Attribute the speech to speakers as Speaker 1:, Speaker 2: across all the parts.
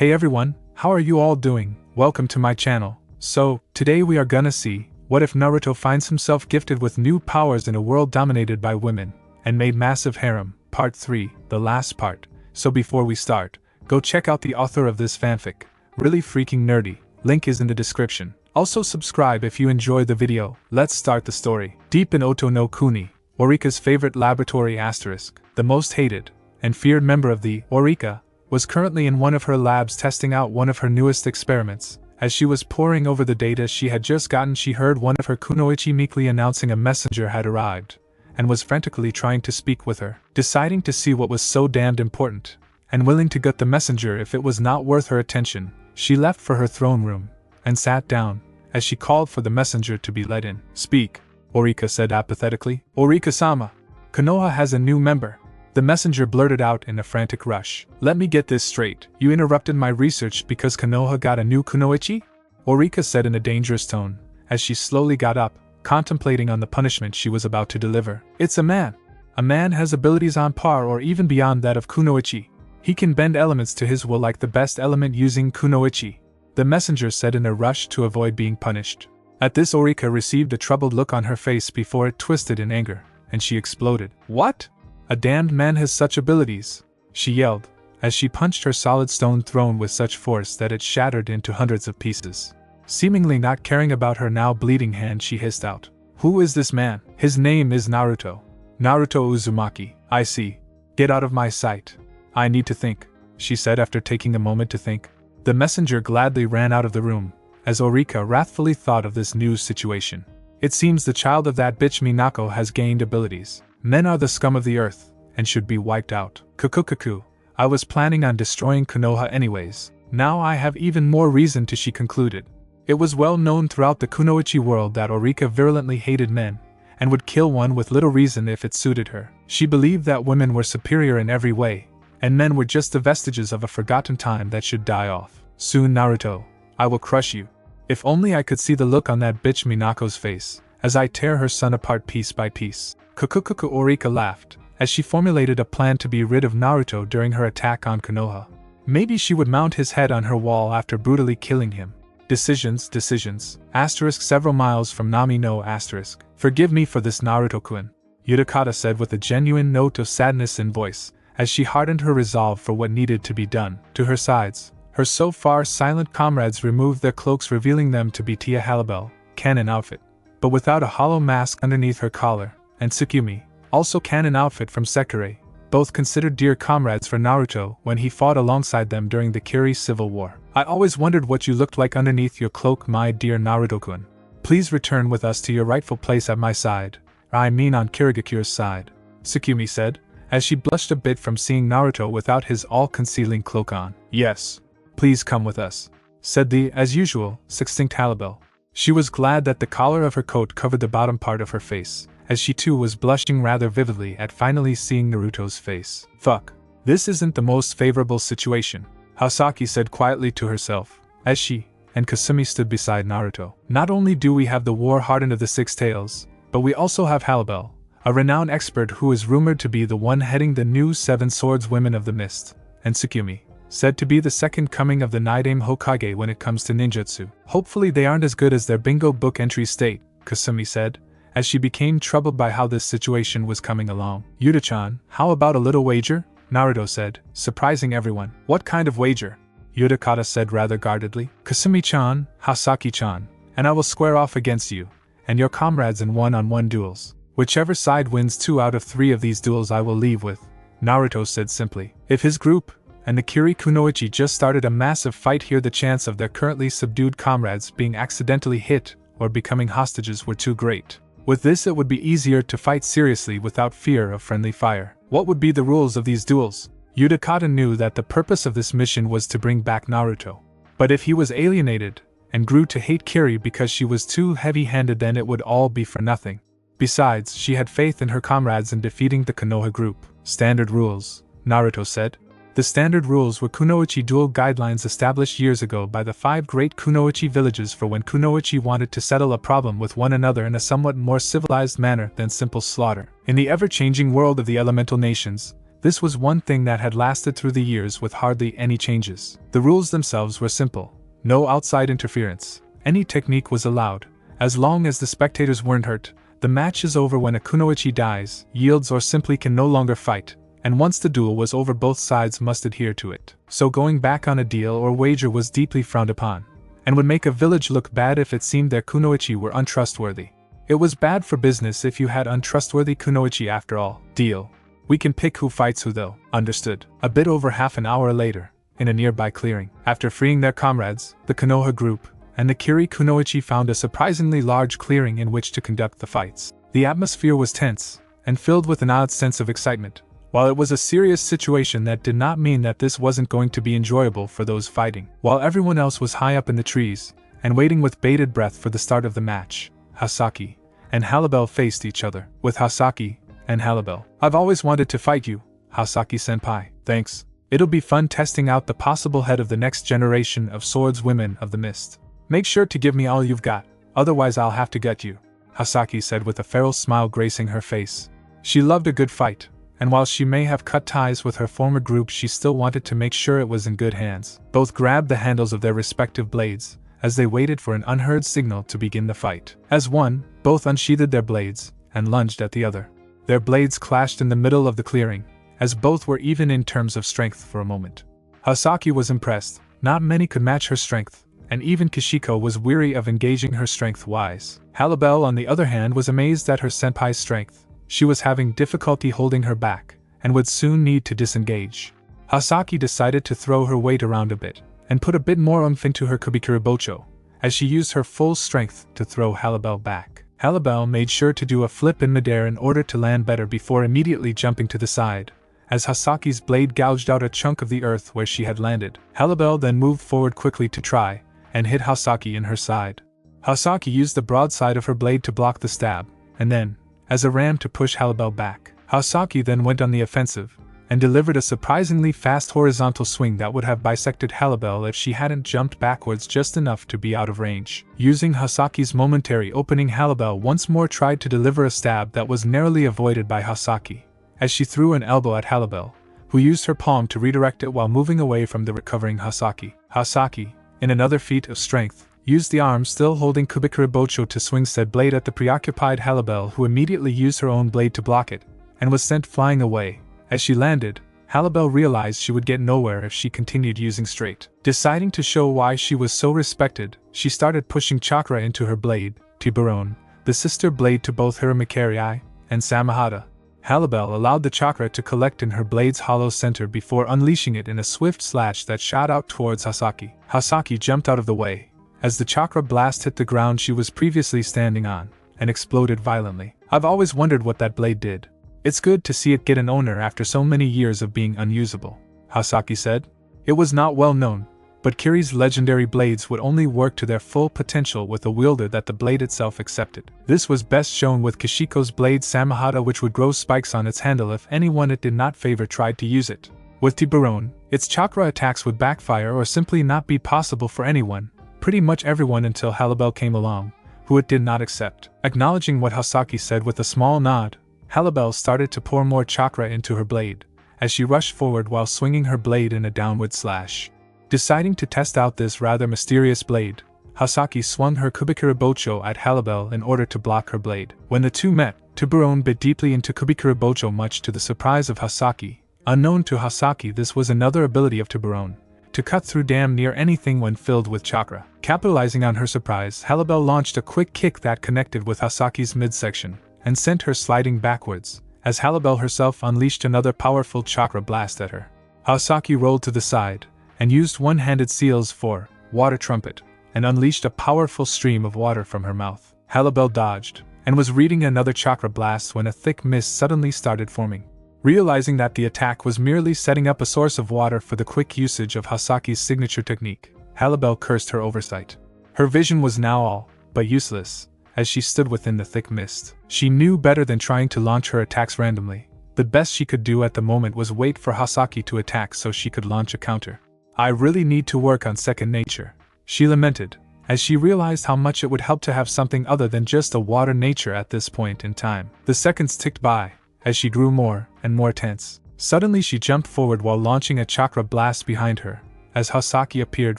Speaker 1: Hey everyone, how are you all doing? Welcome to my channel. So, today we are gonna see, what if Naruto finds himself gifted with new powers in a world dominated by women, and made massive harem, part 3, the last part. So before we start, go check out the author of this fanfic, Really Freaking Nerdy, link is in the description. Also subscribe if you enjoy the video. Let's start the story. Deep in Oto no Kuni, Orika's favorite laboratory asterisk, the most hated and feared member of the Orika, was currently in one of her labs testing out one of her newest experiments. As she was poring over the data she had just gotten, she heard one of her kunoichi meekly announcing a messenger had arrived, and was frantically trying to speak with her. Deciding to see what was so damned important, and willing to gut the messenger if it was not worth her attention, she left for her throne room, and sat down, as she called for the messenger to be let in. Speak, Orika said apathetically. Orika-sama, Konoha has a new member. The messenger blurted out in a frantic rush. Let me get this straight. You interrupted my research because Konoha got a new kunoichi? Orika said in a dangerous tone, as she slowly got up, contemplating on the punishment she was about to deliver. It's a man. A man has abilities on par or even beyond that of kunoichi. He can bend elements to his will like the best element using kunoichi, the messenger said in a rush to avoid being punished. At this, Orika received a troubled look on her face before it twisted in anger, and she exploded. What? A damned man has such abilities, she yelled, as she punched her solid stone throne with such force that it shattered into hundreds of pieces. Seemingly not caring about her now bleeding hand, she hissed out, Who is this man? His name is Naruto. Naruto Uzumaki. I see. Get out of my sight. I need to think, she said after taking a moment to think. The messenger gladly ran out of the room, as Orika wrathfully thought of this new situation. It seems the child of that bitch Minako has gained abilities. Men are the scum of the earth, and should be wiped out. Kukukuku, I was planning on destroying Konoha anyways. Now I have even more reason to, she concluded. It was well known throughout the kunoichi world that Orika virulently hated men, and would kill one with little reason if it suited her. She believed that women were superior in every way, and men were just the vestiges of a forgotten time that should die off. Soon, Naruto, I will crush you. If only I could see the look on that bitch Minako's face, as I tear her son apart piece by piece. Kukukuku, Orika laughed, as she formulated a plan to be rid of Naruto during her attack on Konoha. Maybe she would mount his head on her wall after brutally killing him. Decisions. Asterisk several miles from Nami no asterisk. Forgive me for this, Naruto-kun, Yudakata said with a genuine note of sadness in voice, as she hardened her resolve for what needed to be done. To her sides, her so far silent comrades removed their cloaks, revealing them to be Tia Halibel, canon outfit, but without a hollow mask underneath her collar, and Tsukumi, also canon outfit from Sekirei, both considered dear comrades for Naruto when he fought alongside them during the Kiri Civil War. I always wondered what you looked like underneath your cloak, my dear Naruto-kun. Please return with us to your rightful place at my side, I mean on Kirigakure's side, Tsukumi said, as she blushed a bit from seeing Naruto without his all-concealing cloak on. Yes, please come with us, said the, as usual, succinct Halibel. She was glad that the collar of her coat covered the bottom part of her face, as she too was blushing rather vividly at finally seeing Naruto's face. Fuck. This isn't the most favorable situation, Hasaki said quietly to herself, as she and Kasumi stood beside Naruto. Not only do we have the war-hardened of the Six Tails, but we also have Halibel, a renowned expert who is rumored to be the one heading the new Seven Swords Women of the Mist, and Tsukumi, said to be the second coming of the Nidaime Hokage when it comes to ninjutsu. Hopefully they aren't as good as their bingo book entries state, Kasumi said, as she became troubled by how this situation was coming along. Yuta-chan, how about a little wager? Naruto said, surprising everyone. What kind of wager? Yudakata said rather guardedly. Kasumi-chan, Hasaki-chan, and I will square off against you and your comrades in one-on-one duels. Whichever side wins 2 out of 3 of these duels I will leave with, Naruto said simply. If his group and the Kiri kunoichi just started a massive fight here, the chance of their currently subdued comrades being accidentally hit or becoming hostages were too great. With this it would be easier to fight seriously without fear of friendly fire. What would be the rules of these duels? Yudakata knew that the purpose of this mission was to bring back Naruto. But if he was alienated, and grew to hate Kiri because she was too heavy-handed, then it would all be for nothing. Besides, she had faith in her comrades in defeating the Konoha group. Standard rules, Naruto said. The standard rules were kunoichi duel guidelines established years ago by the 5 great kunoichi villages for when kunoichi wanted to settle a problem with one another in a somewhat more civilized manner than simple slaughter. In the ever-changing world of the elemental nations, This was one thing that had lasted through the years with hardly any changes. The rules themselves were simple. No outside interference. Any technique was allowed, as long as the spectators weren't hurt. The match is over when a kunoichi dies, yields, or simply can no longer fight, and once the duel was over both sides must adhere to it. So going back on a deal or wager was deeply frowned upon, and would make a village look bad if it seemed their kunoichi were untrustworthy. It was bad for business if you had untrustworthy kunoichi after all. Deal. We can pick who fights who though. Understood. A bit over half an hour later, in a nearby clearing, after freeing their comrades, the Konoha group, and the Kiri kunoichi found a surprisingly large clearing in which to conduct the fights. The atmosphere was tense, and filled with an odd sense of excitement. While it was a serious situation, that did not mean that this wasn't going to be enjoyable for those fighting. While everyone else was high up in the trees, and waiting with bated breath for the start of the match, Hasaki and Halibel faced each other. With Hasaki and Halibel, "I've always wanted to fight you, Hasaki-senpai." "Thanks. It'll be fun testing out the possible head of the next generation of swordswomen of the mist. Make sure to give me all you've got, otherwise I'll have to gut you," Hasaki said with a feral smile gracing her face. She loved a good fight, and while she may have cut ties with her former group, she still wanted to make sure it was in good hands. Both grabbed the handles of their respective blades, as they waited for an unheard signal to begin the fight. As one, both unsheathed their blades, and lunged at the other. Their blades clashed in the middle of the clearing, as both were even in terms of strength for a moment. Hasaki was impressed. Not many could match her strength, and even Kishiko was weary of engaging her strength-wise. Halibel, on the other hand, was amazed at her senpai's strength. She was having difficulty holding her back, and would soon need to disengage. Hasaki decided to throw her weight around a bit, and put a bit more oomph into her kubikiribocho, as she used her full strength to throw Halibel back. Halibel made sure to do a flip in midair in order to land better before immediately jumping to the side, as Hasaki's blade gouged out a chunk of the earth where she had landed. Halibel then moved forward quickly to try and hit Hasaki in her side. Hasaki used the broadside of her blade to block the stab, and then, as a ram, to push Halibel back. Hasaki then went on the offensive, and delivered a surprisingly fast horizontal swing that would have bisected Halibel if she hadn't jumped backwards just enough to be out of range. Using Hasaki's momentary opening, Halibel once more tried to deliver a stab that was narrowly avoided by Hasaki, as she threw an elbow at Halibel, who used her palm to redirect it while moving away from the recovering Hasaki. Hasaki, in another feat of strength, used the arm still holding kubikiribocho to swing said blade at the preoccupied Halibel, who immediately used her own blade to block it, and was sent flying away. As she landed, Halibel realized she would get nowhere if she continued using straight. Deciding to show why she was so respected, she started pushing chakra into her blade, Tiburon, the sister blade to both Hiramakerii and Samahata. Halibel allowed the chakra to collect in her blade's hollow center before unleashing it in a swift slash that shot out towards Hasaki. Hasaki jumped out of the way, as the chakra blast hit the ground she was previously standing on, and exploded violently. "I've always wondered what that blade did. It's good to see it get an owner after so many years of being unusable," Hasaki said. It was not well known, but Kiri's legendary blades would only work to their full potential with a wielder that the blade itself accepted. This was best shown with Kishiko's blade Samahata, which would grow spikes on its handle if anyone it did not favor tried to use it. With Tiburon, its chakra attacks would backfire or simply not be possible for anyone, pretty much everyone, until Halibel came along, who it did not accept. Acknowledging what Hasaki said with a small nod, Halibel started to pour more chakra into her blade, as she rushed forward while swinging her blade in a downward slash. Deciding to test out this rather mysterious blade, Hasaki swung her kubikiribocho at Halibel in order to block her blade. When the two met, Tiburon bit deeply into kubikiribocho, much to the surprise of Hasaki. Unknown to Hasaki, this was another ability of Tiburon, to cut through damn near anything when filled with chakra. Capitalizing on her surprise, Halibel launched a quick kick that connected with Hasaki's midsection, and sent her sliding backwards, as Halibel herself unleashed another powerful chakra blast at her. Hasaki rolled to the side, and used one-handed seals for water trumpet, and unleashed a powerful stream of water from her mouth. Halibel dodged, and was reading another chakra blast when a thick mist suddenly started forming. Realizing that the attack was merely setting up a source of water for the quick usage of Hasaki's signature technique, Halibel cursed her oversight. Her vision was now all but useless, as she stood within the thick mist. She knew better than trying to launch her attacks randomly. The best she could do at the moment was wait for Hasaki to attack so she could launch a counter. "I really need to work on second nature," she lamented, as she realized how much it would help to have something other than just a water nature at this point in time. The seconds ticked by, as she grew more and more tense. Suddenly she jumped forward while launching a chakra blast behind her, as Hosaki appeared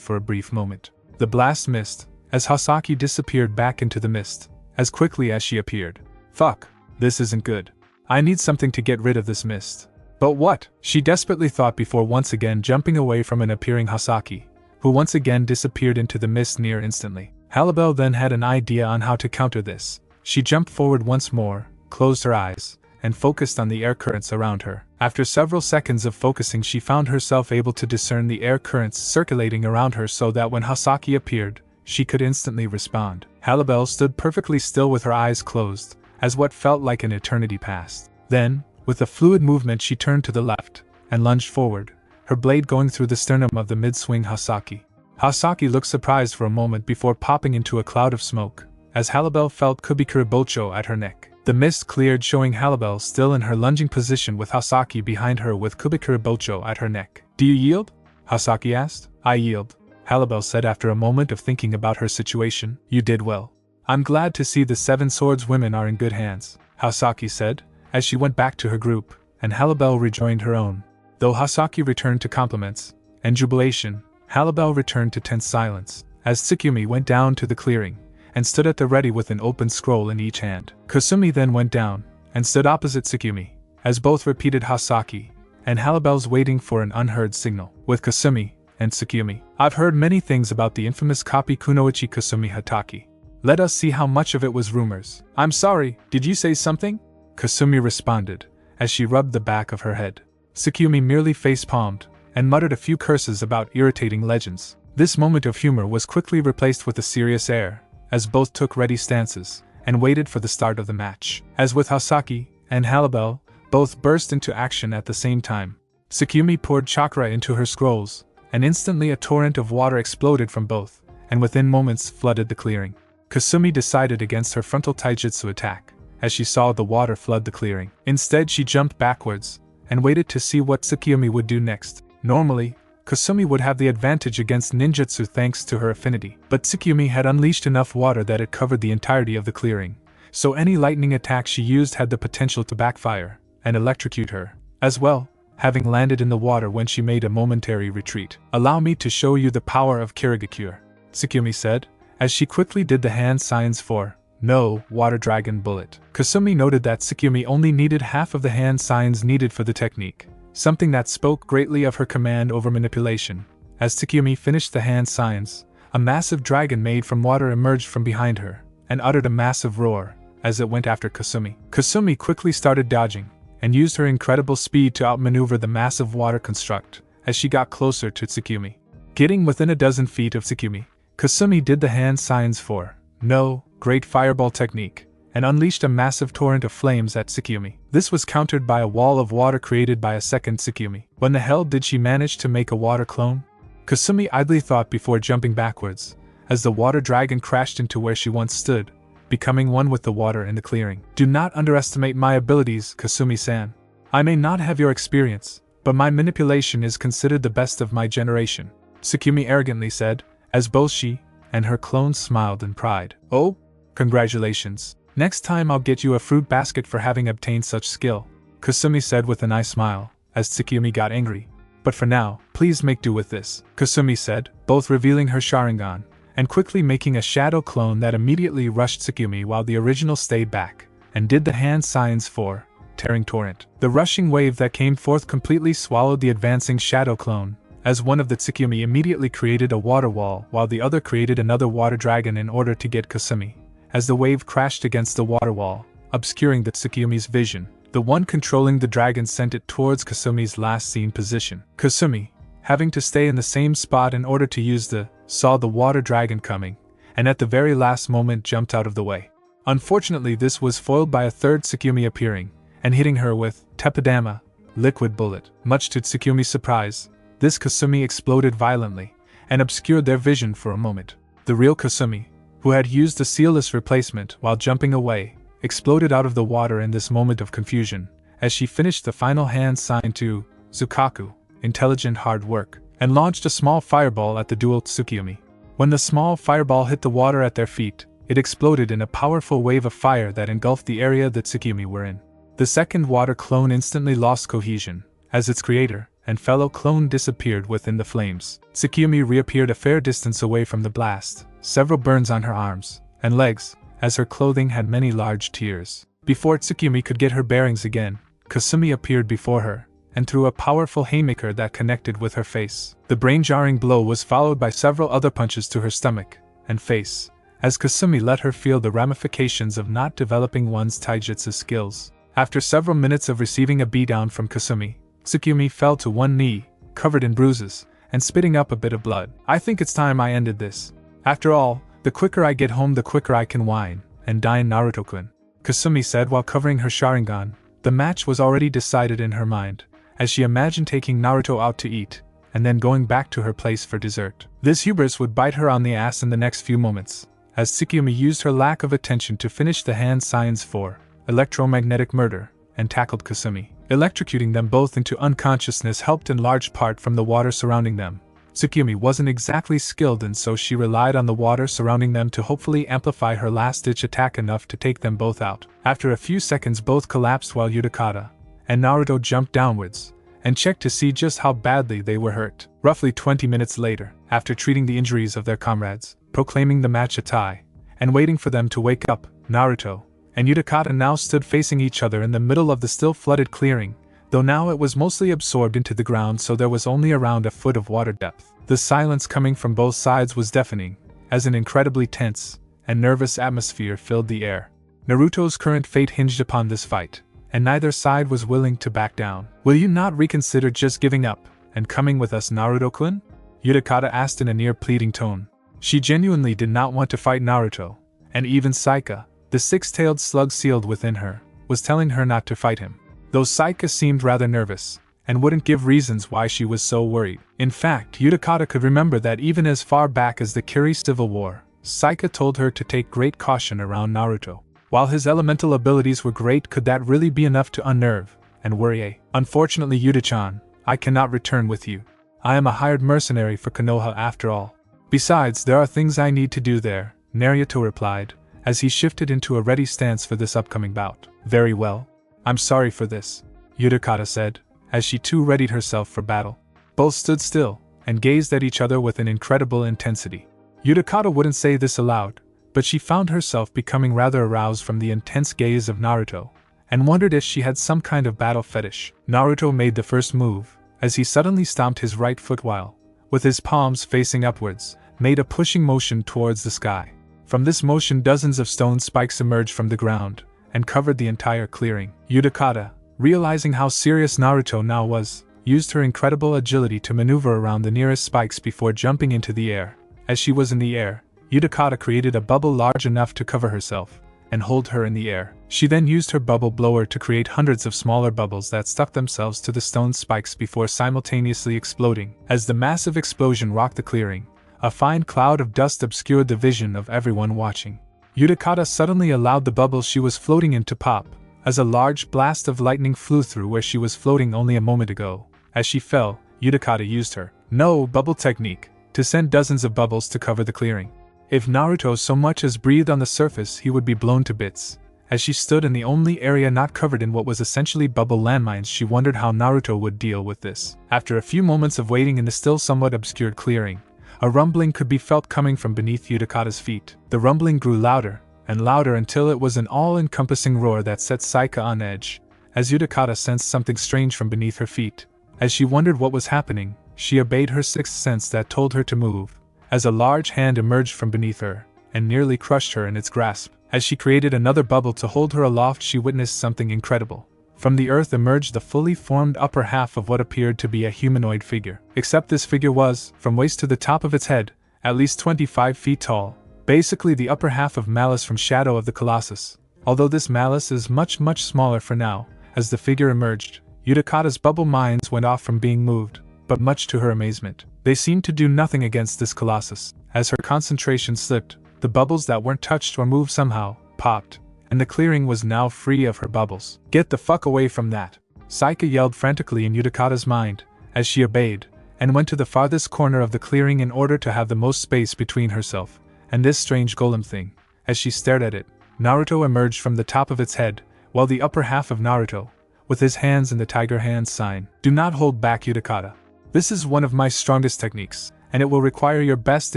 Speaker 1: for a brief moment. The blast missed, as Hosaki disappeared back into the mist, as quickly as she appeared. Fuck, this isn't good. I need something to get rid of this mist. But what? She desperately thought before once again jumping away from an appearing Hosaki, who once again disappeared into the mist near instantly. Halibel then had an idea on how to counter this. She jumped forward once more, closed her eyes, and focused on the air currents around her. After several seconds of focusing, she found herself able to discern the air currents circulating around her so that when Hosaki appeared, she could instantly respond. Halibel stood perfectly still with her eyes closed, as what felt like an eternity passed. Then, with a fluid movement, she turned to the left and lunged forward, her blade going through the sternum of the mid-swing Hosaki. Hosaki looked surprised for a moment before popping into a cloud of smoke, as Halibel felt Kubikuribocho at her neck. The mist cleared, showing Halibel still in her lunging position with Hosaki behind her with Kubikuribocho at her neck. "Do you yield?" Hosaki asked. "I yield," Halibel said after a moment of thinking about her situation. "You did well. I'm glad to see the Seven Swords women are in good hands," Hosaki said, as she went back to her group, and Halibel rejoined her own. Though Hosaki returned to compliments and jubilation, Halibel returned to tense silence, as Tsukumi went down to the clearing and stood at the ready with an open scroll in each hand. Kasumi then went down and stood opposite Tsukumi, as both repeated Hosaki, and Halibel's waiting for an unheard signal. With Kasumi and Tsukumi, "I've heard many things about the infamous copy Kunoichi Kasumi Hataki. Let us see how much of it was rumors." "I'm sorry, did you say something?" Kasumi responded, as she rubbed the back of her head. Tsukumi merely face-palmed and muttered a few curses about irritating legends. This moment of humor was quickly replaced with a serious air, as both took ready stances and waited for the start of the match. As with Hosaki and Halibel, both burst into action at the same time. Tsukumi poured chakra into her scrolls, and instantly a torrent of water exploded from both, and within moments flooded the clearing. Kasumi decided against her frontal taijutsu attack, as she saw the water flood the clearing. Instead, she jumped backwards and waited to see what Tsukumi would do next. Normally, Kasumi would have the advantage against ninjutsu thanks to her affinity, but Tsukumi had unleashed enough water that it covered the entirety of the clearing, so any lightning attack she used had the potential to backfire and electrocute her, as well, having landed in the water when she made a momentary retreat. "Allow me to show you the power of Kirigakure," Tsukumi said, as she quickly did the hand signs for "No, Water Dragon Bullet." Kasumi noted that Tsukumi only needed half of the hand signs needed for the technique, something that spoke greatly of her command over manipulation. As Tsukumi finished the hand signs, a massive dragon made from water emerged from behind her, and uttered a massive roar as it went after Kasumi. Kasumi quickly started dodging, and used her incredible speed to outmaneuver the massive water construct as she got closer to Tsukumi. Getting within a dozen feet of Tsukumi, Kasumi did the hand signs for "No, Great Fireball" technique, and unleashed a massive torrent of flames at Tsukumi. This was countered by a wall of water created by a second Tsukumi. When the hell did she manage to make a water clone? Kasumi idly thought before jumping backwards, as the water dragon crashed into where she once stood, becoming one with the water in the clearing. "Do not underestimate my abilities, Kasumi-san. I may not have your experience, but my manipulation is considered the best of my generation," Tsukumi arrogantly said, as both she and her clones smiled in pride. "Oh? Congratulations. Next time I'll get you a fruit basket for having obtained such skill," Kasumi said with a nice smile, as Tsukumi got angry. "But for now, please make do with this," Kasumi said, both revealing her Sharingan, and quickly making a shadow clone that immediately rushed Tsukumi while the original stayed back, and did the hand signs for Tearing Torrent. The rushing wave that came forth completely swallowed the advancing shadow clone, as one of the Tsukumi immediately created a water wall while the other created another water dragon in order to get Kasumi. As the wave crashed against the water wall, obscuring the Tsukumi's vision, the one controlling the dragon sent it towards Kasumi's last seen position. Kasumi, having to stay in the same spot in order to use saw the water dragon coming, and at the very last moment jumped out of the way. Unfortunately, this was foiled by a third Tsukumi appearing, and hitting her with Tepidama, Liquid Bullet. Much to Tsukumi's surprise, this Kasumi exploded violently, and obscured their vision for a moment. The real Kasumi, who had used the sealless replacement while jumping away, exploded out of the water in this moment of confusion, as she finished the final hand sign to Zukaku, intelligent hard work, and launched a small fireball at the dual Tsukumi. When the small fireball hit the water at their feet, it exploded in a powerful wave of fire that engulfed the area the Tsukumi were in. The second water clone instantly lost cohesion, as its creator and fellow clone disappeared within the flames. Tsukiomi reappeared a fair distance away from the blast, several burns on her arms and legs, as her clothing had many large tears. Before Tsukiomi could get her bearings again, Kasumi appeared before her, and threw a powerful haymaker that connected with her face. The brain-jarring blow was followed by several other punches to her stomach and face, as Kasumi let her feel the ramifications of not developing one's taijutsu skills. After several minutes of receiving a beatdown from Kasumi, Tsukiomi fell to one knee, covered in bruises, and spitting up a bit of blood. "I think it's time I ended this. After all, the quicker I get home the quicker I can whine and dine Naruto-kun," Kasumi said while covering her Sharingan. The match was already decided in her mind, as she imagined taking Naruto out to eat, and then going back to her place for dessert. This hubris would bite her on the ass in the next few moments, as Tsukiomi used her lack of attention to finish the hand signs for electromagnetic murder, and tackled Kasumi. Electrocuting them both into unconsciousness helped in large part from the water surrounding them. Tsukiomi wasn't exactly skilled, and so she relied on the water surrounding them to hopefully amplify her last-ditch attack enough to take them both out. After a few seconds both collapsed while Utakata and Naruto jumped downwards and checked to see just how badly they were hurt. Roughly 20 minutes later, after treating the injuries of their comrades, proclaiming the match a tie, and waiting for them to wake up, Naruto and Utakata now stood facing each other in the middle of the still flooded clearing, though now it was mostly absorbed into the ground, so there was only around a foot of water depth. The silence coming from both sides was deafening, as an incredibly tense and nervous atmosphere filled the air. Naruto's current fate hinged upon this fight, and neither side was willing to back down. "Will you not reconsider just giving up and coming with us, Naruto-kun?" Utakata asked in a near pleading tone. She genuinely did not want to fight Naruto, and even Saika, the six-tailed slug sealed within her, was telling her not to fight him. Though Saika seemed rather nervous, and wouldn't give reasons why she was so worried. In fact, Utakata could remember that even as far back as the Kiri Civil War, Saika told her to take great caution around Naruto. While his elemental abilities were great, could that really be enough to unnerve and worry? Unfortunately, Yuta-chan, I cannot return with you. I am a hired mercenary for Konoha after all. Besides, there are things I need to do there, Naruto replied, as he shifted into a ready stance for this upcoming bout. Very well. I'm sorry for this, Utakata said, as she too readied herself for battle. Both stood still and gazed at each other with an incredible intensity. Utakata wouldn't say this aloud, but she found herself becoming rather aroused from the intense gaze of Naruto, and wondered if she had some kind of battle fetish. Naruto made the first move, as he suddenly stomped his right foot while, with his palms facing upwards, made a pushing motion towards the sky. From this motion dozens of stone spikes emerged from the ground, and covered the entire clearing. Utakata, realizing how serious Naruto now was, used her incredible agility to maneuver around the nearest spikes before jumping into the air. As she was in the air, Utakata created a bubble large enough to cover herself and hold her in the air. She then used her bubble blower to create hundreds of smaller bubbles that stuck themselves to the stone spikes before simultaneously exploding. As the massive explosion rocked the clearing, a fine cloud of dust obscured the vision of everyone watching. Utakata suddenly allowed the bubbles she was floating in to pop, as a large blast of lightning flew through where she was floating only a moment ago. As she fell, Utakata used her no bubble technique to send dozens of bubbles to cover the clearing. If Naruto so much as breathed on the surface, he would be blown to bits. As she stood in the only area not covered in what was essentially bubble landmines, she wondered how Naruto would deal with this. After a few moments of waiting in the still somewhat obscured clearing, a rumbling could be felt coming from beneath Utakata's feet. The rumbling grew louder and louder until it was an all-encompassing roar that set Saika on edge, as Utakata sensed something strange from beneath her feet. As she wondered what was happening, she obeyed her sixth sense that told her to move, as a large hand emerged from beneath her and nearly crushed her in its grasp. As she created another bubble to hold her aloft, she witnessed something incredible. From the earth emerged the fully formed upper half of what appeared to be a humanoid figure. Except this figure was, from waist to the top of its head, at least 25 feet tall, basically the upper half of Malice from Shadow of the Colossus. Although this Malice is much smaller for now. As the figure emerged, Utakata's bubble mines went off from being moved, but much to her amazement, they seemed to do nothing against this Colossus. As her concentration slipped, the bubbles that weren't touched or moved somehow popped, and the clearing was now free of her bubbles. Get the fuck away from that! Saika yelled frantically in Utakata's mind, as she obeyed, and went to the farthest corner of the clearing in order to have the most space between herself and this strange golem thing. As she stared at it, Naruto emerged from the top of its head, while the upper half of Naruto, with his hands in the tiger hand sign. Do not hold back, Utakata. This is one of my strongest techniques, and it will require your best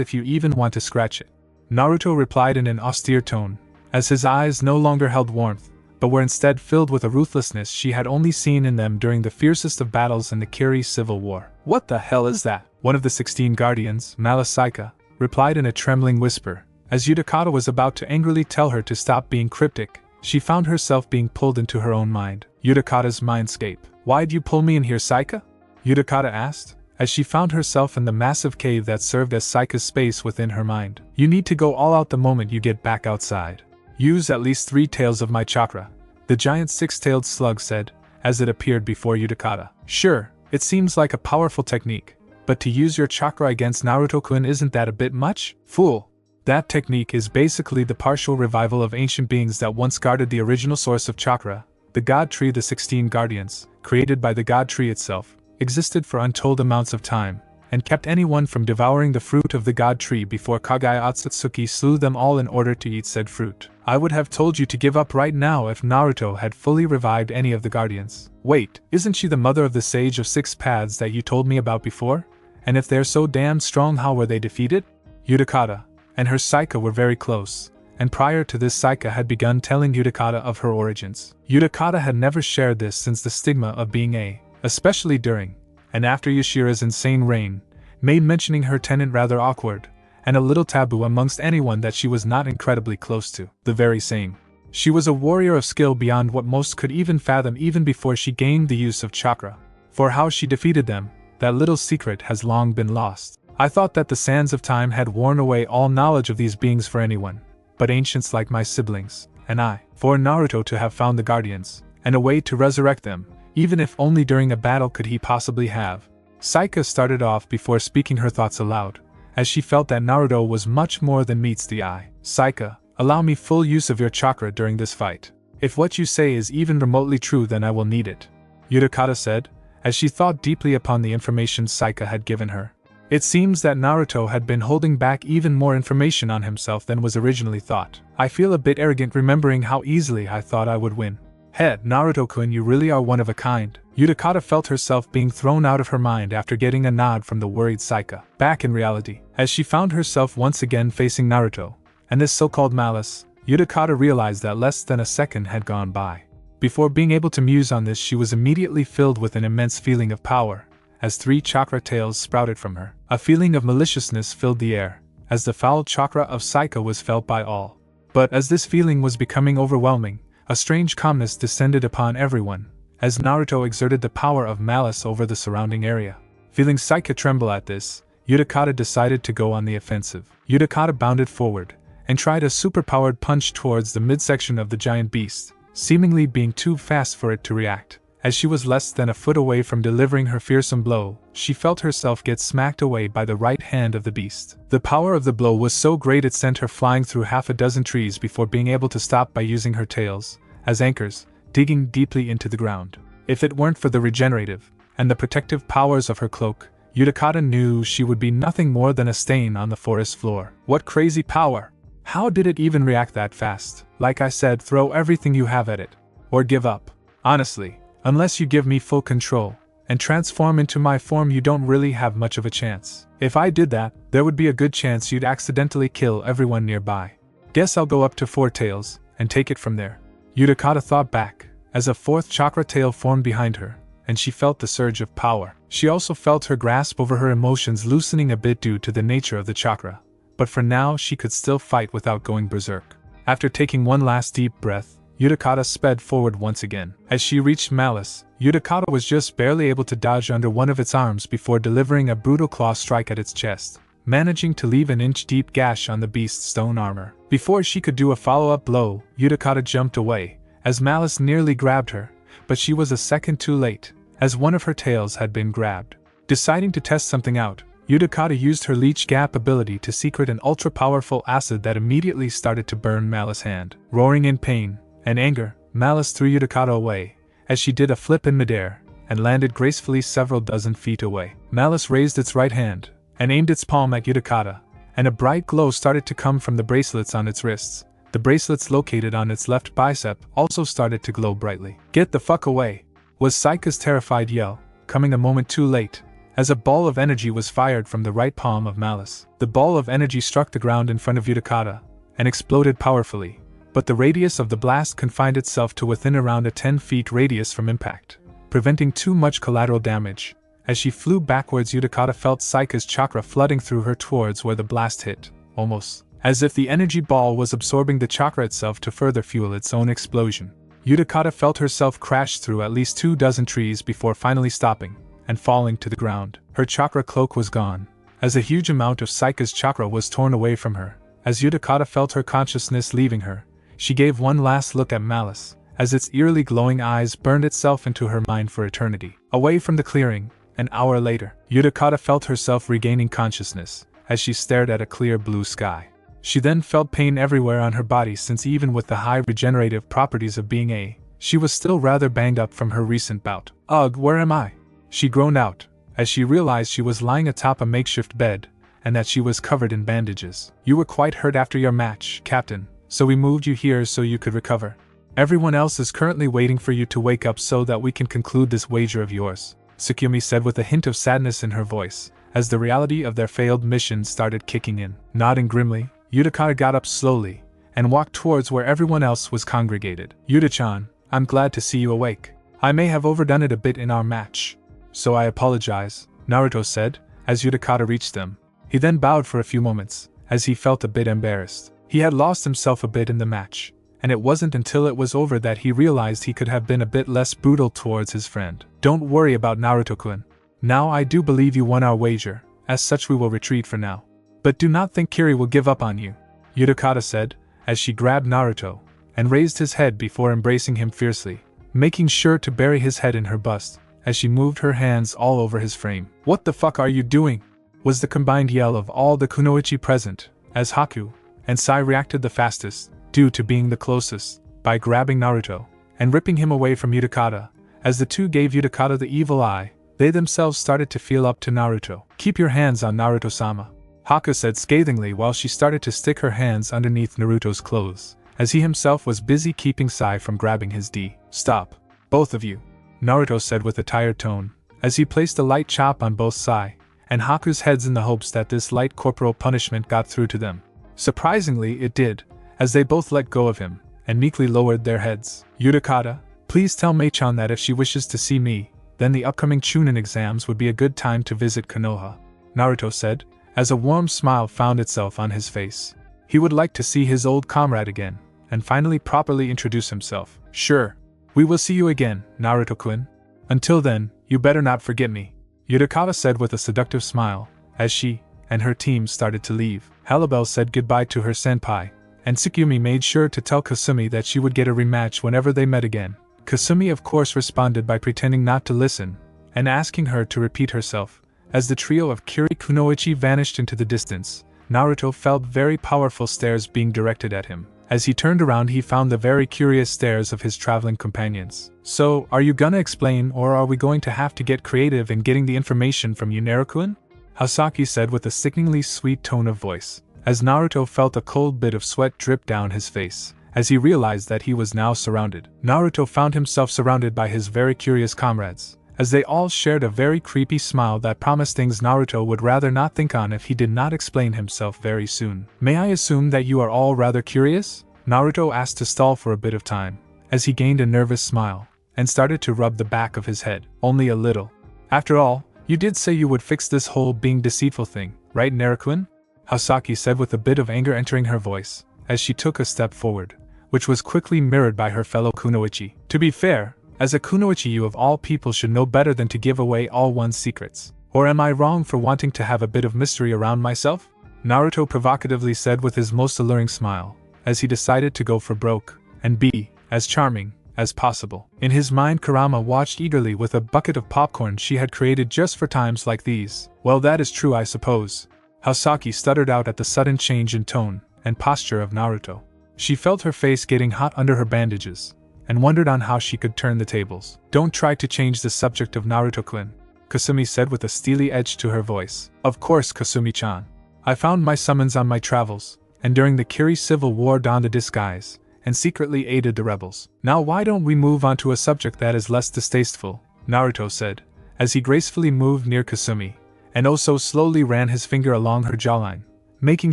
Speaker 1: if you even want to scratch it. Naruto replied in an austere tone, as his eyes no longer held warmth, but were instead filled with a ruthlessness she had only seen in them during the fiercest of battles in the Kiri Civil War. What the hell is that? One of the 16 guardians, Malasaika, replied in a trembling whisper. As Utakata was about to angrily tell her to stop being cryptic, she found herself being pulled into her own mind. Utakata's mindscape. Why'd you pull me in here, Saika? Utakata asked, as she found herself in the massive cave that served as Saika's space within her mind. You need to go all out the moment you get back outside. Use at least 3 tails of my chakra, the giant 6-tailed slug said, as it appeared before Utakata. Sure, it seems like a powerful technique, but to use your chakra against Naruto-kun, isn't that a bit much? Fool! That technique is basically the partial revival of ancient beings that once guarded the original source of chakra. The God Tree. The 16 guardians, created by the God Tree itself, existed for untold amounts of time, and kept anyone from devouring the fruit of the God Tree before Kage Akatsuki slew them all in order to eat said fruit. I would have told you to give up right now if Naruto had fully revived any of the guardians. Wait, isn't she the mother of the Sage of 6 Paths that you told me about before? And if they're so damn strong, how were they defeated? Utakata and her Saika were very close, and prior to this Saika had begun telling Utakata of her origins. Utakata had never shared this since the stigma of being especially during and after Yashira's insane reign, made mentioning her tenant rather awkward, and a little taboo amongst anyone that she was not incredibly close to. The very same. She was a warrior of skill beyond what most could even fathom even before she gained the use of chakra. For how she defeated them, that little secret has long been lost. I thought that the sands of time had worn away all knowledge of these beings for anyone, but ancients like my siblings, and I. For Naruto to have found the guardians, and a way to resurrect them, even if only during a battle could he possibly have. Saika started off before speaking her thoughts aloud, as she felt that Naruto was much more than meets the eye. Saika, allow me full use of your chakra during this fight. If what you say is even remotely true, then I will need it, Utakata said, as she thought deeply upon the information Saika had given her. It seems that Naruto had been holding back even more information on himself than was originally thought. I feel a bit arrogant remembering how easily I thought I would win. Head, Naruto-kun, you really are one of a kind. Utakata felt herself being thrown out of her mind after getting a nod from the worried Saika. Back in reality, as she found herself once again facing Naruto, and this so-called malice, Utakata realized that less than a second had gone by. Before being able to muse on this, she was immediately filled with an immense feeling of power, as 3 chakra tails sprouted from her. A feeling of maliciousness filled the air, as the foul chakra of Saika was felt by all. But as this feeling was becoming overwhelming, a strange calmness descended upon everyone, as Naruto exerted the power of malice over the surrounding area. Feeling Saika tremble at this, Utakata decided to go on the offensive. Utakata bounded forward, and tried a superpowered punch towards the midsection of the giant beast, seemingly being too fast for it to react. As she was less than a foot away from delivering her fearsome blow, she felt herself get smacked away by the right hand of the beast. The power of the blow was so great it sent her flying through half a dozen trees before being able to stop by using her tails as anchors, digging deeply into the ground. If it weren't for the regenerative and the protective powers of her cloak, Utakata knew she would be nothing more than a stain on the forest floor. What crazy power! How did it even react that fast? Like I said, throw everything you have at it. Or give up. Honestly, unless you give me full control and transform into my form, you don't really have much of a chance. If I did that, there would be a good chance you'd accidentally kill everyone nearby. Guess I'll go up to 4 tails and take it from there. Utakata thought back, as a 4th chakra tail formed behind her, and she felt the surge of power. She also felt her grasp over her emotions loosening a bit due to the nature of the chakra, but for now she could still fight without going berserk. After taking one last deep breath, Utakata sped forward once again. As she reached Malice, Utakata was just barely able to dodge under one of its arms before delivering a brutal claw strike at its chest, managing to leave an inch-deep gash on the beast's stone armor. Before she could do a follow-up blow, Utakata jumped away, as Malice nearly grabbed her, but she was a second too late, as one of her tails had been grabbed. Deciding to test something out, Utakata used her Leech Gap ability to secret an ultra-powerful acid that immediately started to burn Malice's hand. Roaring in pain and anger, Malice threw Utakata away, as she did a flip in midair, and landed gracefully several dozen feet away. Malice raised its right hand, and aimed its palm at Utakata, and a bright glow started to come from the bracelets on its wrists. The bracelets located on its left bicep also started to glow brightly. Get the fuck away! was Saika's terrified yell, coming a moment too late, as a ball of energy was fired from the right palm of Malice. The ball of energy struck the ground in front of Utakata, and exploded powerfully, but the radius of the blast confined itself to within around a 10 feet radius from impact, preventing too much collateral damage. As she flew backwards, Utakata felt Saika's chakra flooding through her towards where the blast hit, almost as if the energy ball was absorbing the chakra itself to further fuel its own explosion. Utakata felt herself crash through at least 24 trees before finally stopping and falling to the ground. Her chakra cloak was gone, as a huge amount of Saika's chakra was torn away from her. As Utakata felt her consciousness leaving her, she gave one last look at Malice, as its eerily glowing eyes burned itself into her mind for eternity. Away from the clearing, an hour later, Utakata felt herself regaining consciousness, as she stared at a clear blue sky. She then felt pain everywhere on her body, since even with the high regenerative properties of being she was still rather banged up from her recent bout. "Ugh, where am I?" she groaned out, as she realized she was lying atop a makeshift bed, and that she was covered in bandages. "You were quite hurt after your match, Captain, so we moved you here so you could recover. Everyone else is currently waiting for you to wake up so that we can conclude this wager of yours," Tsukumi said with a hint of sadness in her voice, as the reality of their failed mission started kicking in. Nodding grimly, Utakata got up slowly, and walked towards where everyone else was congregated. "Yuta-chan, I'm glad to see you awake. I may have overdone it a bit in our match, so I apologize," Naruto said, as Utakata reached them. He then bowed for a few moments, as he felt a bit embarrassed. He had lost himself a bit in the match, and it wasn't until it was over that he realized he could have been a bit less brutal towards his friend. "Don't worry about Naruto-kun. Now I do believe you won our wager, as such we will retreat for now. But do not think Kiri will give up on you," Utakata said, as she grabbed Naruto, and raised his head before embracing him fiercely, making sure to bury his head in her bust, as she moved her hands all over his frame. "What the fuck are you doing?" was the combined yell of all the kunoichi present, as Haku and Sai reacted the fastest, due to being the closest, by grabbing Naruto and ripping him away from Utakata. As the two gave Utakata the evil eye, they themselves started to feel up to Naruto. "Keep your hands on Naruto-sama," Haku said scathingly while she started to stick her hands underneath Naruto's clothes, as he himself was busy keeping Sai from grabbing his D. "Stop, both of you," Naruto said with a tired tone, as he placed a light chop on both Sai and Haku's heads in the hopes that this light corporal punishment got through to them. Surprisingly, it did, as they both let go of him and meekly lowered their heads. "Utakata, please tell Mei-chan that if she wishes to see me, then the upcoming Chunin exams would be a good time to visit Konoha," Naruto said, as a warm smile found itself on his face. He would like to see his old comrade again, and finally properly introduce himself. "Sure. We will see you again, Naruto-kun. Until then, you better not forget me," Utakata said with a seductive smile, as she and her team started to leave. Halibel said goodbye to her senpai, and Tsukumi made sure to tell Kasumi that she would get a rematch whenever they met again. Kasumi of course responded by pretending not to listen, and asking her to repeat herself. As the trio of Kiri Kunoichi vanished into the distance, Naruto felt very powerful stares being directed at him. As he turned around, he found the very curious stares of his traveling companions. "So, are you gonna explain, or are we going to have to get creative in getting the information from you, Naruto-kun?" Hasaki said with a sickeningly sweet tone of voice, as Naruto felt a cold bit of sweat drip down his face, as he realized that he was now surrounded. Naruto found himself surrounded by his very curious comrades, as they all shared a very creepy smile that promised things Naruto would rather not think on if he did not explain himself very soon. "May I assume that you are all rather curious?" Naruto asked to stall for a bit of time, as he gained a nervous smile, and started to rub the back of his head. "Only a little. After all, you did say you would fix this whole being deceitful thing, right, Naruto-kun?" Hasaki said with a bit of anger entering her voice, as she took a step forward, which was quickly mirrored by her fellow kunoichi. "To be fair, as a kunoichi, you of all people should know better than to give away all one's secrets. Or am I wrong for wanting to have a bit of mystery around myself?" Naruto provocatively said with his most alluring smile, as he decided to go for broke, and be as charming as possible. In his mind, Kurama watched eagerly with a bucket of popcorn she had created just for times like these. "Well, that is true, I suppose," Hasaki stuttered out at the sudden change in tone and posture of Naruto. She felt her face getting hot under her bandages, and wondered on how she could turn the tables. "Don't try to change the subject of Naruto-kun," Kasumi said with a steely edge to her voice. "Of course, Kasumi-chan. I found my summons on my travels, and during the Kiri Civil War donned a disguise, and secretly aided the rebels. Now why don't we move on to a subject that is less distasteful, Naruto said, as he gracefully moved near Kasumi, and oh so slowly ran his finger along her jawline, making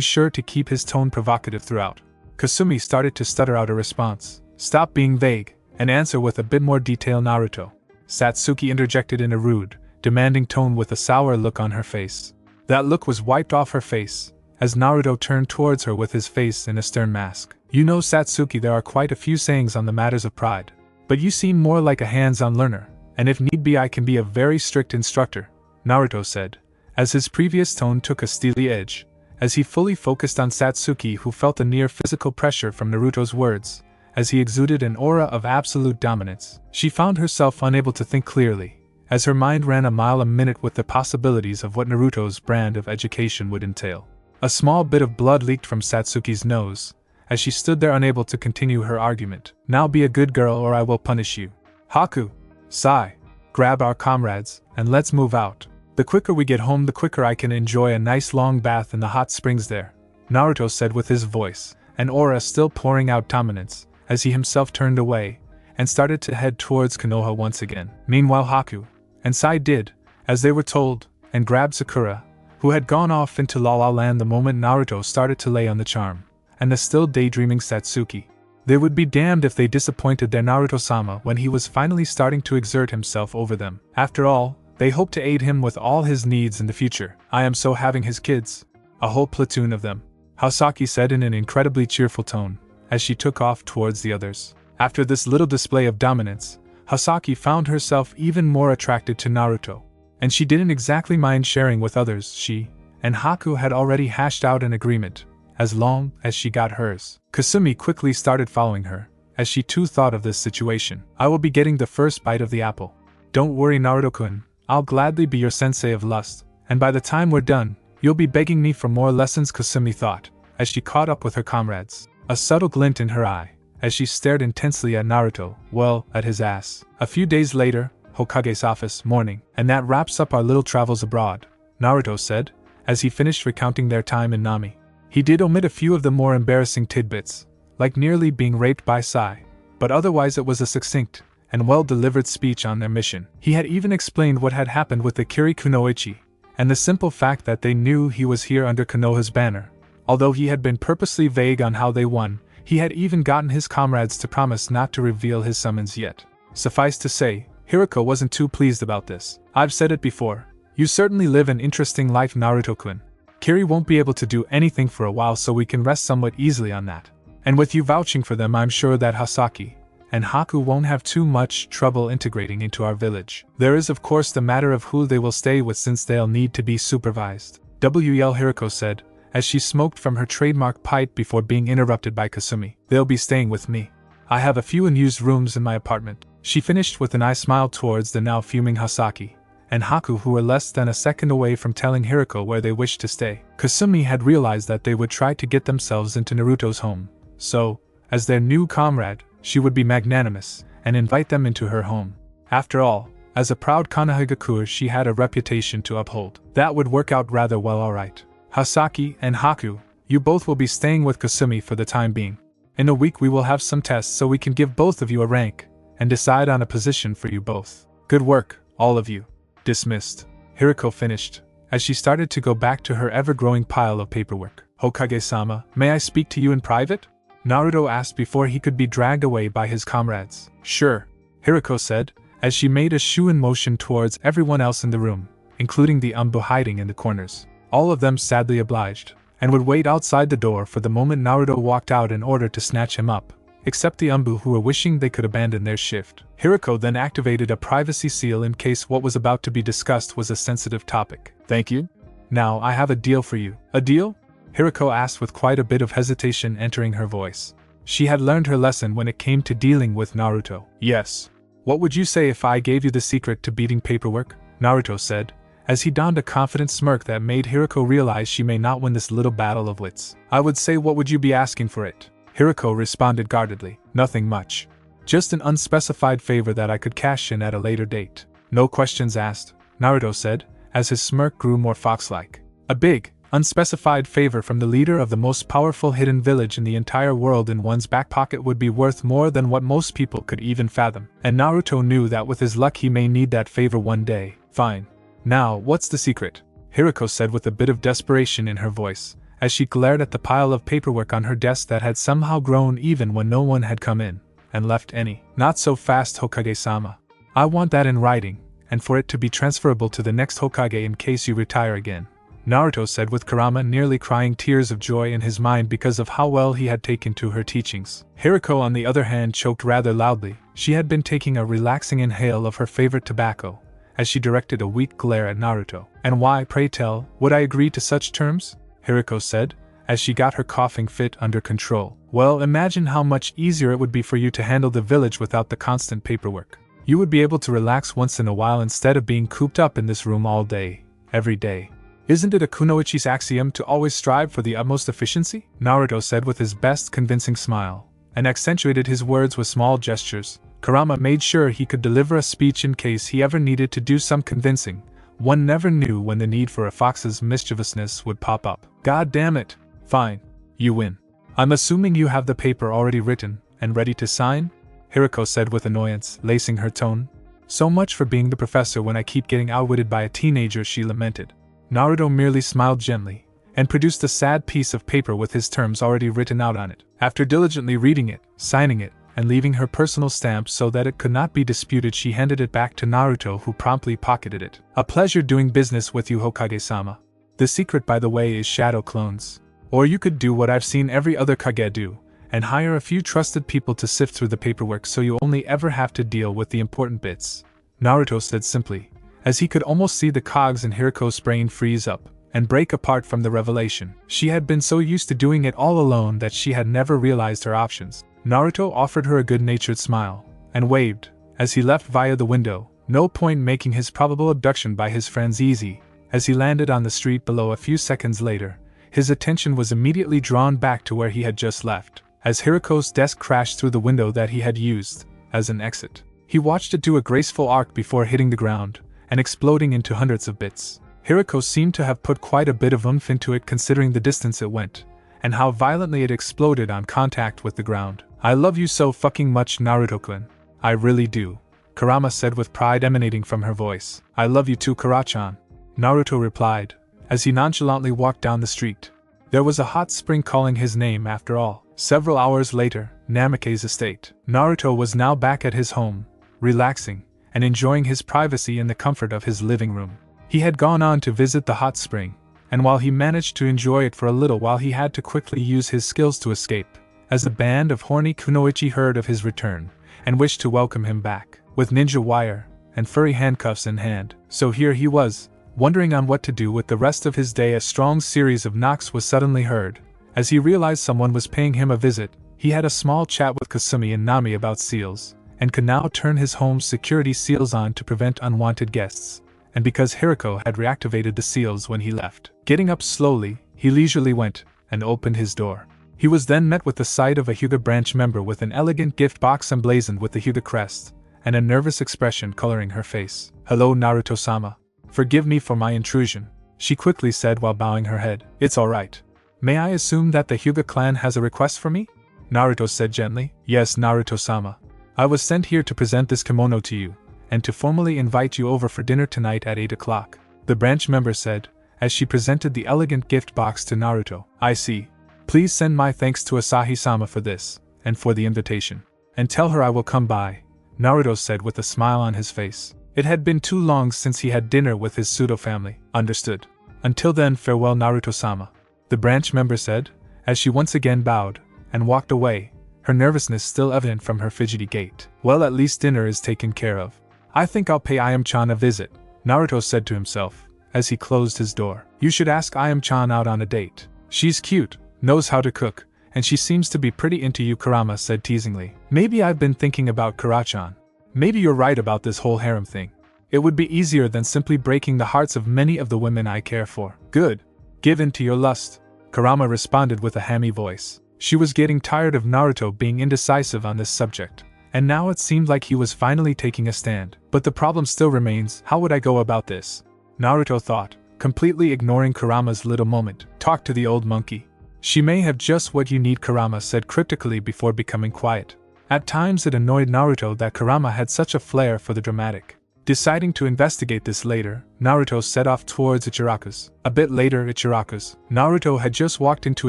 Speaker 1: sure to keep his tone provocative throughout. Kasumi started to stutter out a response. Stop being vague, and answer with a bit more detail, Naruto. Satsuki interjected in a rude, demanding tone with a sour look on her face. That look was wiped off her face, as Naruto turned towards her with his face in a stern mask. You know, Satsuki, there are quite a few sayings on the matters of pride, but you seem more like a hands-on learner, and if need be I can be a very strict instructor, Naruto said, as his previous tone took a steely edge, as he fully focused on Satsuki, who felt a near physical pressure from Naruto's words, as he exuded an aura of absolute dominance. She found herself unable to think clearly, as her mind ran a mile a minute with the possibilities of what Naruto's brand of education would entail. A small bit of blood leaked from Satsuki's nose, as she stood there unable to continue her argument. Now be a good girl or I will punish you. Haku, Sai, grab our comrades, and let's move out. The quicker we get home the quicker I can enjoy a nice long bath in the hot springs there, Naruto said with his voice, an aura still pouring out dominance, as he himself turned away, and started to head towards Konoha once again. Meanwhile Haku and Sai did, as they were told, and grabbed Sakura, who had gone off into La La Land the moment Naruto started to lay on the charm, and the still daydreaming Satsuki. They would be damned if they disappointed their Naruto-sama when he was finally starting to exert himself over them. After all, they hoped to aid him with all his needs in the future. I am so having his kids. A whole platoon of them, Hasaki said in an incredibly cheerful tone, as she took off towards the others. After this little display of dominance, Hasaki found herself even more attracted to Naruto, and she didn't exactly mind sharing with others. She and Haku had already hashed out an agreement, as long as she got hers. Kasumi quickly started following her, as she too thought of this situation. I will be getting the first bite of the apple. Don't worry, Naruto-kun, I'll gladly be your sensei of lust, and by the time we're done, you'll be begging me for more lessons, Kasumi thought, as she caught up with her comrades. A subtle glint in her eye, as she stared intensely at Naruto, well, at his ass. A few days later, Hokage's office, morning. And that wraps up our little travels abroad, Naruto said, as he finished recounting their time in Nami. He did omit a few of the more embarrassing tidbits, like nearly being raped by Sai, but otherwise it was a succinct and well-delivered speech on their mission. He had even explained what had happened with the Kiri Kunoichi, and the simple fact that they knew he was here under Konoha's banner. Although he had been purposely vague on how they won, he had even gotten his comrades to promise not to reveal his summons yet. Suffice to say, Hiriko wasn't too pleased about this. I've said it before, you certainly live an interesting life, Naruto-kun. Kiri won't be able to do anything for a while, so we can rest somewhat easily on that. And with you vouching for them, I'm sure that Hasaki and Haku won't have too much trouble integrating into our village. There is of course the matter of who they will stay with, since they'll need to be supervised. WL Hiriko said, as she smoked from her trademark pipe before being interrupted by Kasumi. They'll be staying with me. I have a few unused rooms in my apartment. She finished with an eye smile towards the now fuming Hasaki and Haku, who were less than a second away from telling Hiriko where they wished to stay. Kasumi had realized that they would try to get themselves into Naruto's home, so, as their new comrade, she would be magnanimous and invite them into her home. After all, as a proud Konohagakure, she had a reputation to uphold. That would work out rather well, alright. Hasaki and Haku, you both will be staying with Kasumi for the time being. In a week we will have some tests so we can give both of you a rank and decide on a position for you both. Good work, all of you. Dismissed. Hiriko finished, as she started to go back to her ever-growing pile of paperwork. Hokage-sama, may I speak to you in private? Naruto asked before he could be dragged away by his comrades. Sure, Hiriko said, as she made a shoo-in motion towards everyone else in the room, including the Umbu hiding in the corners. All of them sadly obliged, and would wait outside the door for the moment Naruto walked out in order to snatch him up, except the Umbu, who were wishing they could abandon their shift. Hiriko then activated a privacy seal in case what was about to be discussed was a sensitive topic. Thank you. Now I have a deal for you. A deal? Hiriko asked with quite a bit of hesitation entering her voice. She had learned her lesson when it came to dealing with Naruto. Yes. What would you say if I gave you the secret to beating paperwork? Naruto said, as he donned a confident smirk that made Hiriko realize she may not win this little battle of wits. I would say, what would you be asking for it? Hiriko responded guardedly. Nothing much. Just an unspecified favor that I could cash in at a later date. No questions asked, Naruto said, as his smirk grew more fox-like. A big, Unspecified favor from the leader of the most powerful hidden village in the entire world in one's back pocket would be worth more than what most people could even fathom. And Naruto knew that with his luck he may need that favor one day. Fine. Now, what's the secret? Hiriko said with a bit of desperation in her voice, as she glared at the pile of paperwork on her desk that had somehow grown even when no one had come in and left any. Not so fast, Hokage-sama. I want that in writing, and for it to be transferable to the next Hokage in case you retire again, Naruto said with Kurama nearly crying tears of joy in his mind because of how well he had taken to her teachings. Hiriko on the other hand choked rather loudly. She had been taking a relaxing inhale of her favorite tobacco, as she directed a weak glare at Naruto. And why, pray tell, would I agree to such terms? Hiriko said, as she got her coughing fit under control. Well, imagine how much easier it would be for you to handle the village without the constant paperwork. You would be able to relax once in a while instead of being cooped up in this room all day, every day. Isn't it a kunoichi's axiom to always strive for the utmost efficiency? Naruto said with his best convincing smile, and accentuated his words with small gestures. Kurama made sure he could deliver a speech in case he ever needed to do some convincing. One never knew when the need for a fox's mischievousness would pop up. God damn it. Fine. You win. I'm assuming you have the paper already written and ready to sign? Hiriko said with annoyance, lacing her tone. So much for being the professor when I keep getting outwitted by a teenager, she lamented. Naruto merely smiled gently, and produced a sad piece of paper with his terms already written out on it. After diligently reading it, signing it, and leaving her personal stamp so that it could not be disputed, she handed it back to Naruto, who promptly pocketed it. A pleasure doing business with you, Hokage-sama. The secret, by the way, is shadow clones. Or you could do what I've seen every other Kage do, and hire a few trusted people to sift through the paperwork so you only ever have to deal with the important bits. Naruto said simply, as he could almost see the cogs in Hiriko's brain freeze up and break apart from the revelation. She had been so used to doing it all alone that she had never realized her options. Naruto offered her a good-natured smile and waved as he left via the window. No point making his probable abduction by his friends easy. As he landed on the street below a few seconds later, his attention was immediately drawn back to where he had just left, as Hiriko's desk crashed through the window that he had used as an exit. He watched it do a graceful arc before hitting the ground and exploding into hundreds of bits. Hiriko seemed to have put quite a bit of oomph into it considering the distance it went, and how violently it exploded on contact with the ground. I love you so fucking much, Naruto-kun. I really do, Kurama said with pride emanating from her voice. I love you too, Kara-chan, Naruto replied, as he nonchalantly walked down the street. There was a hot spring calling his name after all. Several hours later, Namake's estate. Naruto was now back at his home, relaxing, and enjoying his privacy in the comfort of his living room. He had gone on to visit the hot spring, and while he managed to enjoy it for a little while, he had to quickly use his skills to escape, as a band of horny kunoichi heard of his return, and wished to welcome him back, with ninja wire and furry handcuffs in hand. So here he was, wondering on what to do with the rest of his day. A strong series of knocks was suddenly heard. As he realized someone was paying him a visit, he had a small chat with Kasumi and Nami about seals, and could now turn his home's security seals on to prevent unwanted guests, and because Hiriko had reactivated the seals when he left. Getting up slowly, he leisurely went and opened his door. He was then met with the sight of a Hyuga branch member with an elegant gift box emblazoned with the Hyuga crest, and a nervous expression coloring her face. Hello, Naruto-sama. Forgive me for my intrusion, she quickly said while bowing her head. It's alright. May I assume that the Hyuga clan has a request for me? Naruto said gently. Yes, Naruto-sama. I was sent here to present this kimono to you, and to formally invite you over for dinner tonight at 8 o'clock, the branch member said, as she presented the elegant gift box to Naruto. I see. Please send my thanks to Asahi-sama for this, and for the invitation. And tell her I will come by, Naruto said with a smile on his face. It had been too long since he had dinner with his pseudo family. Understood. Until then, farewell, Naruto-sama, the branch member said, as she once again bowed and walked away, her nervousness still evident from her fidgety gait. Well, at least dinner is taken care of. I think I'll pay Ayam-chan a visit, Naruto said to himself, as he closed his door. You should ask Ayam-chan out on a date. She's cute, knows how to cook, and she seems to be pretty into you, Kurama said teasingly. Maybe I've been thinking about Kara-chan. Maybe you're right about this whole harem thing. It would be easier than simply breaking the hearts of many of the women I care for. Good. Give in to your lust, Kurama responded with a hammy voice. She was getting tired of Naruto being indecisive on this subject, and now it seemed like he was finally taking a stand. But the problem still remains, how would I go about this? Naruto thought, completely ignoring Kurama's little moment. Talk to the old monkey. She may have just what you need, Kurama said cryptically before becoming quiet. At times it annoyed Naruto that Kurama had such a flair for the dramatic. Deciding to investigate this later, Naruto set off towards Ichiraku's. A bit later, Ichiraku's. Naruto had just walked into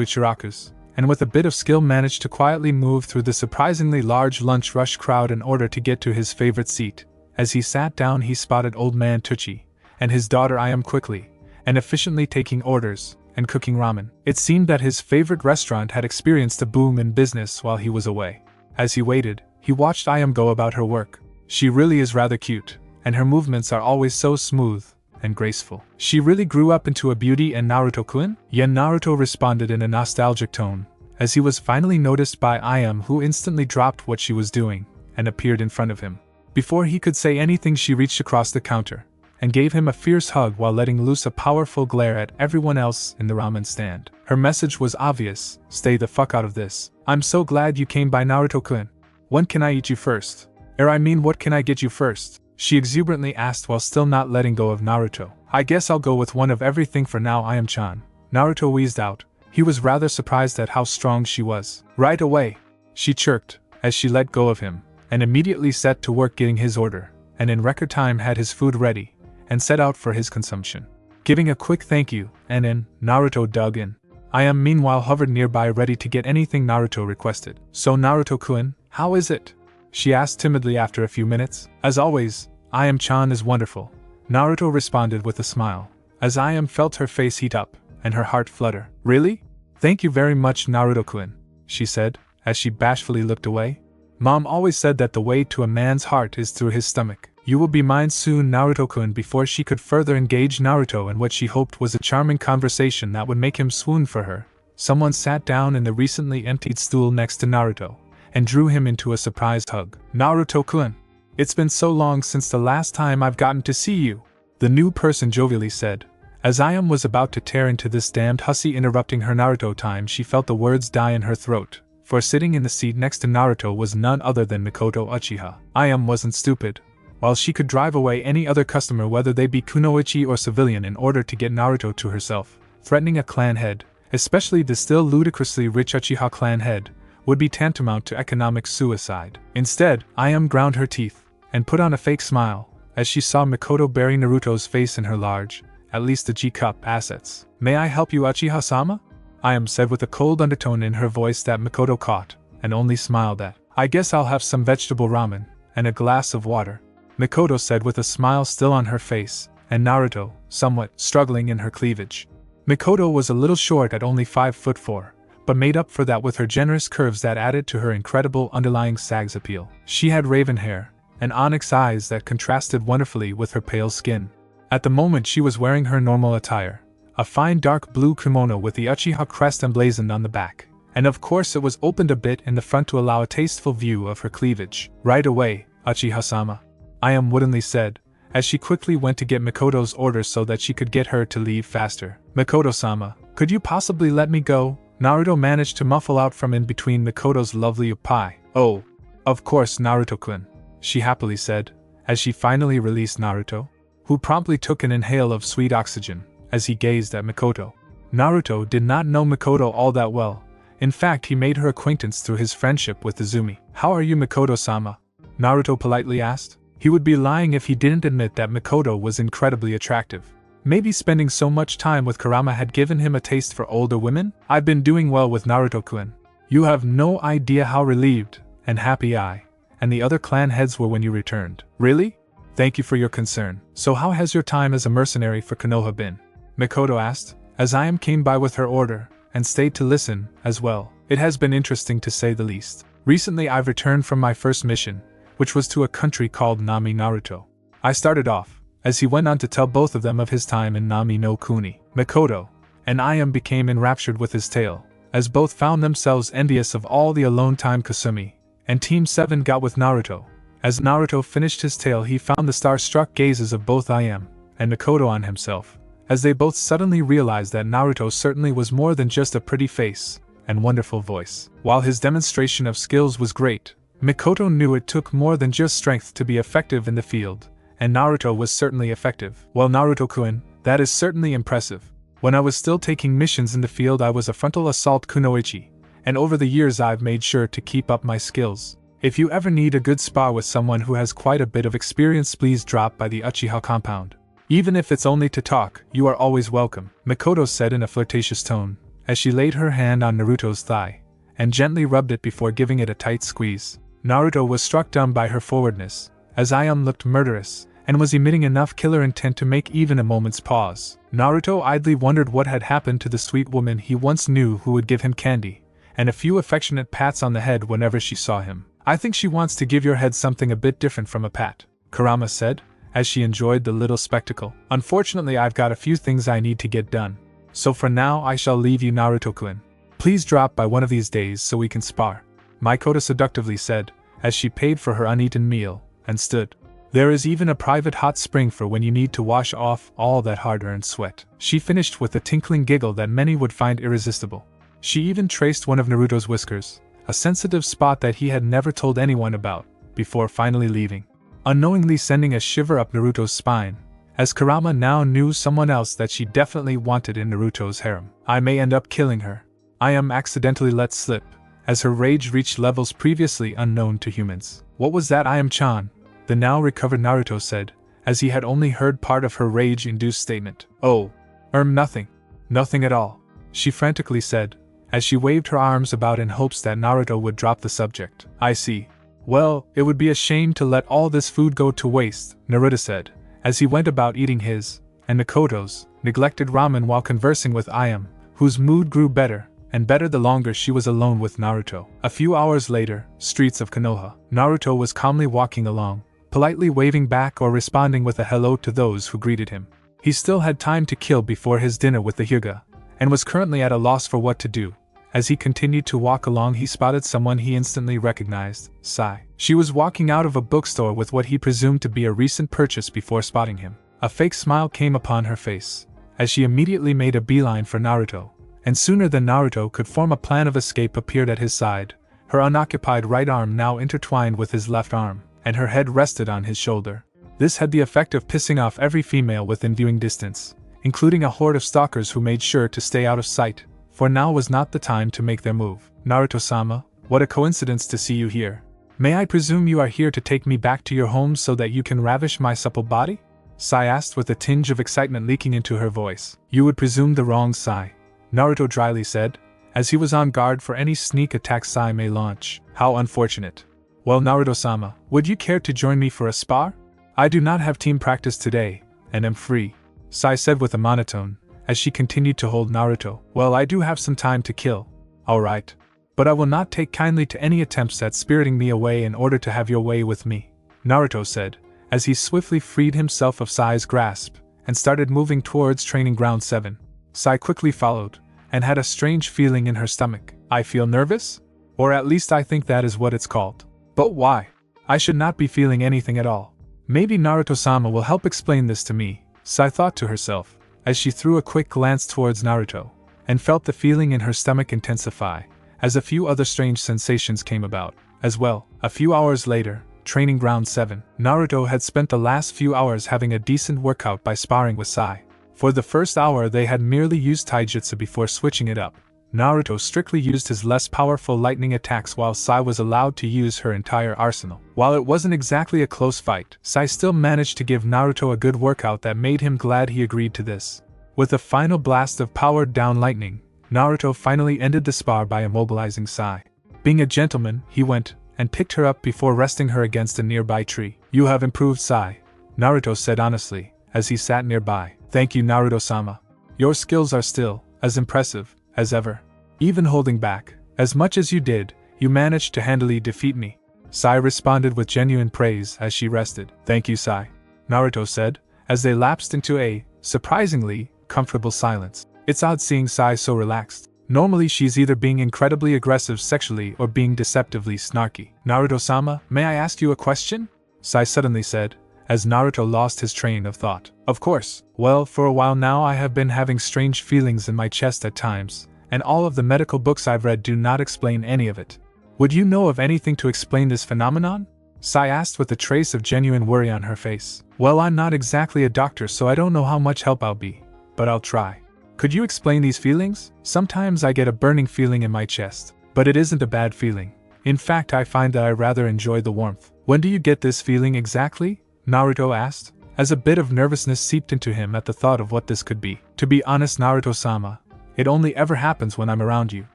Speaker 1: Ichiraku's, and with a bit of skill managed to quietly move through the surprisingly large lunch rush crowd in order to get to his favorite seat. As he sat down, he spotted old man Tucci and his daughter Ayam quickly and efficiently taking orders and cooking ramen. It seemed that his favorite restaurant had experienced a boom in business while he was away. As he waited, he watched Ayam go about her work. She really is rather cute, and her movements are always so smooth and graceful. She really grew up into a beauty. And Naruto-kun? Yeah, Naruto responded in a nostalgic tone, as he was finally noticed by Ayam, who instantly dropped what she was doing and appeared in front of him. Before he could say anything, she reached across the counter and gave him a fierce hug while letting loose a powerful glare at everyone else in the ramen stand. Her message was obvious: stay the fuck out of this. I'm so glad you came by, Naruto-kun. When can I eat you first? What can I get you first? She exuberantly asked while still not letting go of Naruto. I guess I'll go with one of everything for now, Ayam-chan. Naruto wheezed out. He was rather surprised at how strong she was. Right away, she chirped, as she let go of him, and immediately set to work getting his order, and in record time had his food ready, and set out for his consumption. Giving a quick thank you, and then, Naruto dug in. Ayam meanwhile hovered nearby ready to get anything Naruto requested. So Naruto-kun, how is it? She asked timidly after a few minutes. As always, Ayam-chan is wonderful, Naruto responded with a smile, as Ayam felt her face heat up, and her heart flutter. Really? Thank you very much, Naruto-kun, she said, as she bashfully looked away. Mom always said that the way to a man's heart is through his stomach. You will be mine soon, Naruto-kun. Before she could further engage Naruto in what she hoped was a charming conversation that would make him swoon for her, someone sat down in the recently emptied stool next to Naruto, and drew him into a surprised hug. Naruto-kun, it's been so long since the last time I've gotten to see you, the new person jovially said. As Ayam was about to tear into this damned hussy interrupting her Naruto time, she felt the words die in her throat, for sitting in the seat next to Naruto was none other than Mikoto Uchiha. Ayam wasn't stupid. While she could drive away any other customer, whether they be kunoichi or civilian, in order to get Naruto to herself, threatening a clan head, especially the still ludicrously rich Uchiha clan head, would be tantamount to economic suicide. Instead, Ayam ground her teeth and put on a fake smile as she saw Mikoto bury Naruto's face in her large, at least the G-cup, assets. May I help you, Uchiha-sama? Ayam said with a cold undertone in her voice that Mikoto caught, and only smiled at. I guess I'll have some vegetable ramen and a glass of water, Mikoto said with a smile still on her face, and Naruto, somewhat struggling in her cleavage. Mikoto was a little short at only 5'4", but made up for that with her generous curves that added to her incredible underlying sag's appeal. She had raven hair and onyx eyes that contrasted wonderfully with her pale skin. At the moment she was wearing her normal attire, a fine dark blue kimono with the Uchiha crest emblazoned on the back, and of course it was opened a bit in the front to allow a tasteful view of her cleavage. Right away, Uchiha-sama, Ayam woodenly said, as she quickly went to get Mikoto's orders so that she could get her to leave faster. Mikoto-sama, could you possibly let me go? Naruto managed to muffle out from in between Mikoto's lovely pie. Oh, of course, Naruto-kun, she happily said, as she finally released Naruto, who promptly took an inhale of sweet oxygen as he gazed at Mikoto. Naruto did not know Mikoto all that well. In fact, he made her acquaintance through his friendship with Izumi. How are you, Mikoto-sama? Naruto politely asked. He would be lying if he didn't admit that Mikoto was incredibly attractive. Maybe spending so much time with Kurama had given him a taste for older women? I've been doing well with Naruto-kun. You have no idea how relieved and happy I and the other clan heads were when you returned. Really? Thank you for your concern. So how has your time as a mercenary for Konoha been? Mikoto asked, as Ayam came by with her order, and stayed to listen, as well. It has been interesting to say the least. Recently I've returned from my first mission, which was to a country called Nami Naruto. I started off, as he went on to tell both of them of his time in Nami no Kuni. Mikoto and Ayam became enraptured with his tale, as both found themselves envious of all the alone time Kasumi and Team 7 got with Naruto. As Naruto finished his tale, he found the star-struck gazes of both Ayam and Mikoto on himself, as they both suddenly realized that Naruto certainly was more than just a pretty face and wonderful voice. While his demonstration of skills was great, Mikoto knew it took more than just strength to be effective in the field, and Naruto was certainly effective. Well, Naruto-kun, That is certainly impressive. When I was still taking missions in the field, I was a frontal assault kunoichi, and over the years I've made sure to keep up my skills. If you ever need a good spar with someone who has quite a bit of experience, please drop by the Uchiha compound. Even if it's only to talk, you are always welcome, Mikoto said in a flirtatious tone, as she laid her hand on Naruto's thigh, and gently rubbed it before giving it a tight squeeze. Naruto was struck dumb by her forwardness, as Ayam looked murderous, and was emitting enough killer intent to make even a moment's pause. Naruto idly wondered what had happened to the sweet woman he once knew who would give him candy, and a few affectionate pats on the head whenever she saw him. I think she wants to give your head something a bit different from a pat, Kurama said, as she enjoyed the little spectacle. Unfortunately, I've got a few things I need to get done, so for now I shall leave you, Naruto-kun. Please drop by one of these days so we can spar, Mikoto seductively said, as she paid for her uneaten meal, and stood. There is even a private hot spring for when you need to wash off all that hard-earned sweat. She finished with a tinkling giggle that many would find irresistible. She even traced one of Naruto's whiskers, a sensitive spot that he had never told anyone about, before finally leaving, unknowingly sending a shiver up Naruto's spine, as Kurama now knew someone else that she definitely wanted in Naruto's harem. I may end up killing her, Ayam accidentally let slip, as her rage reached levels previously unknown to humans. What was that, Ayam-chan? The now recovered Naruto said, as he had only heard part of her rage-induced statement. Oh, nothing. Nothing at all, she frantically said, as she waved her arms about in hopes that Naruto would drop the subject. I see. Well, it would be a shame to let all this food go to waste, Naruto said, as he went about eating his, and Mikoto's, neglected ramen while conversing with Ayam, whose mood grew better and better the longer she was alone with Naruto. A few hours later, streets of Konoha. Naruto was calmly walking along, politely waving back or responding with a hello to those who greeted him. He still had time to kill before his dinner with the Hyuga, and was currently at a loss for what to do. As he continued to walk along, he spotted someone he instantly recognized, Sai. She was walking out of a bookstore with what he presumed to be a recent purchase before spotting him. A fake smile came upon her face, as she immediately made a beeline for Naruto, and sooner than Naruto could form a plan of escape appeared at his side, her unoccupied right arm now intertwined with his left arm, and her head rested on his shoulder. This had the effect of pissing off every female within viewing distance, including a horde of stalkers who made sure to stay out of sight, for now was not the time to make their move. Naruto-sama, what a coincidence to see you here. May I presume you are here to take me back to your home so that you can ravish my supple body? Sai asked with a tinge of excitement leaking into her voice. You would presume the wrong Sai, Naruto dryly said, as he was on guard for any sneak attack Sai may launch. How unfortunate. Well, Naruto-sama, would you care to join me for a spar? I do not have team practice today, and am free, Sai said with a monotone, as she continued to hold Naruto. Well, I do have some time to kill. Alright. But I will not take kindly to any attempts at spiriting me away in order to have your way with me, Naruto said, as he swiftly freed himself of Sai's grasp, and started moving towards Training Ground 7. Sai quickly followed, and had a strange feeling in her stomach. I feel nervous? Or at least I think that is what it's called. But why? I should not be feeling anything at all. Maybe Naruto-sama will help explain this to me, Sai thought to herself, as she threw a quick glance towards Naruto, and felt the feeling in her stomach intensify, as a few other strange sensations came about, as well. A few hours later, Training Ground 7. Naruto had spent the last few hours having a decent workout by sparring with Sai. For the first hour they had merely used taijutsu before switching it up. Naruto strictly used his less powerful lightning attacks while Sai was allowed to use her entire arsenal. While it wasn't exactly a close fight, Sai still managed to give Naruto a good workout that made him glad he agreed to this. With a final blast of powered-down lightning, Naruto finally ended the spar by immobilizing Sai. Being a gentleman, he went and picked her up before resting her against a nearby tree. You have improved, Sai, Naruto said honestly, as he sat nearby. Thank you, Naruto-sama. Your skills are still as impressive as ever. Even holding back as much as you did, you managed to handily defeat me, Sai responded with genuine praise as she rested. Thank you, Sai, Naruto said, as they lapsed into a, surprisingly, comfortable silence. It's odd seeing Sai so relaxed. Normally she's either being incredibly aggressive sexually or being deceptively snarky. Naruto-sama, may I ask you a question? Sai suddenly said, as Naruto lost his train of thought. Of course. Well, for a while now I have been having strange feelings in my chest at times, and all of the medical books I've read do not explain any of it. Would you know of anything to explain this phenomenon? Sai asked with a trace of genuine worry on her face. Well, I'm not exactly a doctor, so I don't know how much help I'll be, but I'll try. Could you explain these feelings? Sometimes I get a burning feeling in my chest, but it isn't a bad feeling. In fact, I find that I rather enjoy the warmth. When do you get this feeling exactly? Naruto asked, as a bit of nervousness seeped into him at the thought of what this could be. To be honest, Naruto-sama, it only ever happens when I'm around you.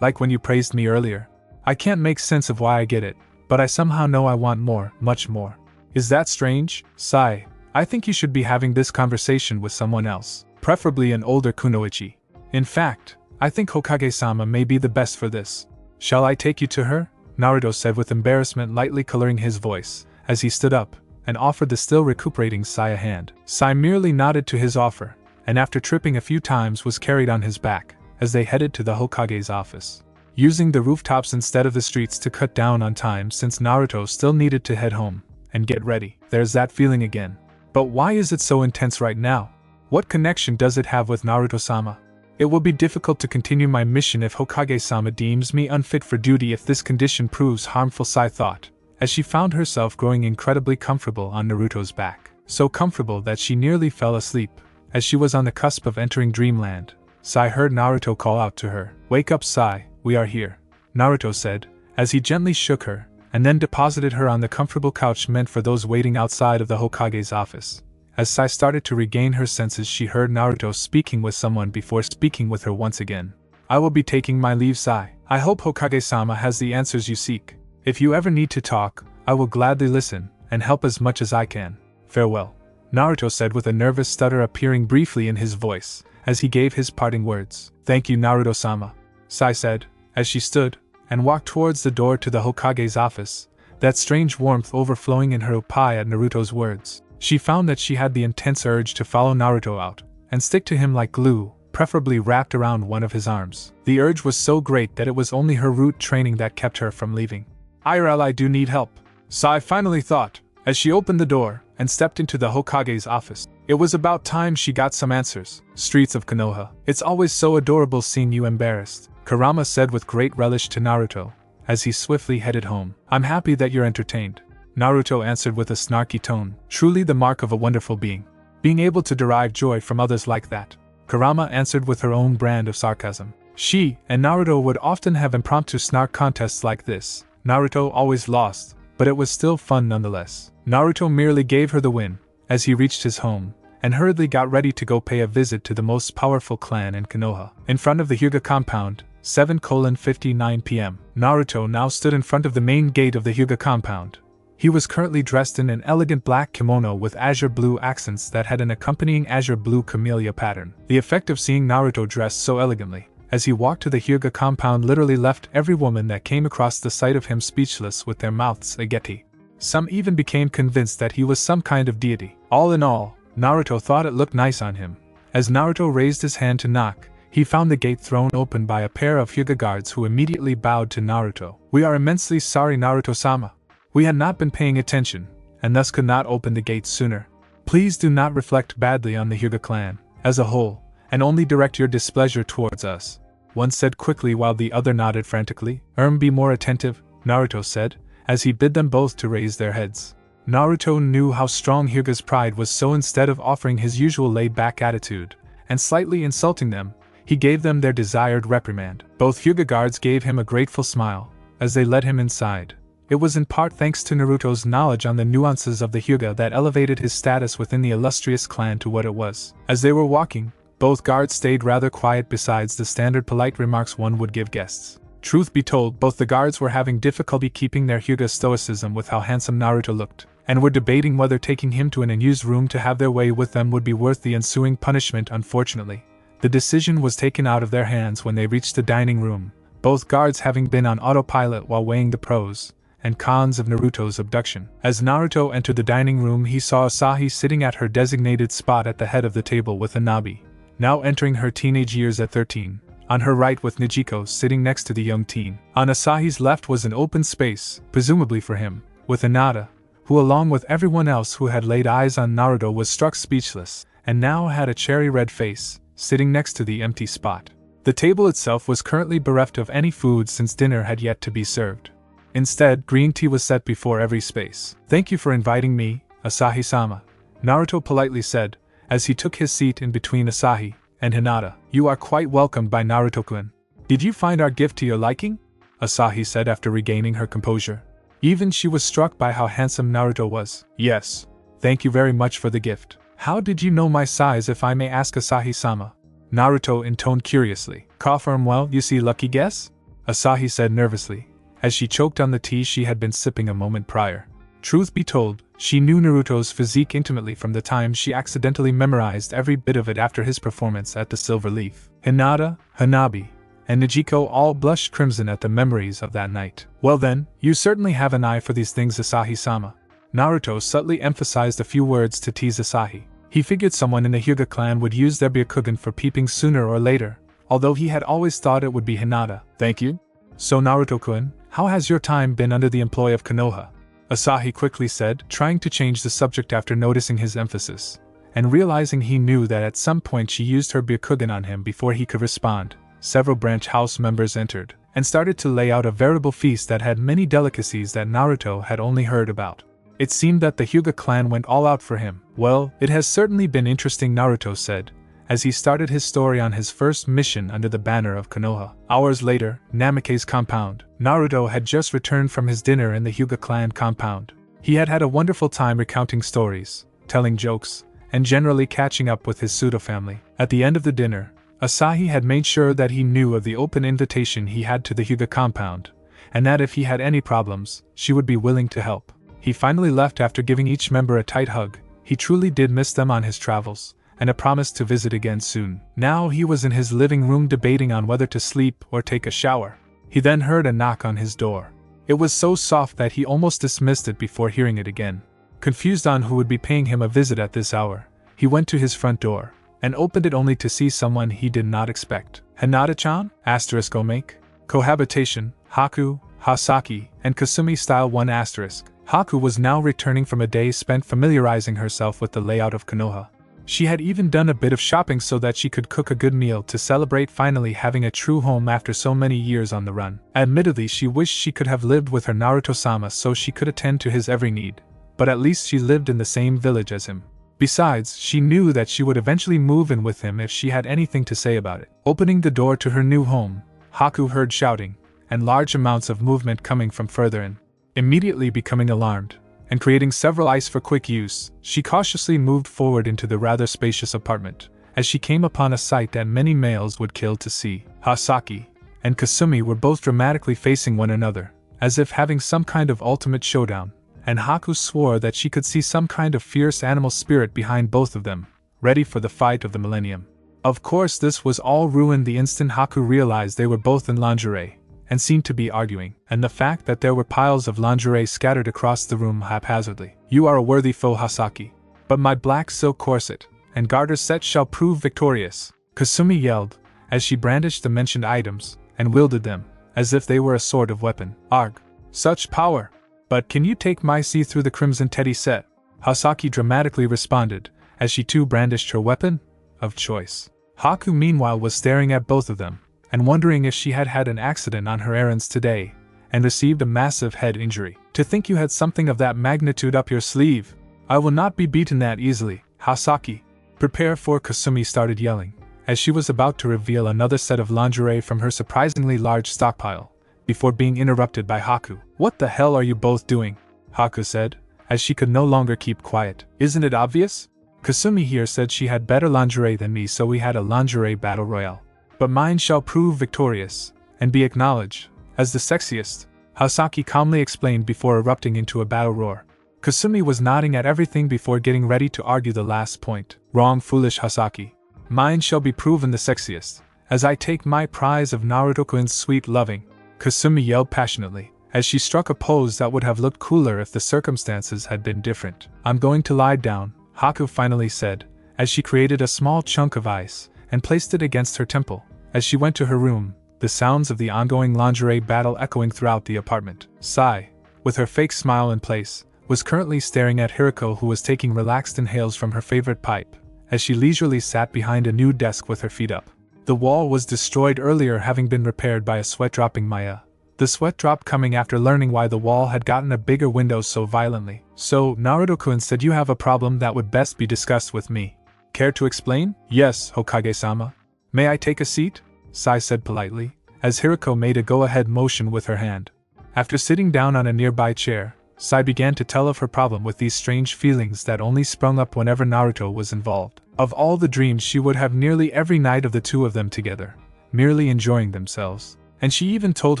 Speaker 1: Like when you praised me earlier. I can't make sense of why I get it, but I somehow know I want more, much more. Is that strange? Sigh. I think you should be having this conversation with someone else, preferably an older kunoichi. In fact, I think Hokage-sama may be the best for this. Shall I take you to her? Naruto said with embarrassment lightly coloring his voice, as he stood up and offered the still recuperating Sai a hand. Sai merely nodded to his offer, and after tripping a few times was carried on his back, as they headed to the Hokage's office. Using the rooftops instead of the streets to cut down on time since Naruto still needed to head home and get ready. There's that feeling again. But why is it so intense right now? What connection does it have with Naruto-sama? It will be difficult to continue my mission if Hokage-sama deems me unfit for duty if this condition proves harmful, Sai thought, as she found herself growing incredibly comfortable on Naruto's back. So comfortable that she nearly fell asleep. As she was on the cusp of entering dreamland, Sai heard Naruto call out to her. Wake up, Sai, we are here, Naruto said, as he gently shook her, and then deposited her on the comfortable couch meant for those waiting outside of the Hokage's office. As Sai started to regain her senses, she heard Naruto speaking with someone before speaking with her once again. I will be taking my leave, Sai. I hope Hokage-sama has the answers you seek. If you ever need to talk, I will gladly listen and help as much as I can. Farewell, Naruto said with a nervous stutter appearing briefly in his voice, as he gave his parting words. Thank you, Naruto-sama, Sai said, as she stood and walked towards the door to the Hokage's office, that strange warmth overflowing in her upai at Naruto's words. She found that she had the intense urge to follow Naruto out and stick to him like glue, preferably wrapped around one of his arms. The urge was so great that it was only her root training that kept her from leaving. I do need help, Sai finally thought, as she opened the door and stepped into the Hokage's office. It was about time she got some answers. Streets of Konoha. It's always so adorable seeing you embarrassed, Kurama said with great relish to Naruto, as he swiftly headed home. I'm happy that you're entertained, Naruto answered with a snarky tone. Truly the mark of a wonderful being. Being able to derive joy from others like that, Kurama answered with her own brand of sarcasm. She and Naruto would often have impromptu snark contests like this. Naruto always lost, but it was still fun nonetheless. Naruto merely gave her the win, as he reached his home, and hurriedly got ready to go pay a visit to the most powerful clan in Konoha. In front of the Hyuga compound, 7:59 p.m. Naruto now stood in front of the main gate of the Hyuga compound. He was currently dressed in an elegant black kimono with azure blue accents that had an accompanying azure blue camellia pattern. The effect of seeing Naruto dressed so elegantly, as he walked to the Hyuga compound, literally left every woman that came across the sight of him speechless with their mouths agape. Some even became convinced that he was some kind of deity. All in all, Naruto thought it looked nice on him. As Naruto raised his hand to knock, he found the gate thrown open by a pair of Hyuga guards who immediately bowed to Naruto. We are immensely sorry, Naruto-sama. We had not been paying attention, and thus could not open the gates sooner. Please do not reflect badly on the Hyuga clan, as a whole, and only direct your displeasure towards us, one said quickly while the other nodded frantically. Be more attentive, Naruto said, as he bid them both to raise their heads. Naruto knew how strong Hyuga's pride was, so instead of offering his usual laid-back attitude, and slightly insulting them, he gave them their desired reprimand. Both Hyuga guards gave him a grateful smile, as they led him inside. It was in part thanks to Naruto's knowledge on the nuances of the Hyuga that elevated his status within the illustrious clan to what it was. As they were walking, both guards stayed rather quiet besides the standard polite remarks one would give guests. Truth be told, both the guards were having difficulty keeping their Hyuga stoicism with how handsome Naruto looked, and were debating whether taking him to an unused room to have their way with them would be worth the ensuing punishment. Unfortunately, the decision was taken out of their hands when they reached the dining room, both guards having been on autopilot while weighing the pros and cons of Naruto's abduction. As Naruto entered the dining room, he saw Asahi sitting at her designated spot at the head of the table with Anabi, now entering her teenage years at 13, on her right with Nijiko sitting next to the young teen. On Asahi's left was an open space, presumably for him, with Hinata, who along with everyone else who had laid eyes on Naruto was struck speechless, and now had a cherry-red face, sitting next to the empty spot. The table itself was currently bereft of any food since dinner had yet to be served. Instead, green tea was set before every space. Thank you for inviting me, Asahi-sama, Naruto politely said, as he took his seat in between Asahi and Hinata. You are quite welcomed by Naruto-kun. Did you find our gift to your liking? Asahi said after regaining her composure. Even she was struck by how handsome Naruto was. Yes. Thank you very much for the gift. How did you know my size, if I may ask, Asahi-sama? Naruto intoned curiously. Confirm, well, you see, lucky guess? Asahi said nervously, as she choked on the tea she had been sipping a moment prior. Truth be told, she knew Naruto's physique intimately from the time she accidentally memorized every bit of it after his performance at the Silver Leaf. Hinata, Hanabi, and Nijiko all blushed crimson at the memories of that night. Well then, you certainly have an eye for these things, Asahi-sama. Naruto subtly emphasized a few words to tease Asahi. He figured someone in the Hyuga clan would use their Byakugan for peeping sooner or later, although he had always thought it would be Hinata. Thank you. So Naruto-kun, how has your time been under the employ of Konoha? Asahi quickly said, trying to change the subject after noticing his emphasis, and realizing he knew that at some point she used her Byakugan on him before he could respond. Several branch house members entered, and started to lay out a veritable feast that had many delicacies that Naruto had only heard about. It seemed that the Hyuga clan went all out for him. Well, it has certainly been interesting, Naruto said, as he started his story on his first mission under the banner of Konoha. Hours later, Namikaze's compound. Naruto had just returned from his dinner in the Hyuga clan compound. He had had a wonderful time recounting stories, telling jokes, and generally catching up with his pseudo-family. At the end of the dinner, Asahi had made sure that he knew of the open invitation he had to the Hyuga compound, and that if he had any problems, she would be willing to help. He finally left after giving each member a tight hug. He truly did miss them on his travels, and a promise to visit again soon. Now he was in his living room debating on whether to sleep or take a shower. He then heard a knock on his door. It was so soft that he almost dismissed it before hearing it again. Confused on who would be paying him a visit at this hour, he went to his front door, and opened it only to see someone he did not expect. Hinata-chan? *omake. Cohabitation, Haku, Hasaki, and Kasumi style 1*. Haku was now returning from a day spent familiarizing herself with the layout of Konoha. She had even done a bit of shopping so that she could cook a good meal to celebrate finally having a true home after so many years on the run. Admittedly, she wished she could have lived with her Naruto-sama so she could attend to his every need, but at least she lived in the same village as him. Besides, she knew that she would eventually move in with him if she had anything to say about it. Opening the door to her new home, Haku heard shouting, and large amounts of movement coming from further in. Immediately becoming alarmed, and creating several ice for quick use, she cautiously moved forward into the rather spacious apartment, as she came upon a sight that many males would kill to see. Hasaki and Kasumi were both dramatically facing one another, as if having some kind of ultimate showdown, and Haku swore that she could see some kind of fierce animal spirit behind both of them, ready for the fight of the millennium. Of course, this was all ruined the instant Haku realized they were both in lingerie, and seemed to be arguing, and the fact that there were piles of lingerie scattered across the room haphazardly. You are a worthy foe, Hasaki. But my black silk corset and garter set shall prove victorious, Kasumi yelled, as she brandished the mentioned items, and wielded them, as if they were a sort of weapon. Arg! Such power! But can you take my see-through the crimson teddy set? Hasaki dramatically responded, as she too brandished her weapon of choice. Haku meanwhile was staring at both of them, and wondering if she had had an accident on her errands today, and received a massive head injury. To think you had something of that magnitude up your sleeve! I will not be beaten that easily, Hasaki. Prepare for, Kasumi started yelling, as she was about to reveal another set of lingerie from her surprisingly large stockpile, before being interrupted by Haku. What the hell are you both doing? Haku said, as she could no longer keep quiet. Isn't it obvious? Kasumi here said she had better lingerie than me, so we had a lingerie battle royale. But mine shall prove victorious, and be acknowledged as the sexiest, Hasaki calmly explained before erupting into a battle roar. Kasumi was nodding at everything before getting ready to argue the last point. Wrong, foolish Hasaki. Mine shall be proven the sexiest, as I take my prize of Naruto-kun's sweet loving, Kasumi yelled passionately, as she struck a pose that would have looked cooler if the circumstances had been different. I'm going to lie down, Haku finally said, as she created a small chunk of ice, and placed it against her temple. As she went to her room, the sounds of the ongoing lingerie battle echoing throughout the apartment. Sai, with her fake smile in place, was currently staring at Hiriko, who was taking relaxed inhales from her favorite pipe, as she leisurely sat behind a new desk with her feet up. The wall was destroyed earlier, having been repaired by a sweat-dropping Maya, the sweat dropped coming after learning why the wall had gotten a bigger window so violently. So, Naruto-kun said you have a problem that would best be discussed with me. Care to explain? Yes, Hokage-sama. May I take a seat? Sai said politely, as Hiriko made a go-ahead motion with her hand. After sitting down on a nearby chair, Sai began to tell of her problem with these strange feelings that only sprung up whenever Naruto was involved. Of all the dreams she would have nearly every night of the two of them together, merely enjoying themselves. And she even told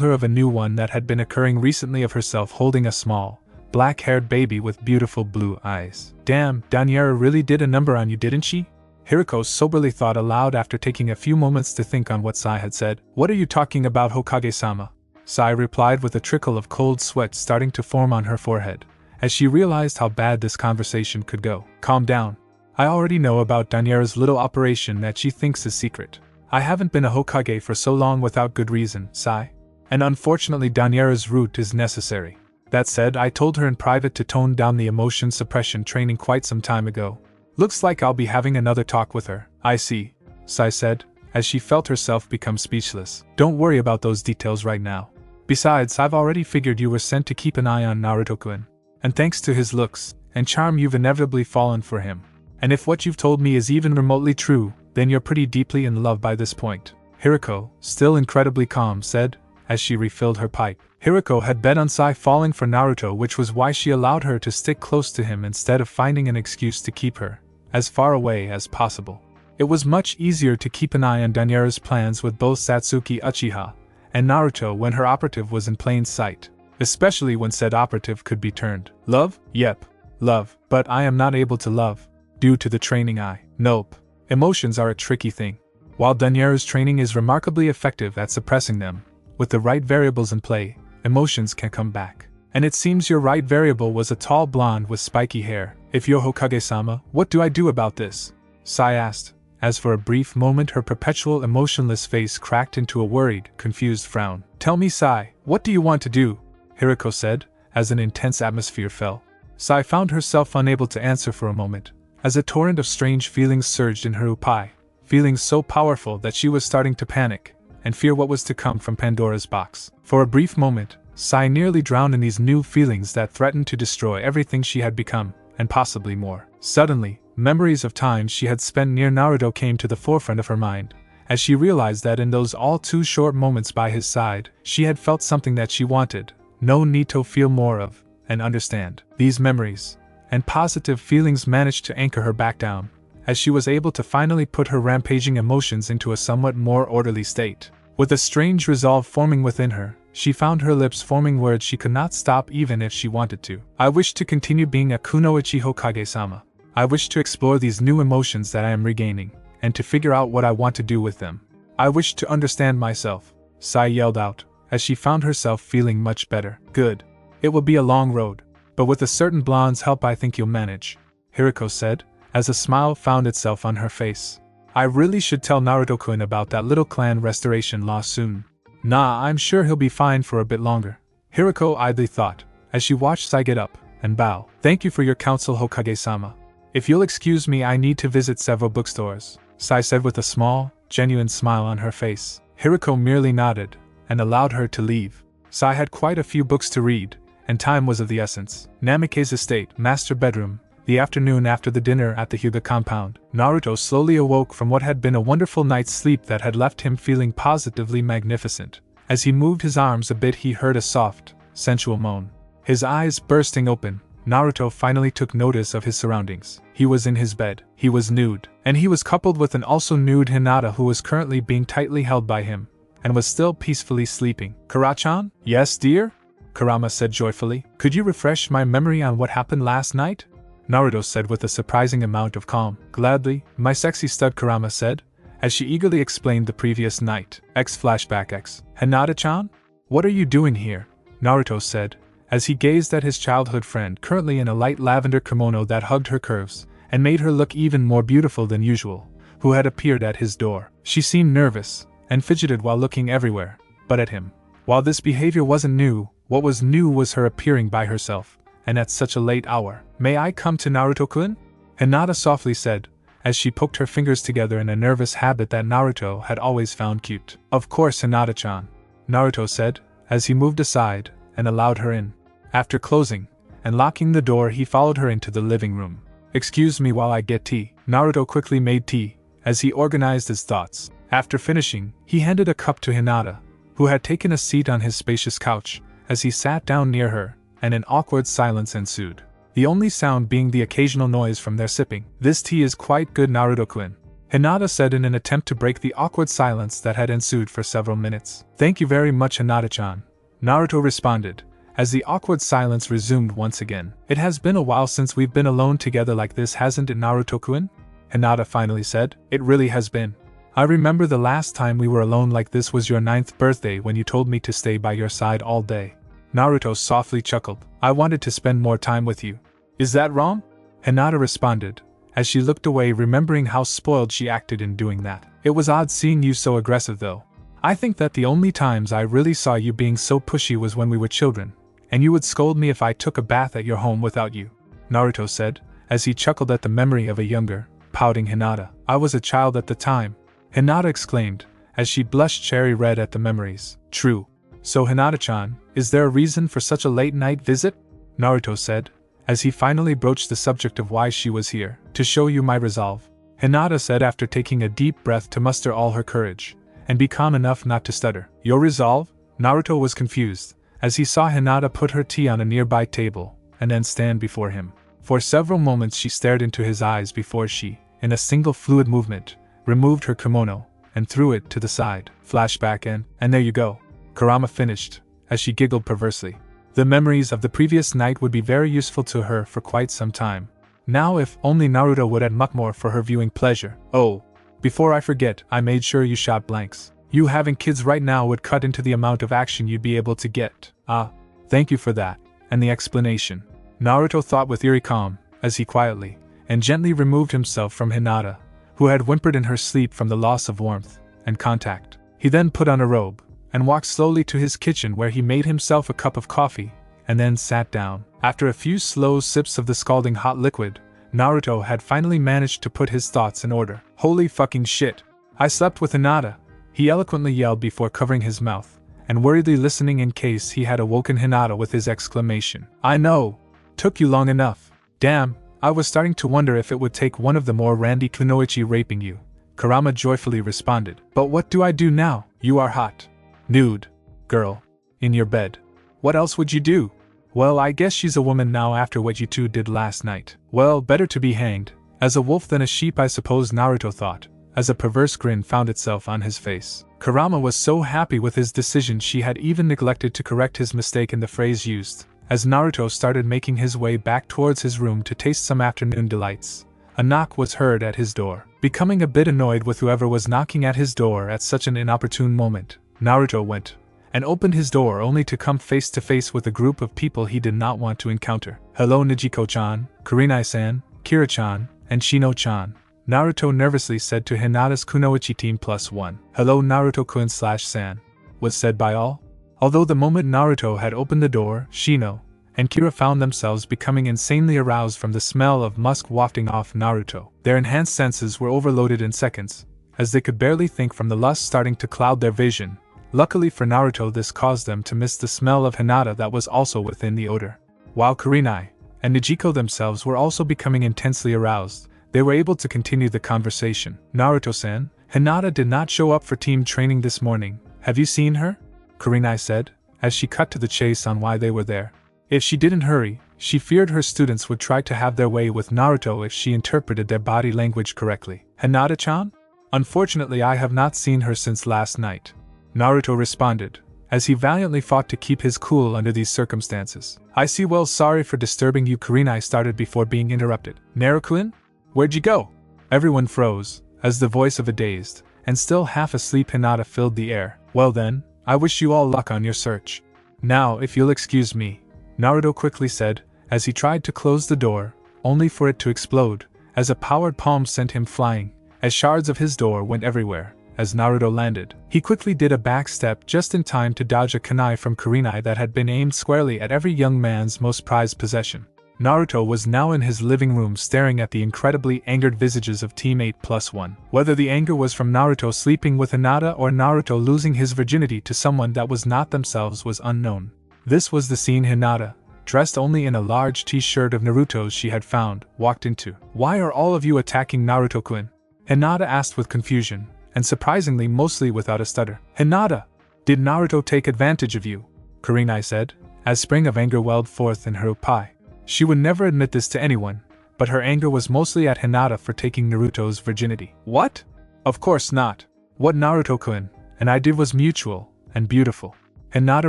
Speaker 1: her of a new one that had been occurring recently of herself holding a small, black-haired baby with beautiful blue eyes. Damn, Daniera really did a number on you, didn't she? Hiriko soberly thought aloud after taking a few moments to think on what Sai had said. What are you talking about, Hokage-sama? Sai replied with a trickle of cold sweat starting to form on her forehead, as she realized how bad this conversation could go. Calm down. I already know about Daniera's little operation that she thinks is secret. I haven't been a Hokage for so long without good reason, Sai. And unfortunately Daniera's route is necessary. That said, I told her in private to tone down the emotion suppression training quite some time ago. Looks like I'll be having another talk with her. I see, Sai said, as she felt herself become speechless. Don't worry about those details right now. Besides, I've already figured you were sent to keep an eye on Naruto-kun. And thanks to his looks and charm you've inevitably fallen for him. And if what you've told me is even remotely true, then you're pretty deeply in love by this point. Hiriko, still incredibly calm, said, as she refilled her pipe. Hiriko had bet on Sai falling for Naruto, which was why she allowed her to stick close to him instead of finding an excuse to keep her as far away as possible. It was much easier to keep an eye on Daniera's plans with both Satsuki Uchiha and Naruto when her operative was in plain sight, especially when said operative could be turned. Love? Yep, love, but I am not able to love, due to the training Nope. Emotions are a tricky thing. While Daniera's training is remarkably effective at suppressing them, with the right variables in play, emotions can come back. And it seems your right variable was a tall blonde with spiky hair. If you're Hokage-sama, what do I do about this? Sai asked, as for a brief moment her perpetual emotionless face cracked into a worried, confused frown. Tell me, Sai, what do you want to do? Hiriko said, as an intense atmosphere fell. Sai found herself unable to answer for a moment, as a torrent of strange feelings surged in her upai, feelings so powerful that she was starting to panic and fear what was to come from Pandora's box. For a brief moment, Sai nearly drowned in these new feelings that threatened to destroy everything she had become, and possibly more. Suddenly, memories of times she had spent near Naruto came to the forefront of her mind, as she realized that in those all too short moments by his side, she had felt something that she wanted, no need to feel more of, and understand. These memories and positive feelings managed to anchor her back down, as she was able to finally put her rampaging emotions into a somewhat more orderly state. With a strange resolve forming within her, she found her lips forming words she could not stop even if she wanted to. I wish to continue being a Kunoichi Hokage-sama. I wish to explore these new emotions that I am regaining, and to figure out what I want to do with them. I wish to understand myself, Sai yelled out, as she found herself feeling much better. Good. It will be a long road, but with a certain blonde's help I think you'll manage, Hiriko said, as a smile found itself on her face. I really should tell Naruto-kun about that little clan restoration law soon. Nah, I'm sure he'll be fine for a bit longer, Hiriko idly thought, as she watched Sai get up and bow. Thank you for your counsel, Hokage-sama. If you'll excuse me, I need to visit several bookstores, Sai said with a small, genuine smile on her face. Hiriko merely nodded and allowed her to leave. Sai had quite a few books to read, and time was of the essence. Namike's estate, master bedroom. The afternoon after the dinner at the Hyuga compound, Naruto slowly awoke from what had been a wonderful night's sleep that had left him feeling positively magnificent. As he moved his arms a bit, he heard a soft, sensual moan. His eyes bursting open, Naruto finally took notice of his surroundings. He was in his bed, he was nude, and he was coupled with an also nude Hinata who was currently being tightly held by him, and was still peacefully sleeping. Kara-chan? Yes, dear? Kurama said joyfully. Could you refresh my memory on what happened last night? Naruto said with a surprising amount of calm. Gladly, my sexy stud, Kurama said, as she eagerly explained the previous night. Flashback X. Hinata-chan? What are you doing here? Naruto said, as he gazed at his childhood friend currently in a light lavender kimono that hugged her curves, and made her look even more beautiful than usual, who had appeared at his door. She seemed nervous, and fidgeted while looking everywhere, but at him. While this behavior wasn't new, what was new was her appearing by herself, and at such a late hour. May I come to Naruto-kun? Hinata softly said, as she poked her fingers together in a nervous habit that Naruto had always found cute. Of course, Hinata-chan, Naruto said, as he moved aside and allowed her in. After closing and locking the door, he followed her into the living room. "Excuse me while I get tea." Naruto quickly made tea as he organized his thoughts. After finishing, he handed a cup to Hinata, who had taken a seat on his spacious couch, as he sat down near her, and an awkward silence ensued, the only sound being the occasional noise from their sipping. "This tea is quite good, Naruto-kun," Hinata said in an attempt to break the awkward silence that had ensued for several minutes. "Thank you very much, Hinata-chan," Naruto responded, as the awkward silence resumed once again. "It has been a while since we've been alone together like this, hasn't it, Naruto-kun?" Hinata finally said. "It really has been. I remember the last time we were alone like this was your 9th birthday when you told me to stay by your side all day." Naruto softly chuckled. "I wanted to spend more time with you. Is that wrong?" Hinata responded, as she looked away, remembering how spoiled she acted in doing that. "It was odd seeing you so aggressive though. I think that the only times I really saw you being so pushy was when we were children, and you would scold me if I took a bath at your home without you," Naruto said, as he chuckled at the memory of a younger, pouting Hinata. "I was a child at the time," Hinata exclaimed, as she blushed cherry red at the memories. "True. So Hinata-chan, is there a reason for such a late-night visit?" Naruto said, as he finally broached the subject of why she was here. "To show you my resolve," Hinata said after taking a deep breath to muster all her courage, and be calm enough not to stutter. "Your resolve?" Naruto was confused, as he saw Hinata put her tea on a nearby table, and then stand before him. For several moments she stared into his eyes before she, in a single fluid movement, removed her kimono, and threw it to the side. Flashback and there you go, Kurama finished, as she giggled perversely. The memories of the previous night would be very useful to her for quite some time. Now if only Naruto would add much more for her viewing pleasure. "Oh, before I forget, I made sure you shot blanks. You having kids right now would cut into the amount of action you'd be able to get." "Ah, thank you for that, and the explanation," Naruto thought with eerie calm, as he quietly and gently removed himself from Hinata, who had whimpered in her sleep from the loss of warmth and contact. He then put on a robe, and walked slowly to his kitchen where he made himself a cup of coffee, and then sat down. After a few slow sips of the scalding hot liquid, Naruto had finally managed to put his thoughts in order. "Holy fucking shit! I slept with Hinata," he eloquently yelled before covering his mouth, and worriedly listening in case he had awoken Hinata with his exclamation. "I know! Took you long enough. Damn, I was starting to wonder if it would take one of the more Randy Kunoichi raping you," Kurama joyfully responded. "But what do I do now? You are hot. Nude. Girl. In your bed. What else would you do? Well, I guess she's a woman now after what you two did last night. Well, better to be hanged as a wolf than a sheep, I suppose," Naruto thought, as a perverse grin found itself on his face. Kurama was so happy with his decision she had even neglected to correct his mistake in the phrase used. As Naruto started making his way back towards his room to taste some afternoon delights, a knock was heard at his door. Becoming a bit annoyed with whoever was knocking at his door at such an inopportune moment, Naruto went and opened his door only to come face to face with a group of people he did not want to encounter. "Hello Nijiko-chan, Kurenai-san, Kira-chan, and Shino-chan," Naruto nervously said to Hinata's Kunoichi team +1. "Hello Naruto-kun/san," was said by all. Although the moment Naruto had opened the door, Shino and Kira found themselves becoming insanely aroused from the smell of musk wafting off Naruto. Their enhanced senses were overloaded in seconds, as they could barely think from the lust starting to cloud their vision. Luckily for Naruto, this caused them to miss the smell of Hinata that was also within the odor. While Kurenai and Nijiko themselves were also becoming intensely aroused, they were able to continue the conversation. "Naruto-san, Hinata did not show up for team training this morning. Have you seen her?" Kurenai said, as she cut to the chase on why they were there. If she didn't hurry, she feared her students would try to have their way with Naruto if she interpreted their body language correctly. "Hinata-chan? Unfortunately, I have not seen her since last night," Naruto responded, as he valiantly fought to keep his cool under these circumstances. "I see. Well, sorry for disturbing you," Kurenai started before being interrupted. "Naruto-kun? Where'd you go?" Everyone froze, as the voice of a dazed and still half asleep Hinata filled the air. "Well then, I wish you all luck on your search. Now, if you'll excuse me," Naruto quickly said, as he tried to close the door, only for it to explode, as a powered palm sent him flying, as shards of his door went everywhere. As Naruto landed, he quickly did a back step just in time to dodge a kunai from Kurenai that had been aimed squarely at every young man's most prized possession. Naruto was now in his living room staring at the incredibly angered visages of Team 8+1. Whether the anger was from Naruto sleeping with Hinata or Naruto losing his virginity to someone that was not themselves was unknown. This was the scene Hinata, dressed only in a large t-shirt of Naruto's she had found, walked into. "Why are all of you attacking Naruto-kun?" Hinata asked with confusion, and surprisingly mostly without a stutter. "Hinata! Did Naruto take advantage of you?" Kurenai said, as spring of anger welled forth in her reply. She would never admit this to anyone, but her anger was mostly at Hinata for taking Naruto's virginity. "What? Of course not. What Naruto-kun and I did was mutual and beautiful," Hinata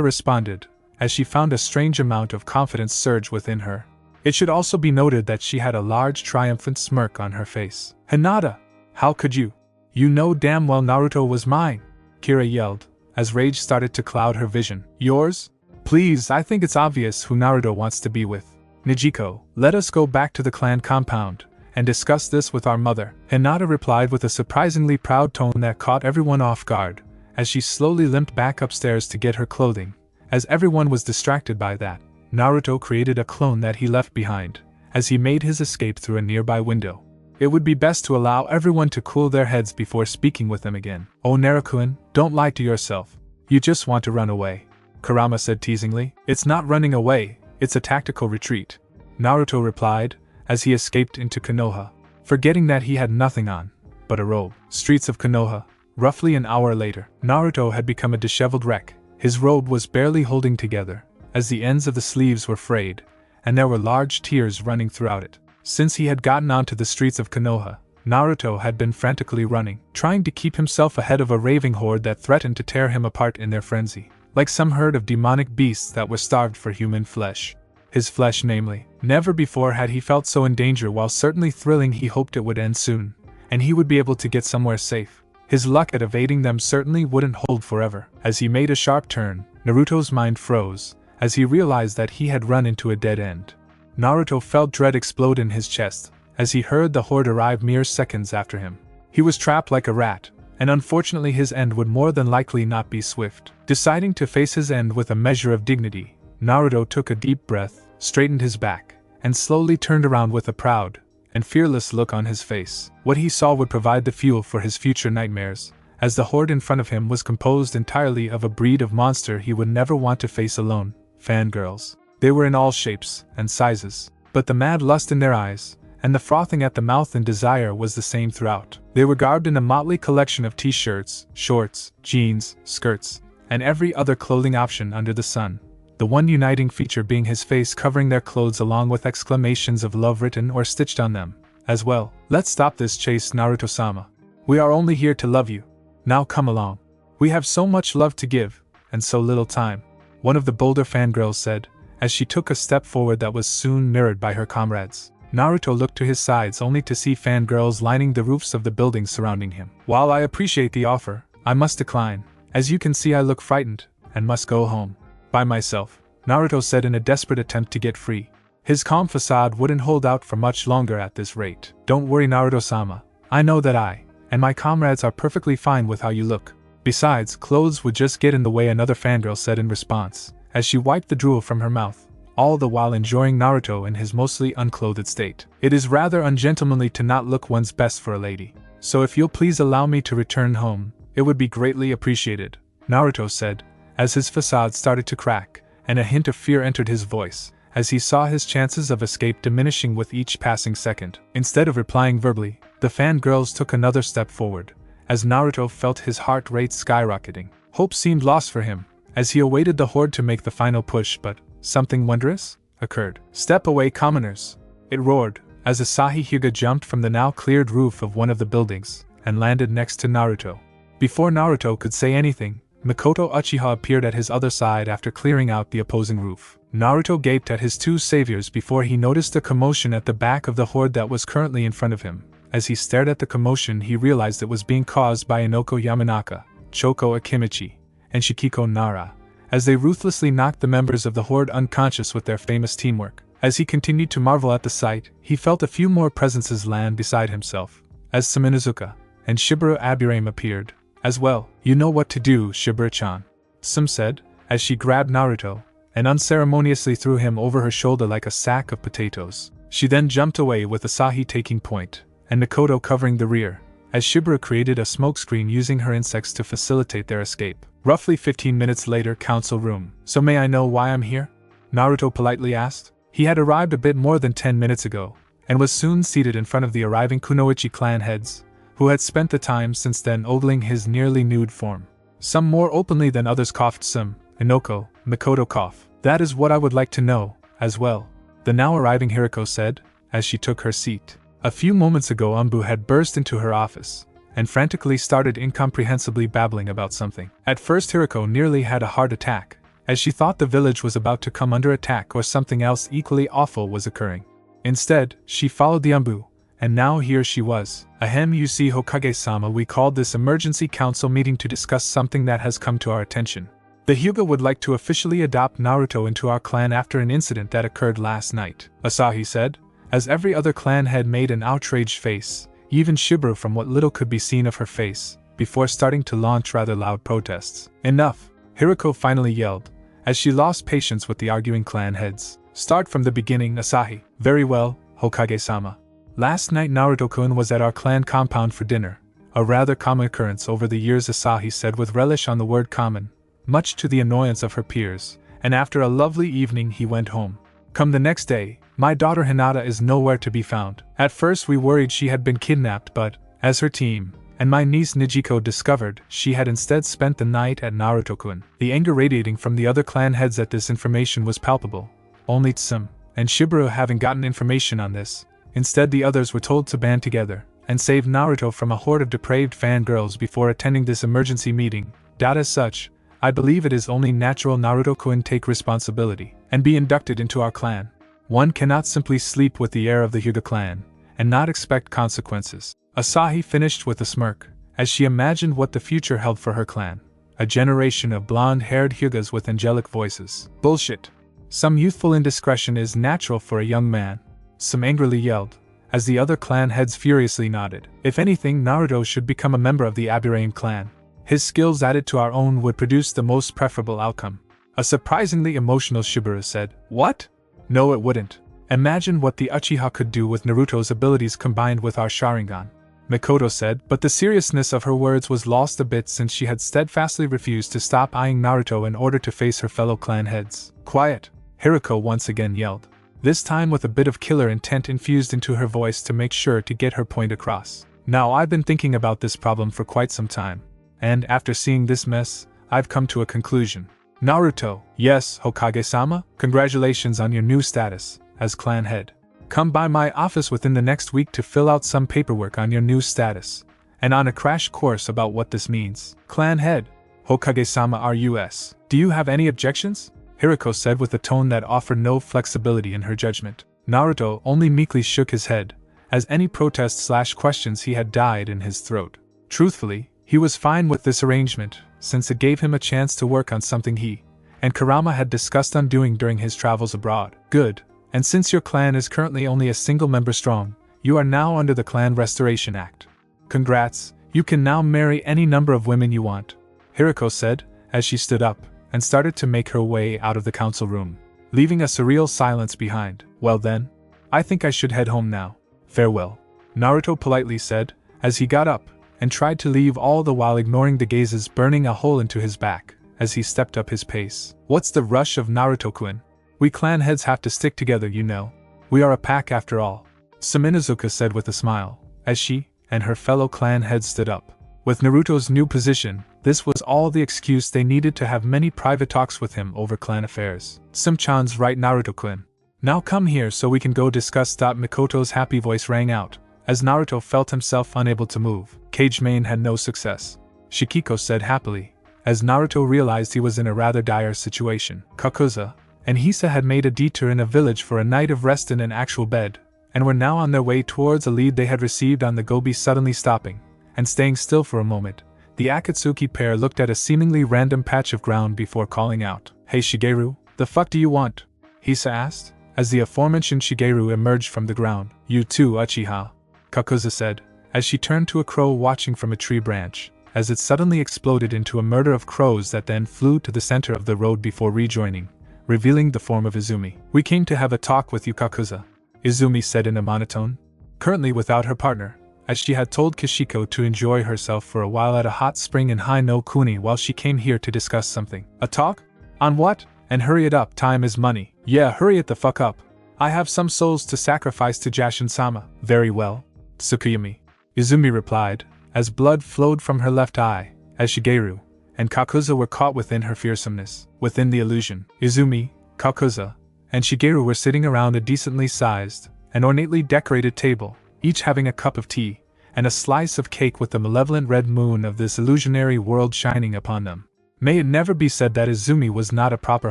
Speaker 1: responded, as she found a strange amount of confidence surge within her. It should also be noted that she had a large triumphant smirk on her face. "Hinata! How could you? You know damn well Naruto was mine!" Kira yelled, as rage started to cloud her vision. "Yours? Please, I think it's obvious who Naruto wants to be with. Nijiko, let us go back to the clan compound and discuss this with our mother," Hinata replied with a surprisingly proud tone that caught everyone off guard, as she slowly limped back upstairs to get her clothing. As everyone was distracted by that, Naruto created a clone that he left behind, as he made his escape through a nearby window. It would be best to allow everyone to cool their heads before speaking with them again. "Oh Naruto-kun, don't lie to yourself. You just want to run away," Kurama said teasingly. "It's not running away, it's a tactical retreat," Naruto replied, as he escaped into Konoha, forgetting that he had nothing on but a robe. Streets of Konoha. Roughly an hour later, Naruto had become a disheveled wreck. His robe was barely holding together, as the ends of the sleeves were frayed, and there were large tears running throughout it. Since he had gotten onto the streets of Konoha, Naruto had been frantically running, trying to keep himself ahead of a raving horde that threatened to tear him apart in their frenzy, like some herd of demonic beasts that were starved for human flesh. His flesh, namely. Never before had he felt so in danger. While certainly thrilling, he hoped it would end soon, and he would be able to get somewhere safe. His luck at evading them certainly wouldn't hold forever. As he made a sharp turn, Naruto's mind froze, as he realized that he had run into a dead end. Naruto felt dread explode in his chest, as he heard the horde arrive mere seconds after him. He was trapped like a rat, and unfortunately his end would more than likely not be swift. Deciding to face his end with a measure of dignity, Naruto took a deep breath, straightened his back, and slowly turned around with a proud and fearless look on his face. What he saw would provide the fuel for his future nightmares, as the horde in front of him was composed entirely of a breed of monster he would never want to face alone, fangirls. They were in all shapes and sizes, but the mad lust in their eyes, and the frothing at the mouth in desire was the same throughout. They were garbed in a motley collection of t-shirts, shorts, jeans, skirts, and every other clothing option under the sun. The one uniting feature being his face covering their clothes along with exclamations of love written or stitched on them, as well. "Let's stop this chase, Naruto-sama. We are only here to love you. Now come along. We have so much love to give, and so little time," one of the bolder fangirls said, as she took a step forward that was soon mirrored by her comrades. Naruto looked to his sides only to see fangirls lining the roofs of the buildings surrounding him. "While I appreciate the offer, I must decline. As you can see, I look frightened, and must go home by myself," Naruto said in a desperate attempt to get free. His calm facade wouldn't hold out for much longer at this rate. "Don't worry, Naruto-sama. I know that I and my comrades are perfectly fine with how you look. Besides, clothes would just get in the way," another fangirl said in response, as she wiped the drool from her mouth, all the while enjoying Naruto in his mostly unclothed state. "It is rather ungentlemanly to not look one's best for a lady. So if you'll please allow me to return home, it would be greatly appreciated," Naruto said, as his facade started to crack, and a hint of fear entered his voice, as he saw his chances of escape diminishing with each passing second. Instead of replying verbally, the fangirls took another step forward, as Naruto felt his heart rate skyrocketing. Hope seemed lost for him, as he awaited the horde to make the final push, but something wondrous occurred. "Step away, commoners!" it roared, as Asahi Hyuga jumped from the now cleared roof of one of the buildings, and landed next to Naruto. Before Naruto could say anything, Mikoto Uchiha appeared at his other side after clearing out the opposing roof. Naruto gaped at his two saviors before he noticed a commotion at the back of the horde that was currently in front of him. As he stared at the commotion, he realized it was being caused by Inoko Yamanaka, Choko Akimichi, and Shikiko Nara, as they ruthlessly knocked the members of the horde unconscious with their famous teamwork. As he continued to marvel at the sight, he felt a few more presences land beside himself, as Saminuzuka and Shiburu Aburame appeared, as well. "You know what to do, Shiburu-chan," Sum said, as she grabbed Naruto, and unceremoniously threw him over her shoulder like a sack of potatoes. She then jumped away with Asahi taking point, and Mikoto covering the rear, as Shibara created a smokescreen using her insects to facilitate their escape. Roughly 15 minutes later, council room. So may I know why I'm here? Naruto politely asked. He had arrived a bit more than 10 minutes ago, and was soon seated in front of the arriving Kunoichi clan heads, who had spent the time since then ogling his nearly nude form. Some more openly than others coughed some. Inoko, Mikoto cough. That is what I would like to know, as well, the now arriving Hiriko said, as she took her seat. A few moments ago Umbu had burst into her office, and frantically started incomprehensibly babbling about something. At first Hiriko nearly had a heart attack, as she thought the village was about to come under attack or something else equally awful was occurring. Instead, she followed the Umbu, and now here she was. Ahem, you see Hokage-sama, we called this emergency council meeting to discuss something that has come to our attention. The Hyuga would like to officially adopt Naruto into our clan after an incident that occurred last night, Asahi said, as every other clan head made an outraged face, even Shibara from what little could be seen of her face, before starting to launch rather loud protests. Enough, Hiriko finally yelled, as she lost patience with the arguing clan heads. Start from the beginning, Asahi. Very well, Hokage-sama. Last night Naruto-kun was at our clan compound for dinner, a rather common occurrence over the years, Asahi said with relish on the word common, much to the annoyance of her peers, and after a lovely evening he went home. Come the next day, my daughter Hinata is nowhere to be found. At first we worried she had been kidnapped, but, as her team, and my niece Nijiko discovered, she had instead spent the night at Naruto-kun. The anger radiating from the other clan heads at this information was palpable. Only Tsum and Shibara having gotten information on this. Instead the others were told to band together and save Naruto from a horde of depraved fangirls before attending this emergency meeting. As such, I believe it is only natural Naruto-kun take responsibility and be inducted into our clan. One cannot simply sleep with the heir of the Hyuga clan and not expect consequences. Asahi finished with a smirk, as she imagined what the future held for her clan. A generation of blonde-haired Hyugas with angelic voices. Bullshit. Some youthful indiscretion is natural for a young man. Some angrily yelled, as the other clan heads furiously nodded. If anything, Naruto should become a member of the Aburame clan. His skills added to our own would produce the most preferable outcome. A surprisingly emotional Shibara said. What? No, it wouldn't. Imagine what the Uchiha could do with Naruto's abilities combined with our Sharingan, Mikoto said, but the seriousness of her words was lost a bit since she had steadfastly refused to stop eyeing Naruto in order to face her fellow clan heads. Quiet, Hiriko once again yelled, this time with a bit of killer intent infused into her voice to make sure to get her point across. Now I've been thinking about this problem for quite some time, and after seeing this mess, I've come to a conclusion. Naruto, yes, Hokage-sama, congratulations on your new status as clan head. Come by my office within the next week to fill out some paperwork on your new status, and on a crash course about what this means. Clan head, Hokage-sama RUS. Do you have any objections? Hiriko said with a tone that offered no flexibility in her judgment. Naruto only meekly shook his head, as any protests/questions he had died in his throat. Truthfully, he was fine with this arrangement, since it gave him a chance to work on something he and Kurama had discussed undoing during his travels abroad. Good. And since your clan is currently only a single member strong, you are now under the Clan Restoration Act. Congrats, you can now marry any number of women you want, Hiriko said, as she stood up and started to make her way out of the council room, leaving a surreal silence behind. Well then, I think I should head home now. Farewell, Naruto politely said, as he got up and tried to leave, all the while ignoring the gazes burning a hole into his back as he stepped up his pace. What's the rush of Naruto-kun? We clan heads have to stick together, you know. We are a pack after all, Minazuka said with a smile, as she and her fellow clan heads stood up. With Naruto's new position, this was all the excuse they needed to have many private talks with him over clan affairs. Sim-chan's right, Naruto-kun. Now come here so we can go discuss. Mikoto's happy voice rang out, as Naruto felt himself unable to move. Cage Main had no success, Shikiko said happily, as Naruto realized he was in a rather dire situation. Kakuza and Hisa had made a detour in a village for a night of rest in an actual bed, and were now on their way towards a lead they had received on the Gobi. Suddenly stopping and staying still for a moment, the Akatsuki pair looked at a seemingly random patch of ground before calling out. Hey Shigeru, the fuck do you want? Hisa asked, as the aforementioned Shigeru emerged from the ground. You too, Uchiha, Kakuza said, as she turned to a crow watching from a tree branch, as it suddenly exploded into a murder of crows that then flew to the center of the road before rejoining, revealing the form of Izumi. "We came to have a talk with you, Kakuza," Izumi said in a monotone. Currently without her partner, as she had told Kishiko to enjoy herself for a while at a hot spring in Hino-kuni while she came here to discuss something. "A talk? On what? And hurry it up, time is money." "Yeah, hurry it the fuck up. I have some souls to sacrifice to Jashin-sama." "Very well, Tsukuyami," Izumi replied, as blood flowed from her left eye, as Shigeru and Kakuza were caught within her fearsomeness. Within the illusion, Izumi, Kakuza, and Shigeru were sitting around a decently sized and ornately decorated table, each having a cup of tea and a slice of cake with the malevolent red moon of this illusionary world shining upon them. May it never be said that Izumi was not a proper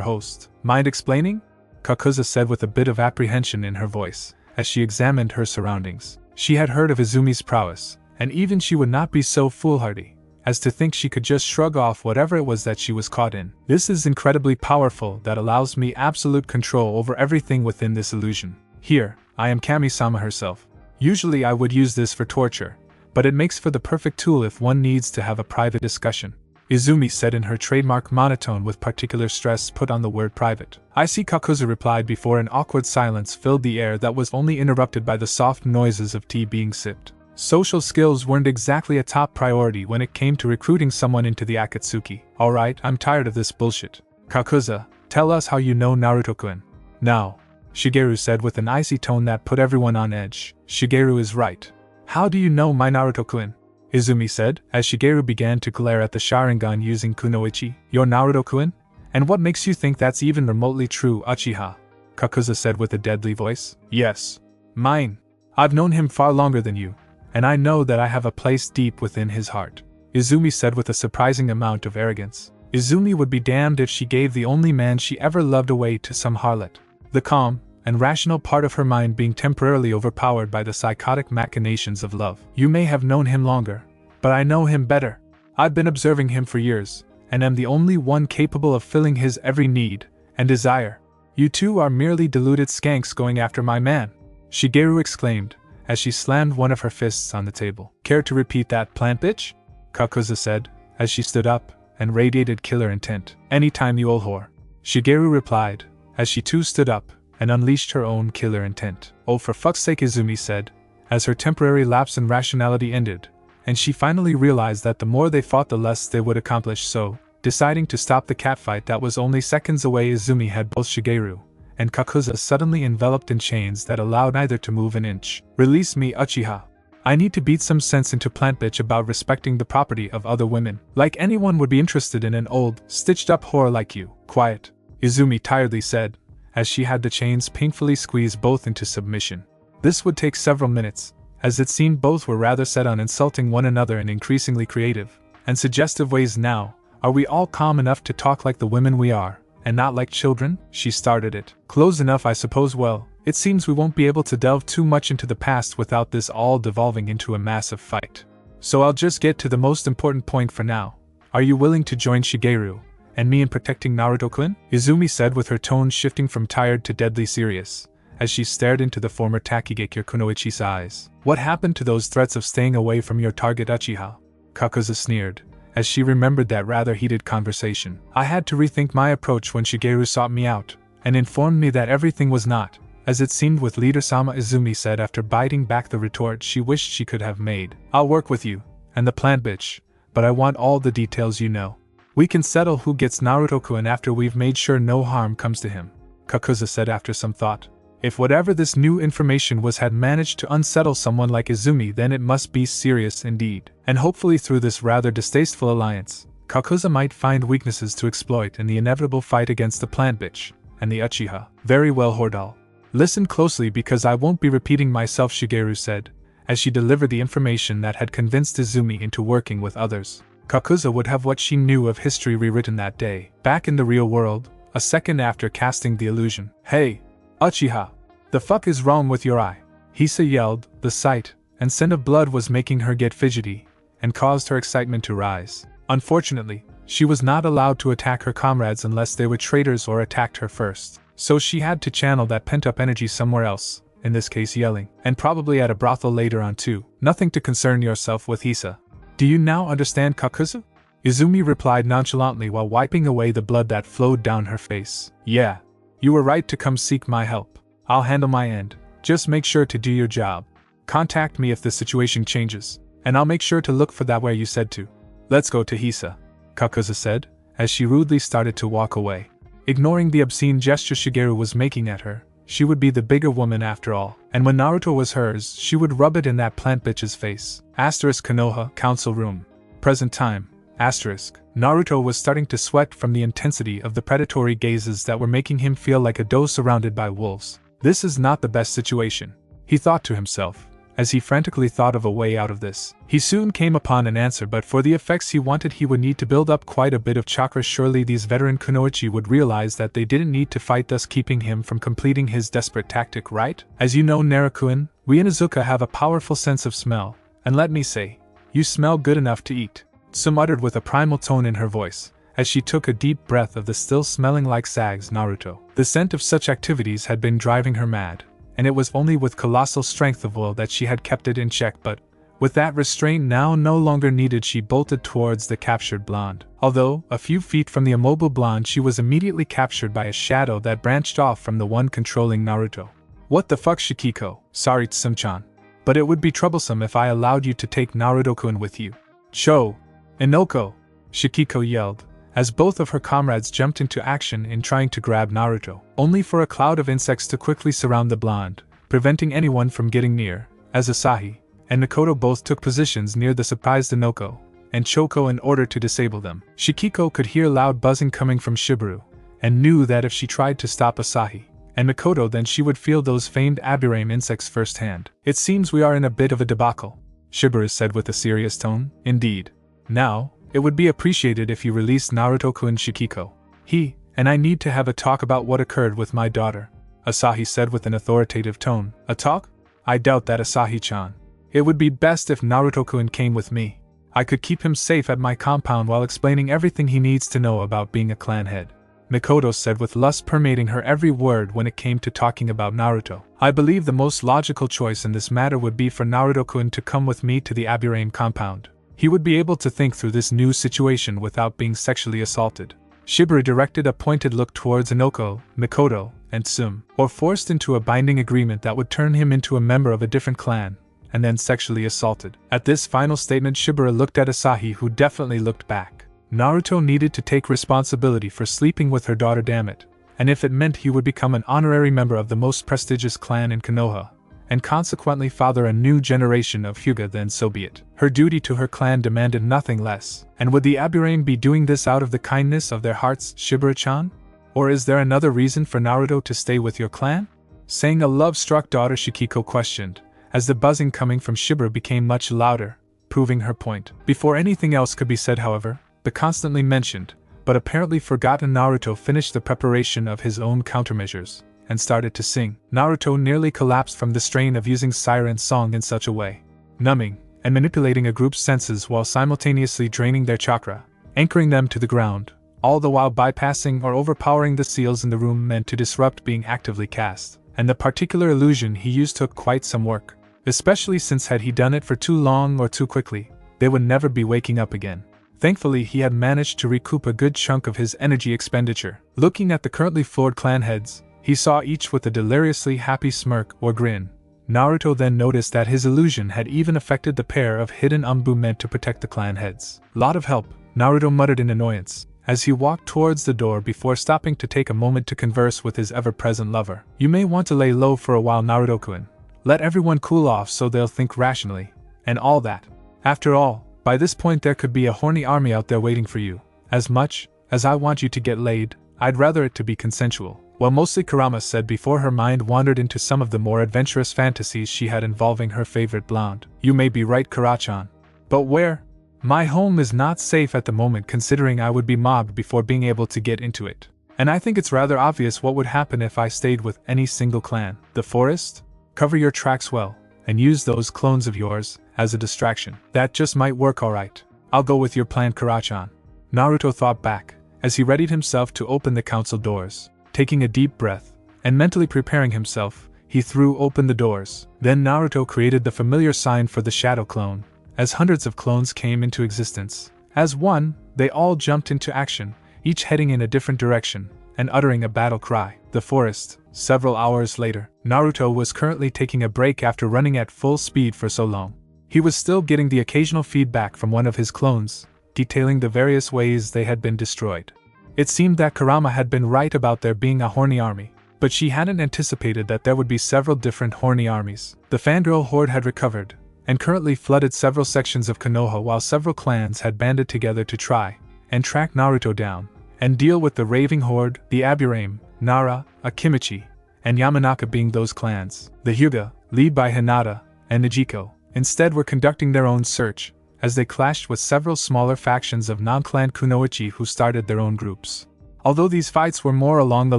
Speaker 1: host. "Mind explaining?" Kakuza said with a bit of apprehension in her voice, as she examined her surroundings. She had heard of Izumi's prowess, and even she would not be so foolhardy as to think she could just shrug off whatever it was that she was caught in. "This is incredibly powerful that allows me absolute control over everything within this illusion. Here, I am Kami-sama herself. Usually I would use this for torture, but it makes for the perfect tool if one needs to have a private discussion," Izumi said in her trademark monotone with particular stress put on the word private. "I see," Kakuza replied before an awkward silence filled the air that was only interrupted by the soft noises of tea being sipped. Social skills weren't exactly a top priority when it came to recruiting someone into the Akatsuki. "Alright, I'm tired of this bullshit. Kakuza, tell us how you know Naruto-kun." "Now," Shigeru said with an icy tone that put everyone on edge. "Shigeru is right. How do you know my Naruto-kun?" Izumi said, as Shigeru began to glare at the Sharingan using Kunoichi. "Your Naruto-kun? And what makes you think that's even remotely true, Uchiha?" Kakuza said with a deadly voice. "Yes. Mine. I've known him far longer than you, and I know that I have a place deep within his heart," Izumi said with a surprising amount of arrogance. Izumi would be damned if she gave the only man she ever loved away to some harlot. The calm and rational part of her mind being temporarily overpowered by the psychotic machinations of love. "You may have known him longer, but I know him better. I've been observing him for years, and am the only one capable of filling his every need and desire. You two are merely deluded skanks going after my man," Shigeru exclaimed, as she slammed one of her fists on the table. "Care to repeat that, plant bitch?" Kakuza said, as she stood up and radiated killer intent. "Anytime, you old whore," Shigeru replied, as she too stood up and unleashed her own killer intent. "Oh, for fuck's sake," Izumi said, as her temporary lapse in rationality ended, and she finally realized that the more they fought the less they would accomplish, so, deciding to stop the catfight that was only seconds away, Izumi had both Shigeru and Kakuza suddenly enveloped in chains that allowed neither to move an inch. "Release me, Uchiha. I need to beat some sense into plant bitch about respecting the property of other women. Like anyone would be interested in an old, stitched-up whore like you." "Quiet," Izumi tiredly said, as she had the chains painfully squeezed both into submission. This would take several minutes, as it seemed both were rather set on insulting one another in increasingly creative and suggestive ways. "Now, are we all calm enough to talk like the women we are, and not like children?" she started it. "Close enough, I suppose. Well, it seems we won't be able to delve too much into the past without this all devolving into a massive fight. So I'll just get to the most important point for now. Are you willing to join Shigeru and me in protecting Naruto-kun?" Izumi said with her tone shifting from tired to deadly serious, as she stared into the former Takigakure Kunoichi's eyes. "What happened to those threats of staying away from your target, Uchiha?" Kakuza sneered, as she remembered that rather heated conversation. "I had to rethink my approach when Shigeru sought me out and informed me that everything was not as it seemed with Leader-sama," Izumi said after biting back the retort she wished she could have made. "I'll work with you and the plant bitch, but I want all the details, you know. We can settle who gets Naruto-kun after we've made sure no harm comes to him," Kakuza said after some thought. If whatever this new information was had managed to unsettle someone like Izumi, then it must be serious indeed. And hopefully through this rather distasteful alliance, Kakuza might find weaknesses to exploit in the inevitable fight against the plant bitch and the Uchiha. "Very well, Hordal. Listen closely because I won't be repeating myself," Shigeru said, as she delivered the information that had convinced Izumi into working with others. Kakuza would have what she knew of history rewritten that day. Back in the real world, a second after casting the illusion. "Hey, Uchiha! The fuck is wrong with your eye?" Hisa yelled. The sight and scent of blood was making her get fidgety, and caused her excitement to rise. Unfortunately, she was not allowed to attack her comrades unless they were traitors or attacked her first. So she had to channel that pent-up energy somewhere else, in this case yelling, and probably at a brothel later on too. "Nothing to concern yourself with, Hisa. Do you now understand, Kakuza?" Izumi replied nonchalantly while wiping away the blood that flowed down her face. Yeah. You were right to come seek my help. I'll handle my end. Just make sure to do your job. Contact me if the situation changes, and I'll make sure to look for that where you said to. Let's go, Tahisa, Kakuza said, as she rudely started to walk away. Ignoring the obscene gesture Shigeru was making at her, she would be the bigger woman after all, and when Naruto was hers, she would rub it in that plant bitch's face. Konoha, Council Room. Present time. Naruto was starting to sweat from the intensity of the predatory gazes that were making him feel like a doe surrounded by wolves. This is not the best situation, he thought to himself. As he frantically thought of a way out of this, he soon came upon an answer, but for the effects he wanted he would need to build up quite a bit of chakra. Surely these veteran kunoichi would realize that they didn't need to fight, thus keeping him from completing his desperate tactic, right? As you know, Naruto-kun, we Inuzuka have a powerful sense of smell, and let me say, you smell good enough to eat. Tsum uttered with a primal tone in her voice, as she took a deep breath of the still smelling like sags Naruto. The scent of such activities had been driving her mad, and it was only with colossal strength of will that she had kept it in check, but, with that restraint now no longer needed, she bolted towards the captured blonde. Although, a few feet from the immobile blonde, she was immediately captured by a shadow that branched off from the one controlling Naruto. What the fuck, Shikiko? Sorry, Tsum-chan, but it would be troublesome if I allowed you to take Naruto-kun with you. Cho! Inoko! Shikiko yelled, as both of her comrades jumped into action in trying to grab Naruto, only for a cloud of insects to quickly surround the blonde, preventing anyone from getting near, as Asahi and Mikoto both took positions near the surprised Inoko and Choko in order to disable them. Shikiko could hear loud buzzing coming from Shibiru, and knew that if she tried to stop Asahi and Mikoto, then she would feel those famed Aburame insects firsthand. It seems we are in a bit of a debacle, Shibiru said with a serious tone. Indeed. Now, it would be appreciated if you released Naruto-kun, Shikiko. He and I need to have a talk about what occurred with my daughter, Asahi said with an authoritative tone. A talk? I doubt that, Asahi-chan. It would be best if Naruto-kun came with me. I could keep him safe at my compound while explaining everything he needs to know about being a clan head, Mikoto said with lust permeating her every word when it came to talking about Naruto. I believe the most logical choice in this matter would be for Naruto-kun to come with me to the Aburame compound. He would be able to think through this new situation without being sexually assaulted. Shibiru directed a pointed look towards Inoko, Mikoto, and Tsum, or forced into a binding agreement that would turn him into a member of a different clan, and then sexually assaulted. At this final statement, Shibiru looked at Asahi, who definitely looked back. Naruto needed to take responsibility for sleeping with her daughter, dammit, and if it meant he would become an honorary member of the most prestigious clan in Konoha, and consequently father a new generation of Hyuga, then so be it. Her duty to her clan demanded nothing less. And would the Aburame be doing this out of the kindness of their hearts, Shibiru-chan? Or is there another reason for Naruto to stay with your clan? Saying a love-struck daughter, Shikiko questioned, as the buzzing coming from Shibiru became much louder, proving her point. Before anything else could be said, however, the constantly mentioned, but apparently forgotten Naruto finished the preparation of his own countermeasures, and started to sing. Naruto nearly collapsed from the strain of using siren song in such a way, numbing and manipulating a group's senses while simultaneously draining their chakra, anchoring them to the ground, all the while bypassing or overpowering the seals in the room meant to disrupt being actively cast. And the particular illusion he used took quite some work, especially since had he done it for too long or too quickly, they would never be waking up again. Thankfully, he had managed to recoup a good chunk of his energy expenditure. Looking at the currently floored clan heads, he saw each with a deliriously happy smirk or grin. Naruto then noticed that his illusion had even affected the pair of hidden umbu meant to protect the clan heads. Lot of help, Naruto muttered in annoyance, as he walked towards the door before stopping to take a moment to converse with his ever-present lover. You may want to lay low for a while, Naruto-kun. Let everyone cool off so they'll think rationally, and all that. After all, by this point there could be a horny army out there waiting for you. As much as I want you to get laid, I'd rather it to be consensual. Well, mostly, Kurama said before her mind wandered into some of the more adventurous fantasies she had involving her favorite blonde. You may be right, Kurachan. But where? My home is not safe at the moment, considering I would be mobbed before being able to get into it. And I think it's rather obvious what would happen if I stayed with any single clan. The forest? Cover your tracks well, and use those clones of yours as a distraction. That just might work alright. I'll go with your plan, Kurachan. Naruto thought back, as he readied himself to open the council doors. Taking a deep breath, and mentally preparing himself, he threw open the doors. Then Naruto created the familiar sign for the shadow clone, as hundreds of clones came into existence, As one, they all jumped into action, each heading in a different direction, and uttering a battle cry. The forest. Several hours later, Naruto was currently taking a break after running at full speed for so long. He was still getting the occasional feedback from one of his clones, detailing the various ways they had been destroyed. It seemed that Kurama had been right about there being a horny army, but she hadn't anticipated that there would be several different horny armies. The fangirl horde had recovered, and currently flooded several sections of Konoha while several clans had banded together to try and track Naruto down, and deal with the raving horde, the Aburame, Nara, Akimichi, and Yamanaka being those clans. The Hyuga, led by Hinata, and Nijiko, instead were conducting their own search, as they clashed with several smaller factions of non-clan Kunoichi who started their own groups. Although these fights were more along the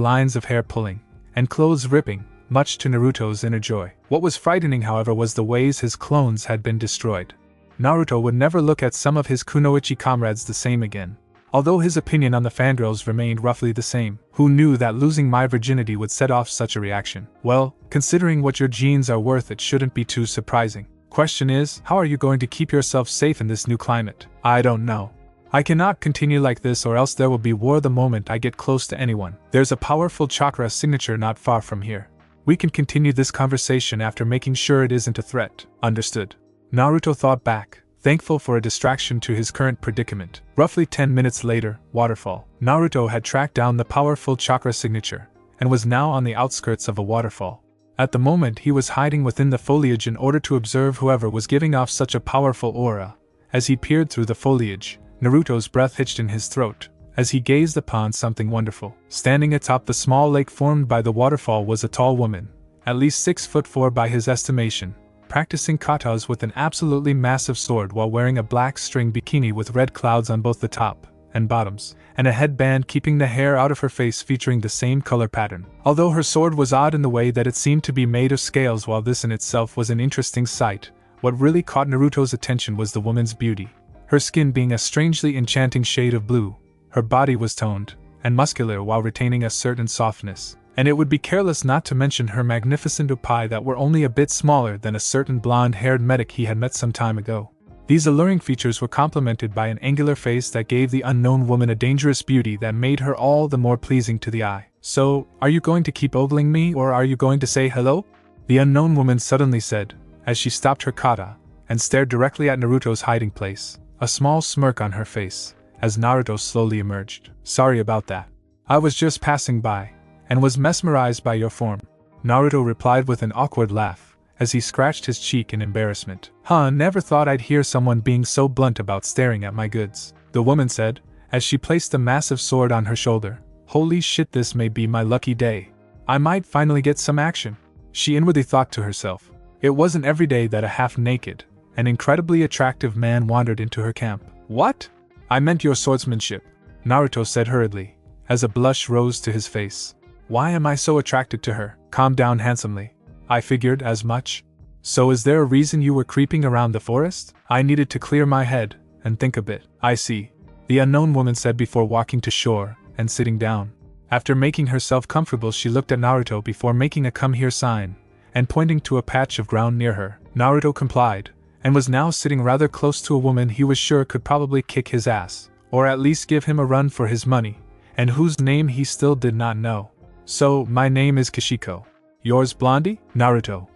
Speaker 1: lines of hair-pulling and clothes-ripping, much to Naruto's inner joy. What was frightening, however, was the ways his clones had been destroyed. Naruto would never look at some of his Kunoichi comrades the same again. Although his opinion on the fangirls remained roughly the same, who knew that losing my virginity would set off such a reaction? Well, considering what your genes are worth, it shouldn't be too surprising. Question is, how are you going to keep yourself safe in this new climate? I don't know. I cannot continue like this, or else there will be war the moment I get close to anyone. There's a powerful chakra signature not far from here. We can continue this conversation after making sure it isn't a threat. Understood. Naruto thought back, thankful for a distraction to his current predicament. Roughly 10 minutes later, waterfall. Naruto had tracked down the powerful chakra signature, and was now on the outskirts of a waterfall. At the moment he was hiding within the foliage in order to observe whoever was giving off such a powerful aura. As he peered through the foliage, Naruto's breath hitched in his throat, as he gazed upon something wonderful. Standing atop the small lake formed by the waterfall was a tall woman, at least 6'4" by his estimation, practicing katas with an absolutely massive sword while wearing a black string bikini with red clouds on both the top and bottoms, and a headband keeping the hair out of her face featuring the same color pattern. Although her sword was odd in the way that it seemed to be made of scales, while this in itself was an interesting sight, what really caught Naruto's attention was the woman's beauty. Her skin being a strangely enchanting shade of blue, her body was toned and muscular while retaining a certain softness, and it would be careless not to mention her magnificent upai that were only a bit smaller than a certain blonde-haired medic he had met some time ago. These alluring features were complemented by an angular face that gave the unknown woman a dangerous beauty that made her all the more pleasing to the eye. So, are you going to keep ogling me, or are you going to say hello? The unknown woman suddenly said, as she stopped her kata and stared directly at Naruto's hiding place, a small smirk on her face, as Naruto slowly emerged. Sorry about that. I was just passing by, and was mesmerized by your form. Naruto replied with an awkward laugh, as he scratched his cheek in embarrassment. Never thought I'd hear someone being so blunt about staring at my goods, the woman said, as she placed the massive sword on her shoulder. Holy shit, this may be my lucky day. I might finally get some action, she inwardly thought to herself. It wasn't every day that a half-naked, an incredibly attractive man wandered into her camp. What? I meant your swordsmanship, Naruto said hurriedly, as a blush rose to his face. Why am I so attracted to her? Calm down handsomely. I figured as much. So is there a reason you were creeping around the forest? I needed to clear my head and think a bit. I see, the unknown woman said before walking to shore and sitting down. After making herself comfortable, she looked at Naruto before making a come here sign and pointing to a patch of ground near her. Naruto complied, and was now sitting rather close to a woman he was sure could probably kick his ass, or at least give him a run for his money, and whose name he still did not know. So, my name is Kishiko. Yours, Blondie? Naruto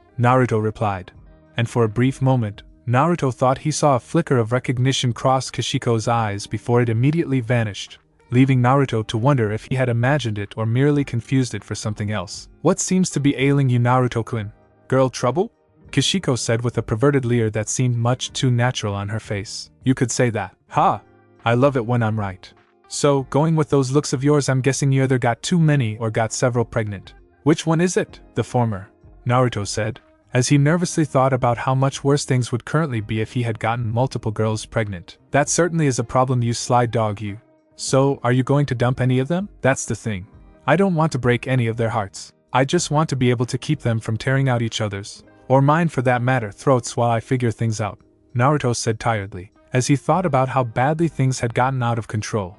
Speaker 1: replied. And for a brief moment, Naruto thought he saw a flicker of recognition cross Kishiko's eyes before it immediately vanished, leaving Naruto to wonder if he had imagined it or merely confused it for something else. What seems to be ailing you, Naruto-kun? Girl trouble? Kishiko said with a perverted leer that seemed much too natural on her face. You could say that. Ha! I love it when I'm right. So, going with those looks of yours, I'm guessing you either got too many or got several pregnant. Which one is it? The former, Naruto said, as he nervously thought about how much worse things would currently be if he had gotten multiple girls pregnant. That certainly is a problem, you sly dog, you. So, are you going to dump any of them? That's the thing. I don't want to break any of their hearts. I just want to be able to keep them from tearing out each other's, or mine for that matter, throats while I figure things out, Naruto said tiredly, as he thought about how badly things had gotten out of control.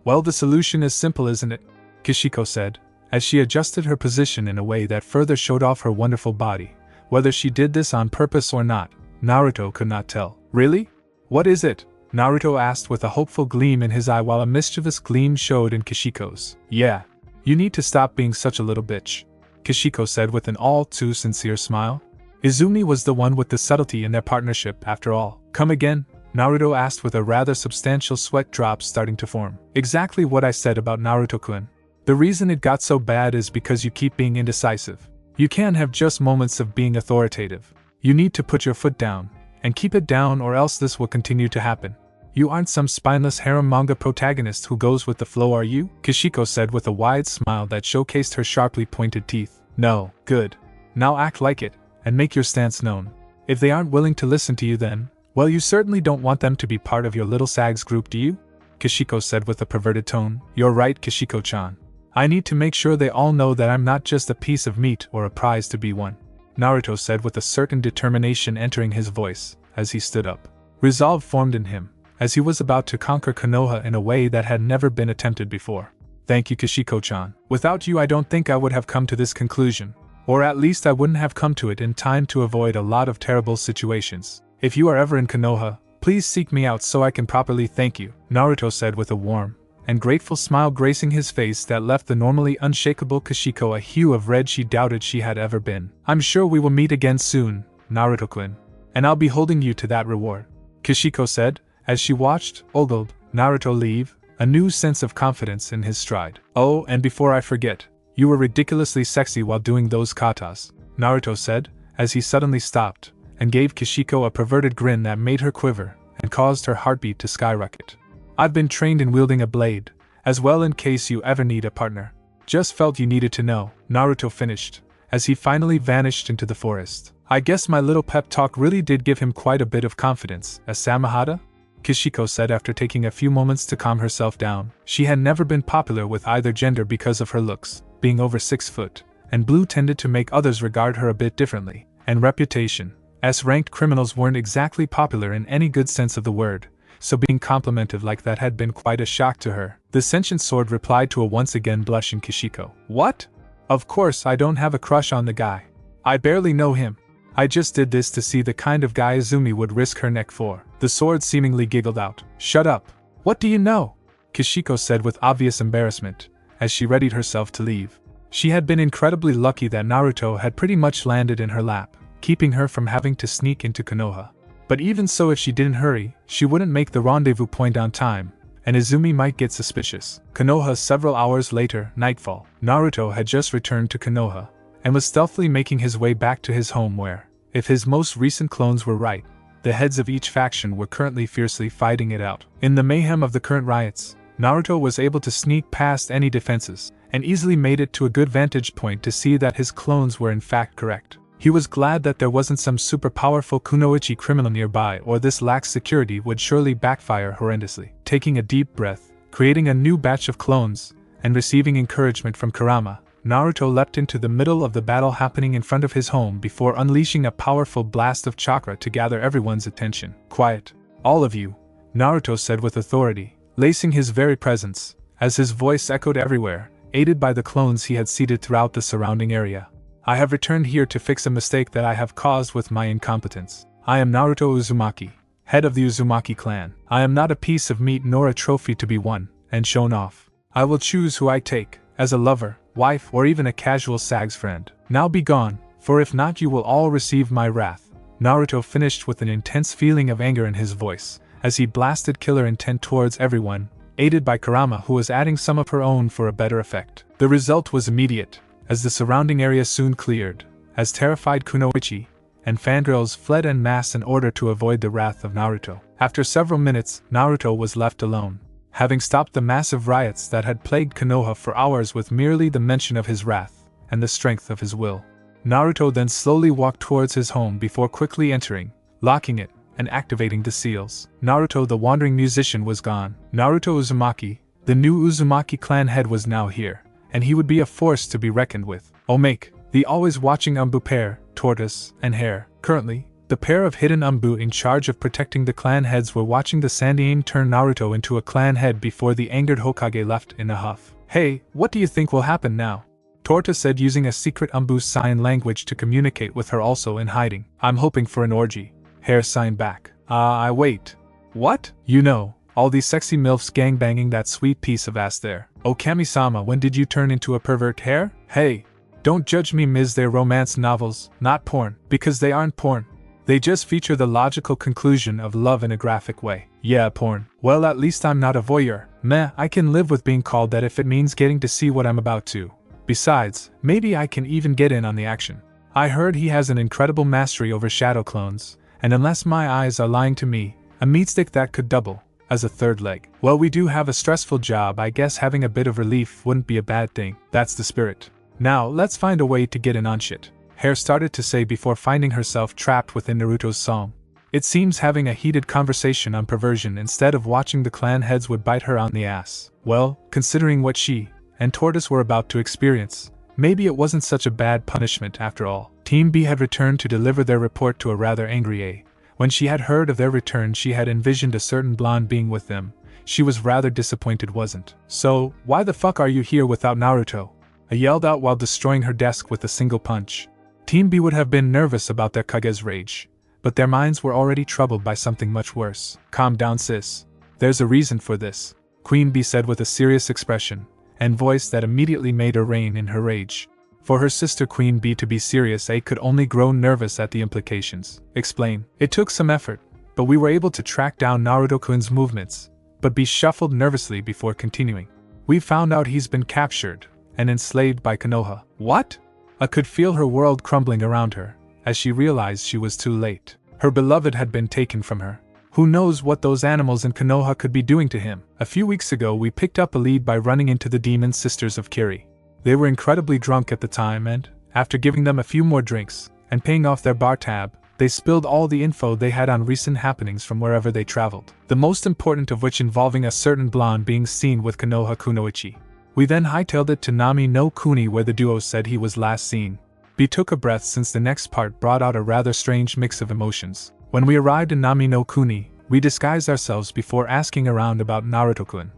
Speaker 1: Well, the solution is simple, isn't it? Kishiko said, as she adjusted her position in a way that further showed off her wonderful body. Whether she did this on purpose or not, Naruto could not tell. Really? What is it? Naruto asked with a hopeful gleam in his eye while a mischievous gleam showed in Kishiko's. Yeah. You need to stop being such a little bitch, Kishiko said with an all too sincere smile. Izumi was the one with the subtlety in their partnership after all. Come again? Naruto asked with a rather substantial sweat drop starting to form. Exactly what I said about Naruto-kun. The reason it got so bad is because you keep being indecisive. You can't have just moments of being authoritative. You need to put your foot down, and keep it down, or else this will continue to happen. You aren't some spineless harem manga protagonist who goes with the flow, are you? Kishiko said with a wide smile that showcased her sharply pointed teeth. No, good. Now act like it, and make your stance known. If they aren't willing to listen to you then, well, you certainly don't want them to be part of your little sags group, do you? Kishiko said with a perverted tone. You're right, Kishiko-chan. I need to make sure they all know that I'm not just a piece of meat or a prize to be won, Naruto said with a certain determination entering his voice, as he stood up. Resolve formed in him, as he was about to conquer Konoha in a way that had never been attempted before. Thank you, Kishiko-chan. Without you, I don't think I would have come to this conclusion. Or at least I wouldn't have come to it in time to avoid a lot of terrible situations. If you are ever in Konoha, please seek me out so I can properly thank you, Naruto said with a warm and grateful smile gracing his face that left the normally unshakable Kishiko a hue of red she doubted she had ever been. I'm sure we will meet again soon, Naruto-kun, and I'll be holding you to that reward, Kishiko said, as she watched, ogled, Naruto leave, a new sense of confidence in his stride. Oh, and before I forget, you were ridiculously sexy while doing those katas, Naruto said, as he suddenly stopped, and gave Kishiko a perverted grin that made her quiver, and caused her heartbeat to skyrocket. I've been trained in wielding a blade, as well in case you ever need a partner. Just felt you needed to know, Naruto finished, as he finally vanished into the forest. I guess my little pep talk really did give him quite a bit of confidence, as Samahada? Kishiko said after taking a few moments to calm herself down. She had never been popular with either gender because of her looks, being over 6 foot, and blue tended to make others regard her a bit differently, and reputation, as ranked criminals weren't exactly popular in any good sense of the word, so being complimented like that had been quite a shock to her. The sentient sword replied to a once again blushing Kishiko. What? Of course I don't have a crush on the guy. I barely know him. I just did this to see the kind of guy Izumi would risk her neck for. The sword seemingly giggled out. Shut up. What do you know? Kishiko said with obvious embarrassment, as she readied herself to leave. She had been incredibly lucky that Naruto had pretty much landed in her lap, keeping her from having to sneak into Konoha. But even so, if she didn't hurry, she wouldn't make the rendezvous point on time, and Izumi might get suspicious. Konoha. Several hours later, nightfall. Naruto had just returned to Konoha, and was stealthily making his way back to his home where, if his most recent clones were right, the heads of each faction were currently fiercely fighting it out. In the mayhem of the current riots, Naruto was able to sneak past any defenses, and easily made it to a good vantage point to see that his clones were in fact correct. He was glad that there wasn't some super powerful kunoichi criminal nearby, or this lax security would surely backfire horrendously. Taking a deep breath, creating a new batch of clones, and receiving encouragement from Kurama, Naruto leapt into the middle of the battle happening in front of his home before unleashing a powerful blast of chakra to gather everyone's attention. Quiet, all of you, Naruto said with authority, lacing his very presence, as his voice echoed everywhere, aided by the clones he had seated throughout the surrounding area. I have returned here to fix a mistake that I have caused with my incompetence. I am Naruto Uzumaki, head of the Uzumaki clan. I am not a piece of meat nor a trophy to be won and shown off. I will choose who I take, as a lover, wife, or even a casual sags friend. Now be gone, for if not you will all receive my wrath. Naruto finished with an intense feeling of anger in his voice, as he blasted killer intent towards everyone, aided by Kurama, who was adding some of her own for a better effect. The result was immediate, as the surrounding area soon cleared, as terrified kunoichi and fangirls fled en masse in order to avoid the wrath of Naruto. After several minutes, Naruto was left alone, having stopped the massive riots that had plagued Konoha for hours with merely the mention of his wrath and the strength of his will. Naruto then slowly walked towards his home before quickly entering, locking it, and activating the seals. Naruto the wandering musician was gone. Naruto Uzumaki, the new Uzumaki clan head, was now here, and he would be a force to be reckoned with. Omake, the always watching Umbu pair, Tortoise and Hare. Currently, the pair of hidden Umbu in charge of protecting the clan heads were watching the Sandaime turn Naruto into a clan head before the angered Hokage left in a huff. Hey, what do you think will happen now? Tortoise said, using a secret Umbu sign language to communicate with her also in hiding. I'm hoping for an orgy. Hare signed back. I wait. What? You know, all these sexy MILFs gangbanging that sweet piece of ass there. Oh Kami-sama, when did you turn into a pervert hare? Hey! Don't judge me, Ms. They're romance novels, not porn, because they aren't porn. They just feature the logical conclusion of love in a graphic way. Yeah, porn. Well, at least I'm not a voyeur. Meh, I can live with being called that if it means getting to see what I'm about to. Besides, maybe I can even get in on the action. I heard he has an incredible mastery over shadow clones, and unless my eyes are lying to me, a meatstick that could double as a third leg. Well, we do have a stressful job, I guess having a bit of relief wouldn't be a bad thing. That's the spirit. Now, let's find a way to get in on shit. Hare started to say before finding herself trapped within Naruto's song. It seems having a heated conversation on perversion instead of watching the clan heads would bite her on the ass. Well, considering what she and Tortoise were about to experience, maybe it wasn't such a bad punishment after all. Team B had returned to deliver their report to a rather angry A. When she had heard of their return, she had envisioned a certain blonde being with them. She was rather disappointed, wasn't? So, why the fuck are you here without Naruto? A yelled out while destroying her desk with a single punch. Team B would have been nervous about their Kage's rage, but their minds were already troubled by something much worse. Calm down, sis. There's a reason for this, Queen B said with a serious expression and voice that immediately made her rein in her rage. For her sister Queen B to be serious, A could only grow nervous at the implications. Explain. It took some effort, but we were able to track down Naruto-kun's movements, but B shuffled nervously before continuing. We found out he's been captured and enslaved by Konoha. What? A could feel her world crumbling around her, as she realized she was too late. Her beloved had been taken from her. Who knows what those animals in Konoha could be doing to him? A few weeks ago we picked up a lead by running into the demon sisters of Kiri. They were incredibly drunk at the time and, after giving them a few more drinks, and paying off their bar tab, they spilled all the info they had on recent happenings from wherever they traveled. The most important of which involving a certain blonde being seen with Konoha Kunoichi. We then hightailed it to Nami no Kuni where the duo said he was last seen. B took a breath since the next part brought out a rather strange mix of emotions. When we arrived in Nami no Kuni, we disguised ourselves before asking around about Naruto-kun.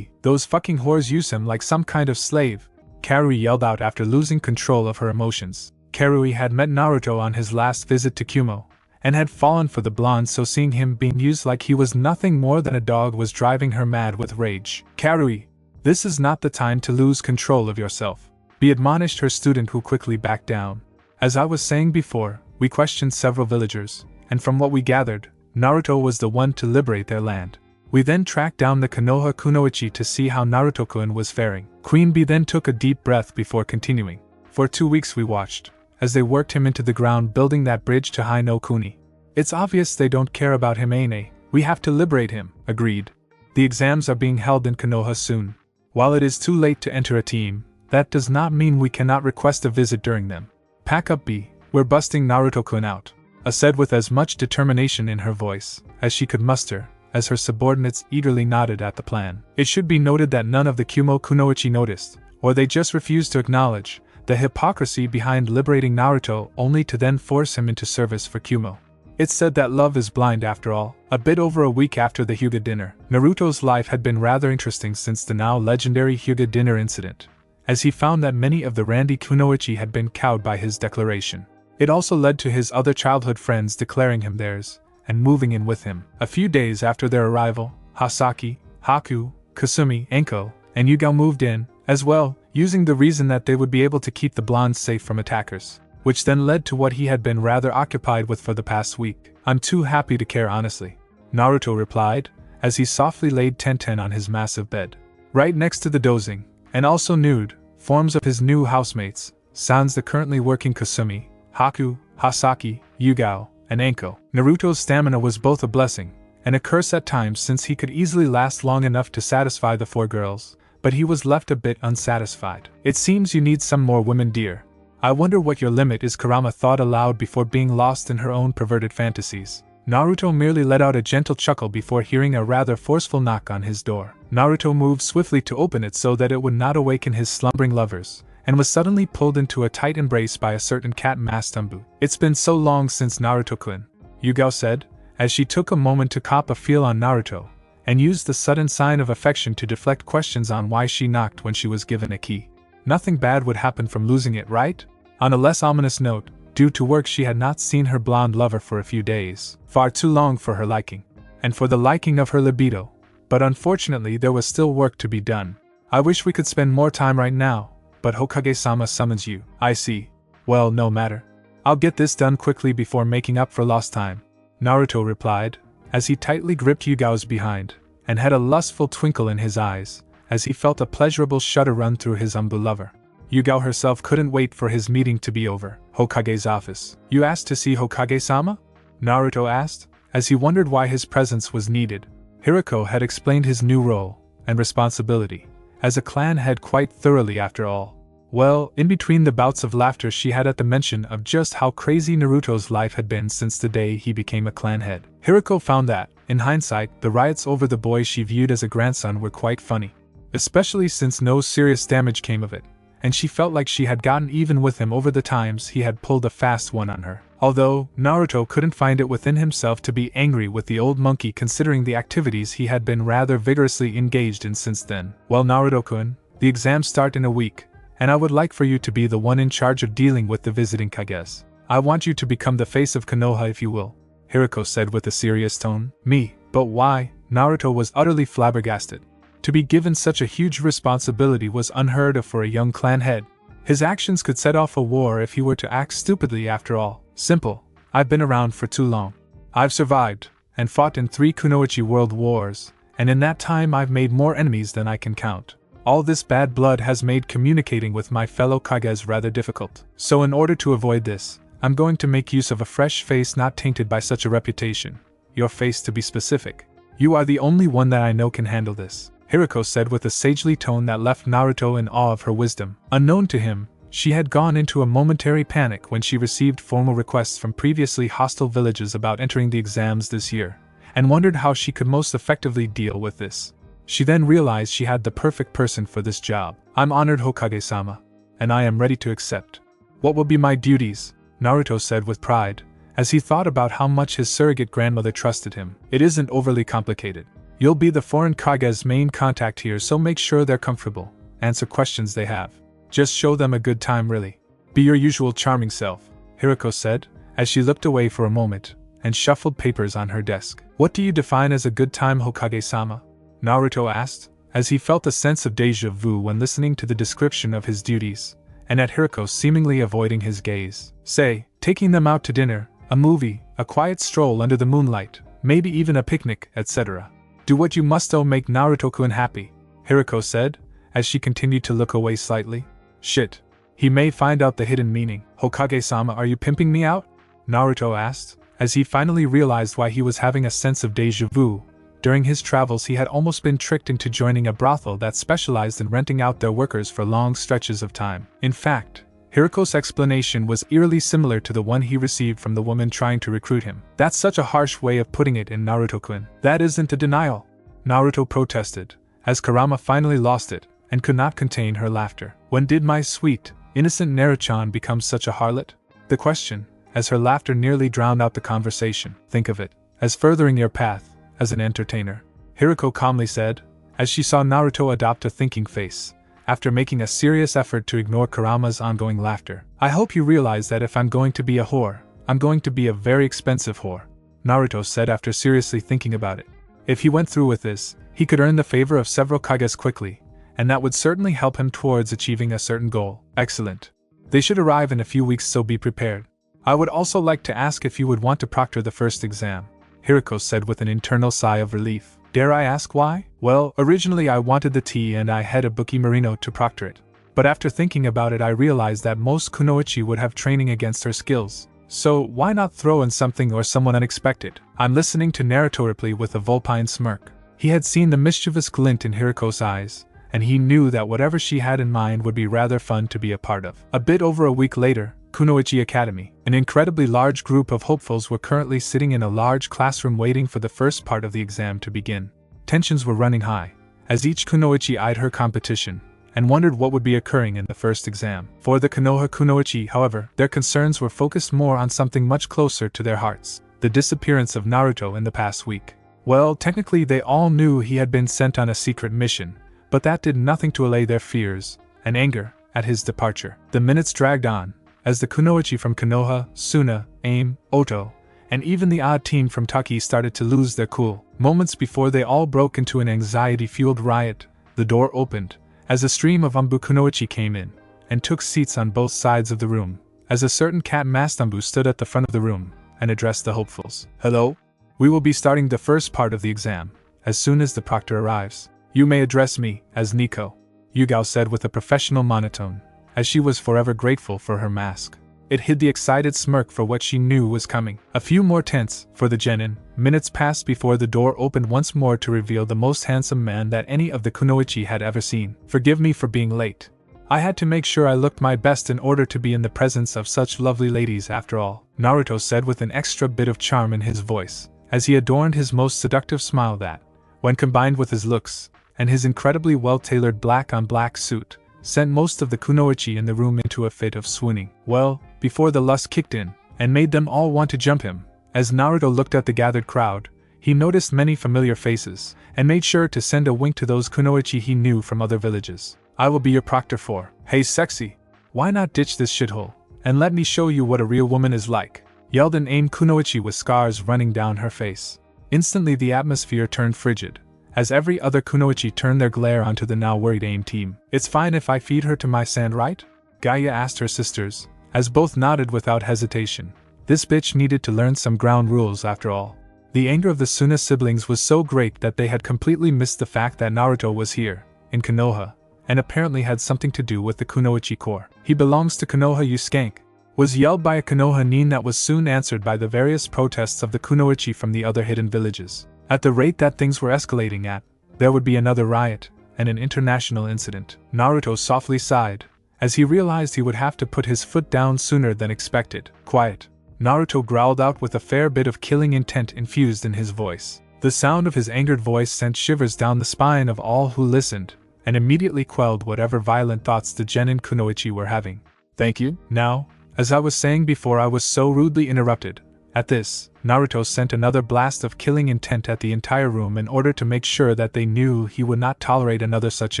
Speaker 1: Those fucking whores use him like some kind of slave, Karui yelled out after losing control of her emotions. Karui had met Naruto on his last visit to Kumo, and had fallen for the blonde, so seeing him being used like he was nothing more than a dog was driving her mad with rage. Karui, this is not the time to lose control of yourself, B admonished her student, who quickly backed down. As I was saying before, we questioned several villagers, and from what we gathered, Naruto was the one to liberate their land. We then tracked down the Konoha Kunoichi to see how Naruto-kun was faring. Queen B then took a deep breath before continuing. For 2 weeks we watched, as they worked him into the ground building that bridge to Hai no Kuni. It's obvious they don't care about him, Aine. We have to liberate him. Agreed. The exams are being held in Konoha soon. While it is too late to enter a team, that does not mean we cannot request a visit during them. Pack up, B. We're busting Naruto-kun out, A said with as much determination in her voice as she could muster, as her subordinates eagerly nodded at the plan. It should be noted that none of the Kumo Kunoichi noticed, or they just refused to acknowledge, the hypocrisy behind liberating Naruto only to then force him into service for Kumo. It's said that love is blind after all. A bit over a week after the Hyuga dinner, Naruto's life had been rather interesting since the now legendary Hyuga dinner incident, as he found that many of the Randy Kunoichi had been cowed by his declaration. It also led to his other childhood friends declaring him theirs, and moving in with him. A few days after their arrival, Hasaki, Haku, Kasumi, Enko, and Yugao moved in, as well, using the reason that they would be able to keep the blondes safe from attackers, which then led to what he had been rather occupied with for the past week. I'm too happy to care, honestly, Naruto replied, as he softly laid Tenten on his massive bed. Right next to the dozing, and also nude, forms of his new housemates, sans the currently working Kasumi, Haku, Hasaki, Yugao, and Enko. Naruto's stamina was both a blessing and a curse at times, since he could easily last long enough to satisfy the 4 girls, but he was left a bit unsatisfied. It seems you need some more women, dear. I wonder what your limit is, Kurama thought aloud before being lost in her own perverted fantasies. Naruto merely let out a gentle chuckle before hearing a rather forceful knock on his door. Naruto moved swiftly to open it so that it would not awaken his slumbering lovers, and was suddenly pulled into a tight embrace by a certain cat-masked Umbu. It's been so long since Naruto-kun, Yugao said, as she took a moment to cop a feel on Naruto, and used the sudden sign of affection to deflect questions on why she knocked when she was given a key. Nothing bad would happen from losing it, right? On a less ominous note, due to work she had not seen her blonde lover for a few days, far too long for her liking. and for the liking of her libido. But unfortunately there was still work to be done. I wish we could spend more time right now, but Hokage-sama summons you. I see. Well, no matter. I'll get this done quickly before making up for lost time, Naruto replied, as he tightly gripped Yugao's behind, and had a lustful twinkle in his eyes, as he felt a pleasurable shudder run through his lover. Yugao herself couldn't wait for his meeting to be over. Hokage's office. You asked to see Hokage-sama? Naruto asked, as he wondered why his presence was needed. Hirako had explained his new role and responsibility as a clan head quite thoroughly after all. Well, in between the bouts of laughter she had at the mention of just how crazy Naruto's life had been since the day he became a clan head, Hirako found that, in hindsight, the riots over the boy she viewed as a grandson were quite funny. Especially since no serious damage came of it, and she felt like she had gotten even with him over the times he had pulled a fast one on her. Although, Naruto couldn't find it within himself to be angry with the old monkey considering the activities he had been rather vigorously engaged in since then. Well, Naruto-kun, the exams start in a week, and I would like for you to be the one in charge of dealing with the visiting Kages. I want you to become the face of Konoha if you will, Hirako said with a serious tone. Me? But why? Naruto was utterly flabbergasted. To be given such a huge responsibility was unheard of for a young clan head. His actions could set off a war if he were to act stupidly after all. Simple. I've been around for too long. I've survived, and fought in 3 Kunoichi world wars, and in that time I've made more enemies than I can count. All this bad blood has made communicating with my fellow Kages rather difficult. So in order to avoid this, I'm going to make use of a fresh face not tainted by such a reputation. Your face to be specific. You are the only one that I know can handle this, Hirako said with a sagely tone that left Naruto in awe of her wisdom. Unknown to him, she had gone into a momentary panic when she received formal requests from previously hostile villages about entering the exams this year, and wondered how she could most effectively deal with this. She then realized she had the perfect person for this job. I'm honored, Hokage-sama, and I am ready to accept. What will be my duties? Naruto said with pride, as he thought about how much his surrogate grandmother trusted him. It isn't overly complicated. You'll be the foreign Kage's main contact here, so make sure they're comfortable. Answer questions they have. Just show them a good time, really. Be your usual charming self, Hirako said, as she looked away for a moment, and shuffled papers on her desk. What do you define as a good time, Hokage-sama? Naruto asked, as he felt a sense of déjà vu when listening to the description of his duties, and at Hirako seemingly avoiding his gaze. Say, taking them out to dinner, a movie, a quiet stroll under the moonlight, maybe even a picnic, etc. Do what you must to make Naruto-kun happy, Hirako said, as she continued to look away slightly. Shit. He may find out the hidden meaning. Hokage-sama, are you pimping me out? Naruto asked, as he finally realized why he was having a sense of déjà vu. During his travels he had almost been tricked into joining a brothel that specialized in renting out their workers for long stretches of time. In fact, Hirako's explanation was eerily similar to the one he received from the woman trying to recruit him. That's such a harsh way of putting it in, Naruto-kun. That isn't a denial, Naruto protested, as Kurama finally lost it, and could not contain her laughter. When did my sweet, innocent Naruto-chan become such a harlot? The question, as her laughter nearly drowned out the conversation. Think of it as furthering your path as an entertainer, Hirako calmly said, as she saw Naruto adopt a thinking face, after making a serious effort to ignore Kurama's ongoing laughter. I hope you realize that if I'm going to be a whore, I'm going to be a very expensive whore, Naruto said after seriously thinking about it. If he went through with this, he could earn the favor of several Kages quickly, and that would certainly help him towards achieving a certain goal. Excellent. They should arrive in a few weeks, so be prepared. I would also like to ask if you would want to proctor the first exam, Hirako said with an internal sigh of relief. Dare I ask why? Well, originally I wanted the tea and I had a Buki Marino to proctor it. But after thinking about it I realized that most kunoichi would have training against her skills. So why not throw in something or someone unexpected? I'm listening to Naruto reply with a vulpine smirk. He had seen the mischievous glint in Hirako's eyes, and he knew that whatever she had in mind would be rather fun to be a part of. A bit over a week later, Kunoichi Academy. An incredibly large group of hopefuls were currently sitting in a large classroom waiting for the first part of the exam to begin. Tensions were running high, as each kunoichi eyed her competition, and wondered what would be occurring in the first exam. For the Konoha kunoichi, however, their concerns were focused more on something much closer to their hearts: the disappearance of Naruto in the past week. Well, technically they all knew he had been sent on a secret mission, but that did nothing to allay their fears and anger at his departure. The minutes dragged on, as the kunoichi from Konoha, Suna, Aim, Oto, and even the odd team from Taki started to lose their cool. Moments before they all broke into an anxiety-fueled riot, the door opened, as a stream of Umbu Kunoichi came in, and took seats on both sides of the room, as a certain cat-masked Umbu stood at the front of the room, and addressed the hopefuls. "Hello? We will be starting the first part of the exam, as soon as the proctor arrives. You may address me as Nico," Yugao said with a professional monotone, as she was forever grateful for her mask. It hid the excited smirk for what she knew was coming. A few more tense, for the genin, minutes passed before the door opened once more to reveal the most handsome man that any of the kunoichi had ever seen. "Forgive me for being late. I had to make sure I looked my best in order to be in the presence of such lovely ladies after all," Naruto said with an extra bit of charm in his voice, as he adorned his most seductive smile that, when combined with his looks, and his incredibly well-tailored black-on-black suit, sent most of the kunoichi in the room into a fit of swooning. Well, before the lust kicked in, and made them all want to jump him, as Naruto looked at the gathered crowd, he noticed many familiar faces, and made sure to send a wink to those kunoichi he knew from other villages. "I will be your proctor for. Hey sexy, why not ditch this shithole, and let me show you what a real woman is like," yelled an AIM kunoichi with scars running down her face. Instantly the atmosphere turned frigid, as every other kunoichi turned their glare onto the now worried AIM team. "It's fine if I feed her to my sand, right?" Gaia asked her sisters, as both nodded without hesitation. This bitch needed to learn some ground rules after all. The anger of the Suna siblings was so great that they had completely missed the fact that Naruto was here, in Konoha, and apparently had something to do with the kunoichi core. "He belongs to Konoha, you skank," was yelled by a Konoha nin that was soon answered by the various protests of the kunoichi from the other hidden villages. At the rate that things were escalating at, there would be another riot, and an international incident. Naruto softly sighed, as he realized he would have to put his foot down sooner than expected. "Quiet," Naruto growled out with a fair bit of killing intent infused in his voice. The sound of his angered voice sent shivers down the spine of all who listened, and immediately quelled whatever violent thoughts the genin kunoichi were having. "Thank you." Now, as I was saying before, I was so rudely interrupted. At this, Naruto sent another blast of killing intent at the entire room in order to make sure that they knew he would not tolerate another such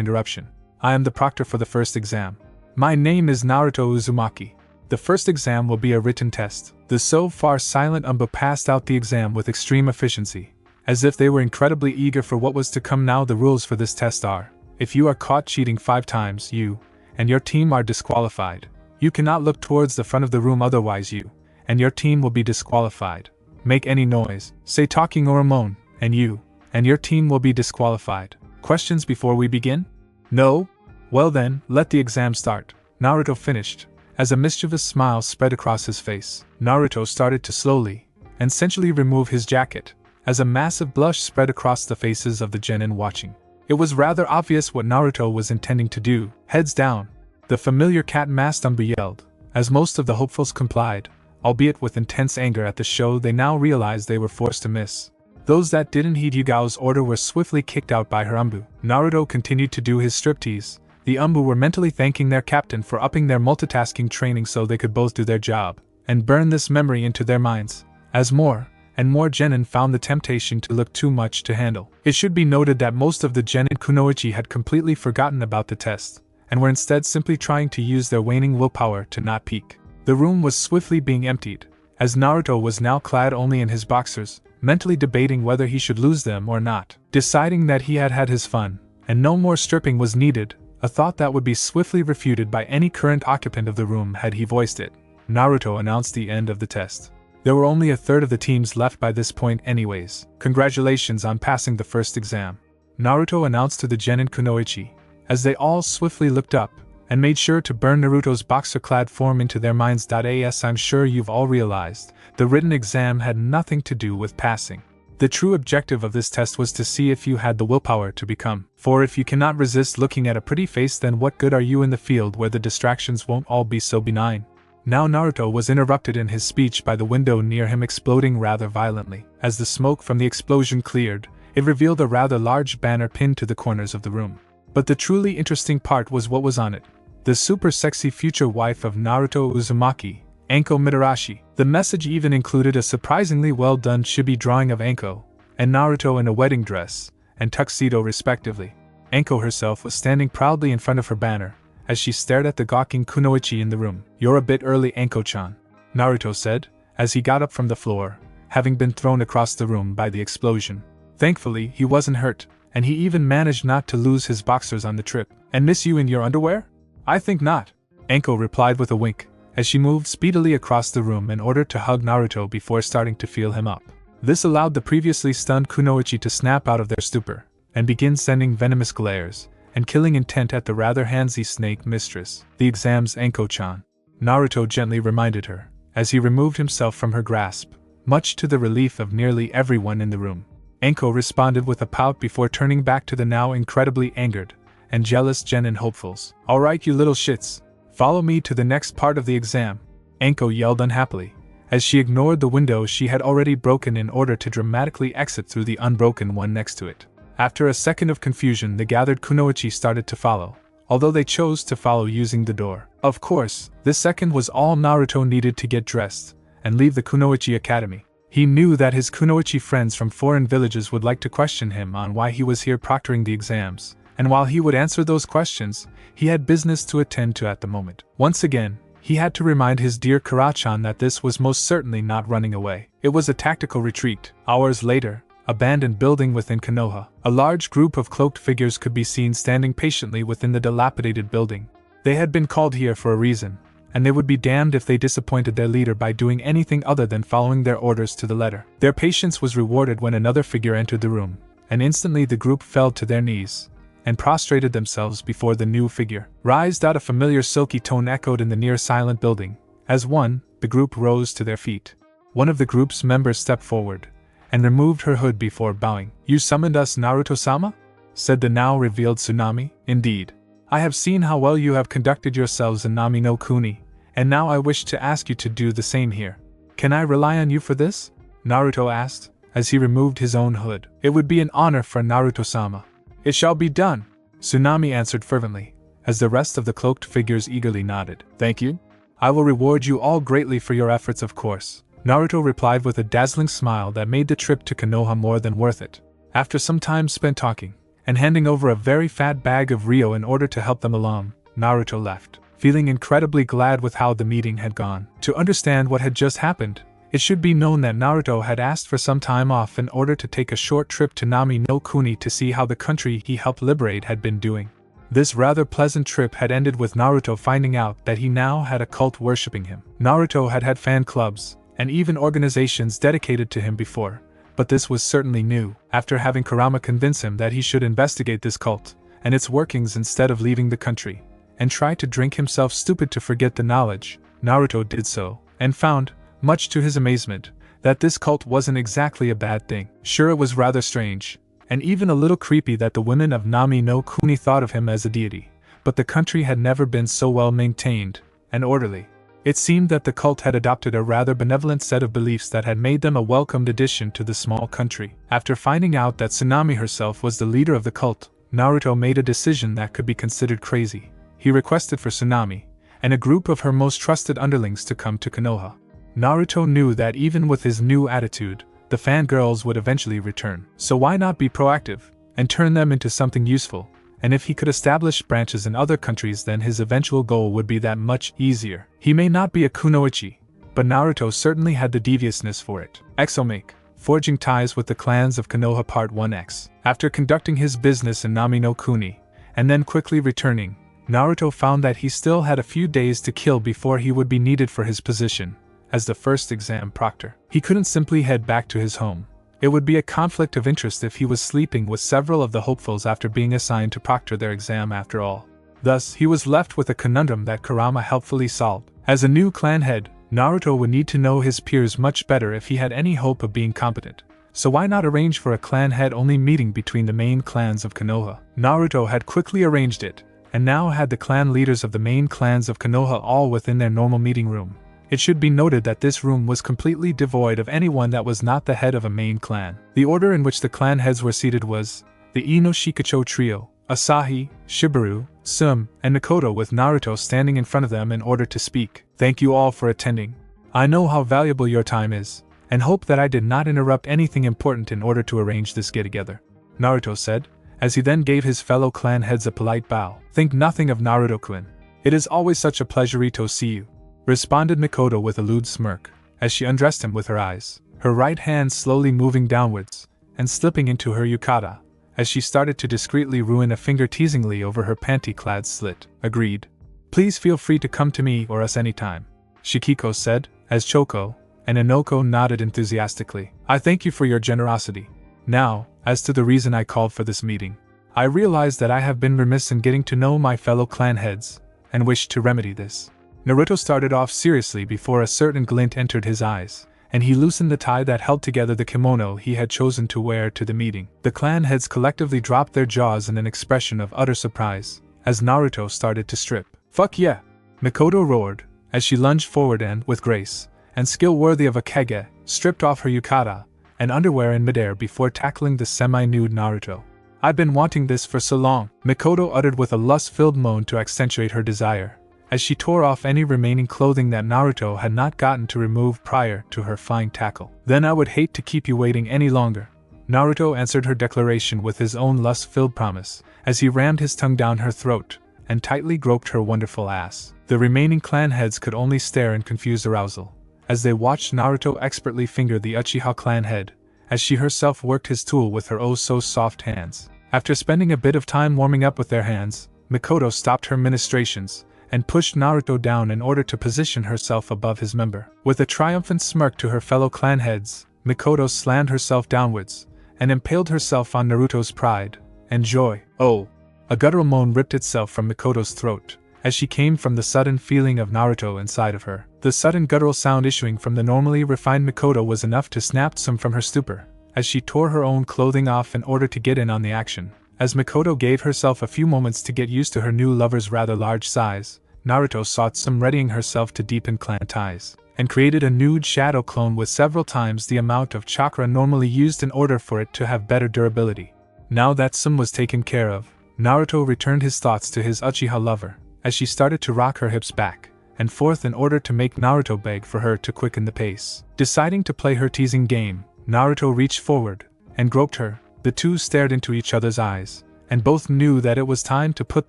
Speaker 1: interruption. "I am the proctor for the first exam. My name is Naruto Uzumaki. The first exam will be a written test." The so far silent Umbu passed out the exam with extreme efficiency, as if they were incredibly eager for what was to come. "Now the rules for this test are, if you are caught cheating 5 times, you and your team are disqualified. You cannot look towards the front of the room, otherwise you and your team will be disqualified. Make any noise, say talking or a moan, and you and your team will be disqualified. Questions before we begin? No? Well then, let the exam start." Naruto finished, as a mischievous smile spread across his face. Naruto started to slowly and sensually remove his jacket, as a massive blush spread across the faces of the genin watching. It was rather obvious what Naruto was intending to do. "Heads down," the familiar cat-masked Umbu yelled, as most of the hopefuls complied, albeit with intense anger at the show they now realized they were forced to miss. Those that didn't heed Yugao's order were swiftly kicked out by her Umbu. Naruto continued to do his striptease. The Umbu were mentally thanking their captain for upping their multitasking training so they could both do their job, and burn this memory into their minds, as more and more genin found the temptation to look too much to handle. It should be noted that most of the genin kunoichi had completely forgotten about the test, and were instead simply trying to use their waning willpower to not peek. The room was swiftly being emptied, as Naruto was now clad only in his boxers, mentally debating whether he should lose them or not. Deciding that he had had his fun, and no more stripping was needed, a thought that would be swiftly refuted by any current occupant of the room had he voiced it, Naruto announced the end of the test. There were only a third of the teams left by this point anyways. "Congratulations on passing the first exam," Naruto announced to the genin kunoichi, as they all swiftly looked up, and made sure to burn Naruto's boxer-clad form into their minds. As I'm sure you've all realized, the written exam had nothing to do with passing. The true objective of this test was to see if you had the willpower to become. For if you cannot resist looking at a pretty face, then what good are you in the field where the distractions won't all be so benign? Now Naruto was interrupted in his speech by the window near him exploding rather violently. As the smoke from the explosion cleared, it revealed a rather large banner pinned to the corners of the room. But the truly interesting part was what was on it. The super sexy future wife of Naruto Uzumaki, Anko Mitarashi. The message even included a surprisingly well done chibi drawing of Anko and Naruto in a wedding dress and tuxedo respectively. Anko herself was standing proudly in front of her banner, as she stared at the gawking kunoichi in the room. "You're a bit early, Anko-chan," Naruto said, as he got up from the floor, having been thrown across the room by the explosion. Thankfully, he wasn't hurt, and he even managed not to lose his boxers on the trip. And miss you in your underwear? I think not, Anko replied with a wink, as she moved speedily across the room in order to hug Naruto before starting to feel him up. This allowed the previously stunned kunoichi to snap out of their stupor, and begin sending venomous glares, and killing intent at the rather handsy snake mistress. The exam's Anko-chan, Naruto gently reminded her, as he removed himself from her grasp, much to the relief of nearly everyone in the room. Anko responded with a pout before turning back to the now incredibly angered and jealous genin hopefuls. Alright, you little shits, follow me to the next part of the exam, Anko yelled unhappily, as she ignored the window she had already broken in order to dramatically exit through the unbroken one next to it. After a second of confusion, the gathered kunoichi started to follow, although they chose to follow using the door. Of course, this second was all Naruto needed to get dressed and leave the kunoichi academy. He knew that his kunoichi friends from foreign villages would like to question him on why he was here proctoring the exams, and while he would answer those questions, he had business to attend to at the moment. Once again, he had to remind his dear Kara-chan that this was most certainly not running away. It was a tactical retreat. Hours later, abandoned building within Konoha, a large group of cloaked figures could be seen standing patiently within the dilapidated building. They had been called here for a reason, and they would be damned if they disappointed their leader by doing anything other than following their orders to the letter. Their patience was rewarded when another figure entered the room, and instantly the group fell to their knees and prostrated themselves before the new figure. Raised out a familiar silky tone echoed in the near silent building. As one, the group rose to their feet. One of the group's members stepped forward and removed her hood before bowing. You summoned us, Naruto-sama? Said the now revealed Tsunami. Indeed. I have seen how well you have conducted yourselves in Nami no Kuni, and now I wish to ask you to do the same here. Can I rely on you for this? Naruto asked, as he removed his own hood. It would be an honor for Naruto-sama. It shall be done, Tsunami answered fervently, as the rest of the cloaked figures eagerly nodded. Thank you. I will reward you all greatly for your efforts, of course, Naruto replied with a dazzling smile that made the trip to Konoha more than worth it. After some time spent talking, and handing over a very fat bag of Rio in order to help them along, Naruto left, feeling incredibly glad with how the meeting had gone. To understand what had just happened, it should be known that Naruto had asked for some time off in order to take a short trip to Nami no Kuni to see how the country he helped liberate had been doing. This rather pleasant trip had ended with Naruto finding out that he now had a cult worshipping him. Naruto had had fan clubs, and even organizations dedicated to him before, but this was certainly new. After having Kurama convince him that he should investigate this cult and its workings instead of leaving the country, and try to drink himself stupid to forget the knowledge, Naruto did so, and found, much to his amazement, that this cult wasn't exactly a bad thing. Sure, it was rather strange, and even a little creepy that the women of Nami no Kuni thought of him as a deity, but the country had never been so well maintained and orderly. It seemed that the cult had adopted a rather benevolent set of beliefs that had made them a welcomed addition to the small country. After finding out that Tsunami herself was the leader of the cult, Naruto made a decision that could be considered crazy. He requested for Tsunami and a group of her most trusted underlings to come to Konoha. Naruto knew that even with his new attitude, the fangirls would eventually return. So why not be proactive and turn them into something useful? And if he could establish branches in other countries, then his eventual goal would be that much easier. He may not be a kunoichi, but Naruto certainly had the deviousness for it. Exomake, forging ties with the clans of Konoha Part 1X. After conducting his business in Nami no Kuni, and then quickly returning, Naruto found that he still had a few days to kill before he would be needed for his position as the first exam proctor. He couldn't simply head back to his home. It would be a conflict of interest if he was sleeping with several of the hopefuls after being assigned to proctor their exam after all. Thus, he was left with a conundrum that Kurama helpfully solved. As a new clan head, Naruto would need to know his peers much better if he had any hope of being competent. So why not arrange for a clan head-only meeting between the main clans of Konoha? Naruto had quickly arranged it, and now had the clan leaders of the main clans of Konoha all within their normal meeting room. It should be noted that this room was completely devoid of anyone that was not the head of a main clan. The order in which the clan heads were seated was the Ino Shikacho trio, Asahi, Shibaru, Sum, and Mikoto, with Naruto standing in front of them in order to speak. Thank you all for attending. I know how valuable your time is, and hope that I did not interrupt anything important in order to arrange this get-together, Naruto said, as he then gave his fellow clan heads a polite bow. Think nothing of Naruto-kun. It is always such a pleasure to see you, responded Mikoto with a lewd smirk, as she undressed him with her eyes, her right hand slowly moving downwards and slipping into her yukata, as she started to discreetly ruin a finger teasingly over her panty-clad slit. Agreed. Please feel free to come to me or us anytime, Shikiko said, as Choko and Inoko nodded enthusiastically. I thank you for your generosity. Now, as to the reason I called for this meeting. I realize that I have been remiss in getting to know my fellow clan heads, and wish to remedy this. Naruto started off seriously before a certain glint entered his eyes, and he loosened the tie that held together the kimono he had chosen to wear to the meeting. The clan heads collectively dropped their jaws in an expression of utter surprise, as Naruto started to strip. Fuck yeah! Mikoto roared, as she lunged forward and, with grace and skill worthy of a Kage, stripped off her yukata and underwear in midair before tackling the semi-nude Naruto. I've been wanting this for so long, Mikoto uttered with a lust-filled moan to accentuate her desire, as she tore off any remaining clothing that Naruto had not gotten to remove prior to her flying tackle. Then I would hate to keep you waiting any longer. Naruto answered her declaration with his own lust-filled promise, as he rammed his tongue down her throat and tightly groped her wonderful ass. The remaining clan heads could only stare in confused arousal, as they watched Naruto expertly finger the Uchiha clan head, as she herself worked his tool with her oh-so-soft hands. After spending a bit of time warming up with their hands, Mikoto stopped her ministrations and pushed Naruto down in order to position herself above his member. With a triumphant smirk to her fellow clan heads, Mikoto slammed herself downwards and impaled herself on Naruto's pride and joy. Oh! A guttural moan ripped itself from Mikoto's throat, as she came from the sudden feeling of Naruto inside of her. The sudden guttural sound issuing from the normally refined Mikoto was enough to snap some from her stupor, as she tore her own clothing off in order to get in on the action. As Mikoto gave herself a few moments to get used to her new lover's rather large size, Naruto sought some readying herself to deepen clan ties, and created a nude shadow clone with several times the amount of chakra normally used in order for it to have better durability. Now that some was taken care of, Naruto returned his thoughts to his Uchiha lover, as she started to rock her hips back and forth in order to make Naruto beg for her to quicken the pace. Deciding to play her teasing game, Naruto reached forward and groped her. The two stared into each other's eyes, and both knew that it was time to put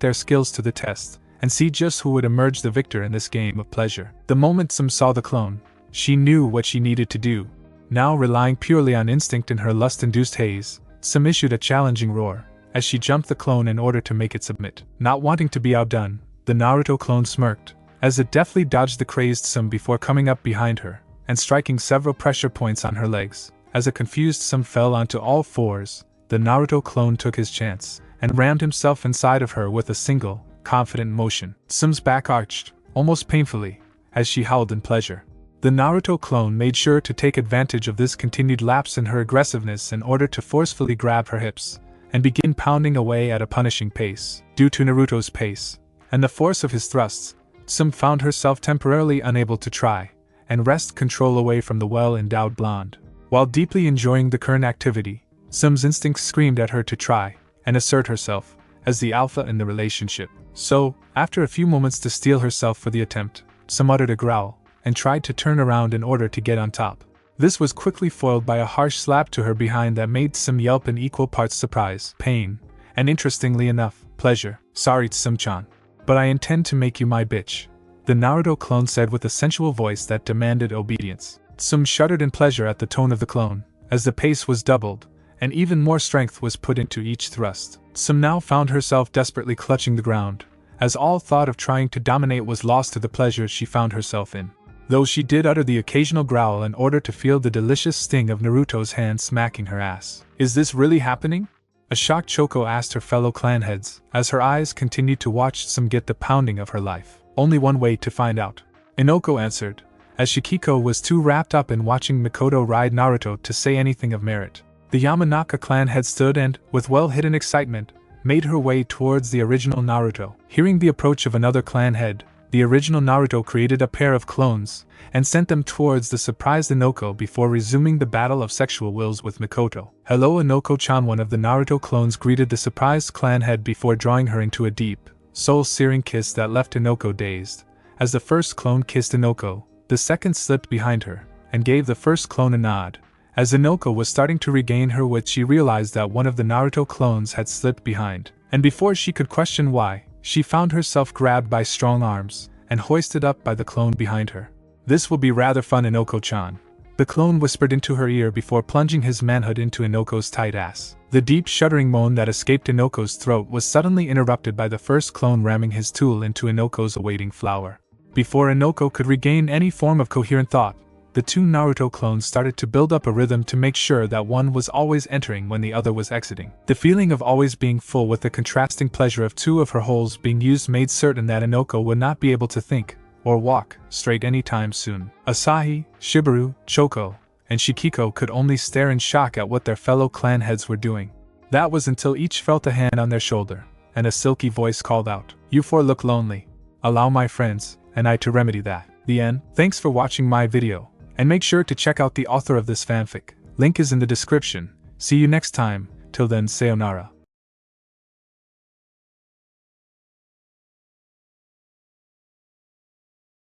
Speaker 1: their skills to the test and see just who would emerge the victor in this game of pleasure. The moment Some saw the clone, she knew what she needed to do. Now relying purely on instinct in her lust-induced haze, Some issued a challenging roar as she jumped the clone in order to make it submit. Not wanting to be outdone, the Naruto clone smirked as it deftly dodged the crazed Some before coming up behind her and striking several pressure points on her legs. As a confused Some fell onto all fours, the Naruto clone took his chance and rammed himself inside of her with a single, confident motion. Some's back arched, almost painfully, as she howled in pleasure. The Naruto clone made sure to take advantage of this continued lapse in her aggressiveness in order to forcefully grab her hips and begin pounding away at a punishing pace. Due to Naruto's pace and the force of his thrusts, Some found herself temporarily unable to try and wrest control away from the well-endowed blonde. While deeply enjoying the current activity, Some's instincts screamed at her to try and assert herself as the alpha in the relationship. So, after a few moments to steel herself for the attempt, Some uttered a growl and tried to turn around in order to get on top. This was quickly foiled by a harsh slap to her behind that made Some yelp in equal parts surprise, pain, and interestingly enough, pleasure. Sorry, Some-chan, but I intend to make you my bitch, the Naruto clone said with a sensual voice that demanded obedience. Some shuddered in pleasure at the tone of the clone, as the pace was doubled, and even more strength was put into each thrust. Some now found herself desperately clutching the ground, as all thought of trying to dominate was lost to the pleasure she found herself in. Though she did utter the occasional growl in order to feel the delicious sting of Naruto's hand smacking her ass. Is this really happening? A shocked Choko asked her fellow clan heads, as her eyes continued to watch Some get the pounding of her life. Only one way to find out, Inoko answered, as Shikiko was too wrapped up in watching Mikoto ride Naruto to say anything of merit. The Yamanaka clan head stood and, with well-hidden excitement, made her way towards the original Naruto. Hearing the approach of another clan head, the original Naruto created a pair of clones and sent them towards the surprised Inoko before resuming the battle of sexual wills with Mikoto. Hello Inoko-chan. One of the Naruto clones greeted the surprised clan head before drawing her into a deep, soul-searing kiss that left Inoko dazed. As the first clone kissed Inoko, the second slipped behind her and gave the first clone a nod. As Inoko was starting to regain her wits, she realized that one of the Naruto clones had slipped behind, and before she could question why, she found herself grabbed by strong arms and hoisted up by the clone behind her. This will be rather fun, Inoko-chan. the clone whispered into her ear before plunging his manhood into Inoko's tight ass. The deep shuddering moan that escaped Inoko's throat was suddenly interrupted by the first clone ramming his tool into Inoko's awaiting flower. Before Inoko could regain any form of coherent thought, the two Naruto clones started to build up a rhythm to make sure that one was always entering when the other was exiting. The feeling of always being full with the contrasting pleasure of two of her holes being used made certain that Inoko would not be able to think or walk straight anytime soon. Asahi, Shibaru, Choko, and Shikiko could only stare in shock at what their fellow clan heads were doing. That was until each felt a hand on their shoulder, and a silky voice called out, "You four look lonely. Allow my friends and I to remedy that." The end. Thanks for watching my video. And make sure to check out the author of this fanfic. Link is in the description. See you next time. Till then, sayonara.